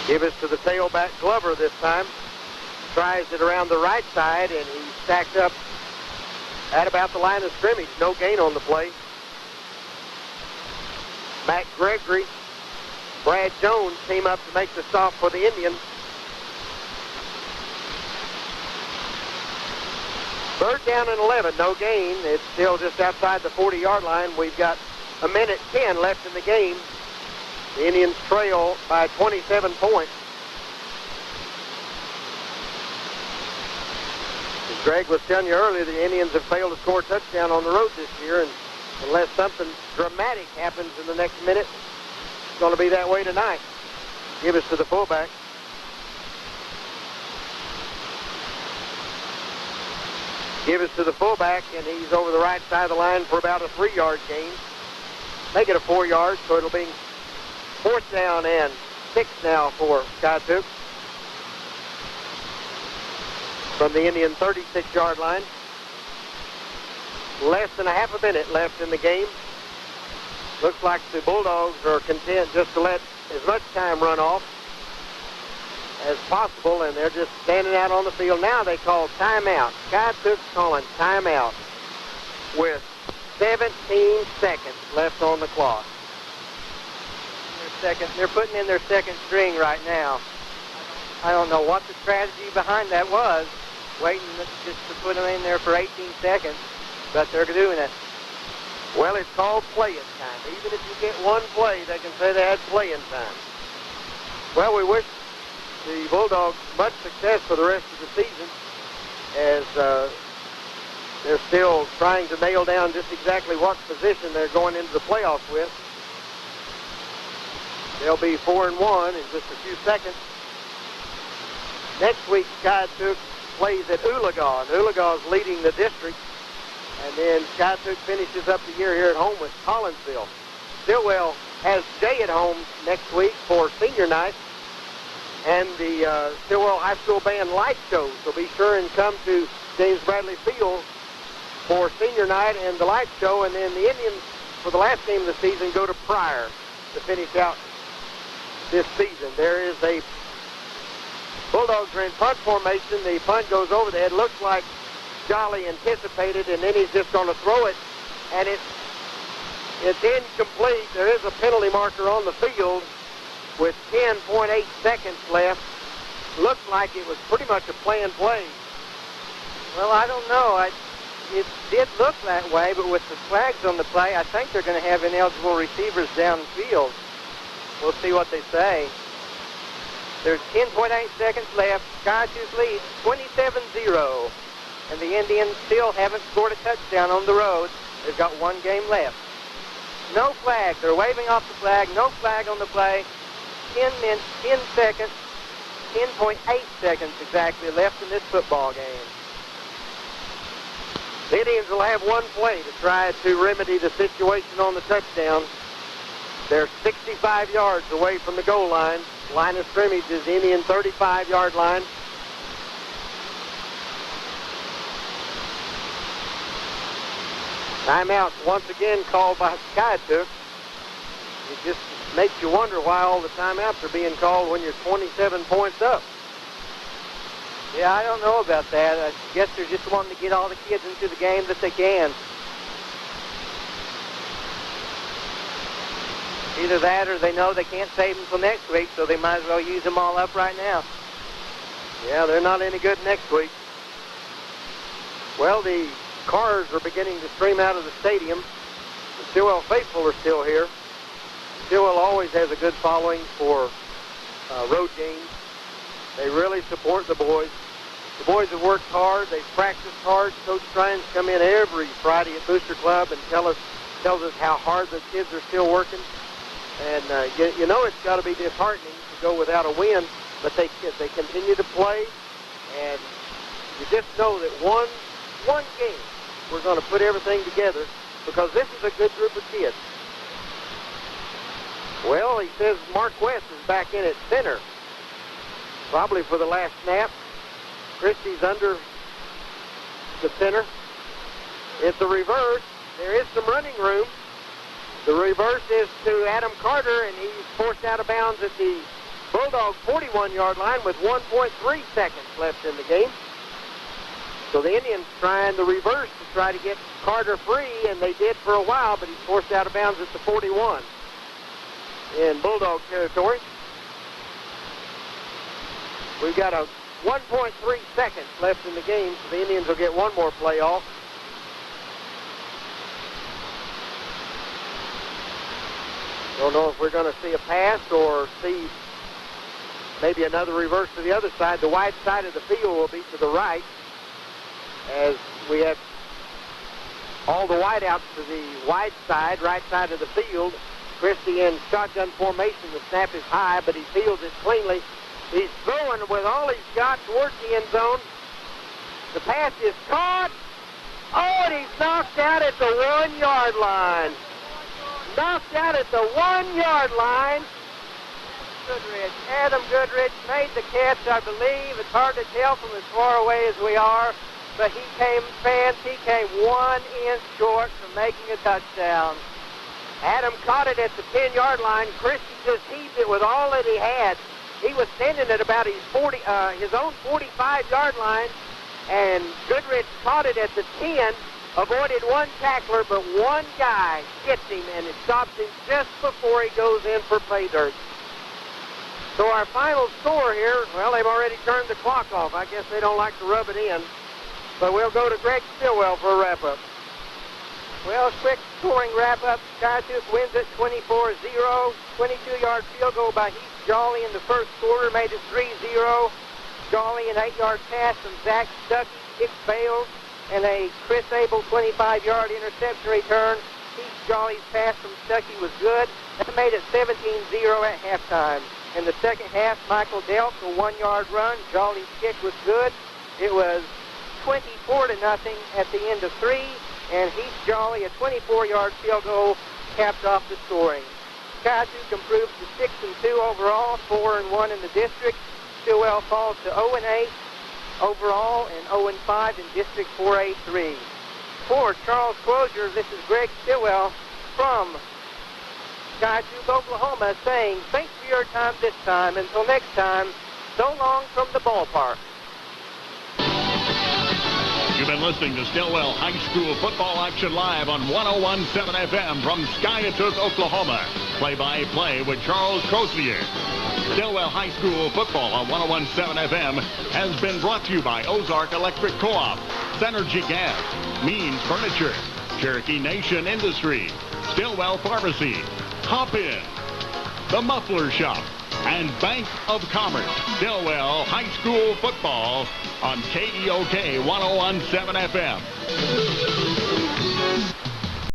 Give us to the tailback, Glover this time. Tries it around the right side, and he's stacked up at about the line of scrimmage. No gain on the play. Matt Gregory, Brad Jones came up to make the stop for the Indians. Third down and 11, no gain. It's still just outside the 40-yard line. We've got a minute 10 left in the game. The Indians trail by 27 points. As Gregg was telling you earlier, the Indians have failed to score a touchdown on the road this year, and unless something dramatic happens in the next minute, it's going to be that way tonight. Give us to the fullback. Give us to the fullback, and he's over the right side of the line for about a 3-yard gain. Make it a 4 yards, so it'll be fourth down and 6 now for Skiatook. From the Indian 36-yard line. Less than a half a minute left in the game. Looks like the Bulldogs are content just to let as much time run off as possible, and they're just standing out on the field. Now they call timeout. Skiatook's calling timeout with 17 seconds left on the clock. They're putting in their second string right now. I don't know what the strategy behind that was, waiting just to put them in there for 18 seconds, but they're doing it. Well, it's called playing time. Even if you get one play, they can say they had playing time. Well, we wish the Bulldogs much success for the rest of the season, as they're still trying to nail down just exactly what position they're going into the playoffs with. They'll be 4-1 in just a few seconds. Next week, Skiatook plays at Oologah, and Oologah's leading the district. And then Skiatook finishes up the year here at home with Collinsville. Stilwell has Jay at home next week for senior night and the Stilwell High School Band light show. So be sure and come to James Bradley Field for senior night and the light show. And then the Indians, for the last game of the season, go to Pryor to finish out this season. There is a Bulldogs are in punt formation. The punt goes over the head. Looks like Jolly anticipated, and then he's just going to throw it, and it's incomplete. There is a penalty marker on the field with 10.8 seconds left. Looks like it was pretty much a planned play. Well, I don't know. It did look that way, but with the flags on the play, I think they're going to have ineligible receivers downfield. We'll see what they say. There's 10.8 seconds left. Skiatook leads 27-0. And the Indians still haven't scored a touchdown on the road. They've got one game left. No flag. They're waving off the flag. No flag on the play. 10 seconds, 10.8 seconds exactly left in this football game. The Indians will have one play to try to remedy the situation on the touchdown. They're 65 yards away from the goal line. Line of scrimmage is the Indian 35-yard line. Timeout once again called by Skiatook. It just makes you wonder why all the timeouts are being called when you're 27 points up. Yeah, I don't know about that. I guess they're just wanting to get all the kids into the game that they can. Either that or they know they can't save them until next week, so they might as well use them all up right now. Yeah, they're not any good next week. Well, the cars are beginning to stream out of the stadium. The Stilwell faithful are still here. Stilwell always has a good following for road games. They really support the boys. The boys have worked hard. They've practiced hard. Coach Streun's come in every Friday at Booster Club and tells us how hard the kids are still working. And you know it's got to be disheartening to go without a win, but they continue to play, and you just know that one game we're going to put everything together because this is a good group of kids. Well, he says Mark West is back in at center, probably for the last snap. Christie's under the center. It's a reverse. There is some running room. The reverse is to Adam Carter, and he's forced out of bounds at the Bulldog 41-yard line with 1.3 seconds left in the game. So the Indians trying the reverse to try to get Carter free, and they did for a while, but he's forced out of bounds at the 41 in Bulldog territory. We've got a 1.3 seconds left in the game, so the Indians will get one more play off. Don't know if we're going to see a pass or see maybe another reverse to the other side. The wide side of the field will be to the right as we have all the wideouts to the wide side, right side of the field. Christie in shotgun formation. The snap is high, but he fields it cleanly. He's throwing with all he's got towards the end zone. The pass is caught. Oh, and he's knocked out at the 1-yard line. Knocked out at the 1-yard line. Goodrich. Adam Goodrich made the catch, I believe. It's hard to tell from as far away as we are, but he came 1 inch short from making a touchdown. Adam caught it at the 10-yard line. Christie just heaved it with all that he had. He was standing at about his own 45-yard line, and Goodrich caught it at the 10. Avoided one tackler, but one guy hits him, and it stops him just before he goes in for pay dirt. So our final score here, well, they've already turned the clock off. I guess they don't like to rub it in. But we'll go to Greg Stilwell for a wrap-up. Well, quick scoring wrap-up. Skiatook wins it 24-0. 22-yard field goal by Heath Jolly in the first quarter made it 3-0. Jolly an 8-yard pass from Zach Stuckey. It fails. And a Chris Abel 25-yard interception return. Heath Jolly's pass from Stuckey was good. That made it 17-0 at halftime. In the second half, Michael Delk a 1-yard run. Jolly's kick was good. It was 24-0 at the end of 3. And Heath Jolly, a 24-yard field goal, capped off the scoring. Skiatook improves to 6-2 overall, 4-1 in the district. Stilwell falls to 0-8 overall and 0-5 in District 4A3. For Charles Crozier, this is Gregg Stilwell from Skiatook, Oklahoma, saying thanks for your time this time. Until next time, so long from the ballpark. You've been been listening to Stilwell High School football action live on 101.7 FM from Skiatook, Oklahoma. Play-by-play with Charles Crozier. Stilwell High School football on 101.7 FM has been brought to you by Ozark Electric Co-op, Synergy Gas, Means Furniture, Cherokee Nation Industries, Stilwell Pharmacy, Hop In, The Muffler Shop, and Bank of Commerce. Stilwell High School football on KEOK 101.7 FM.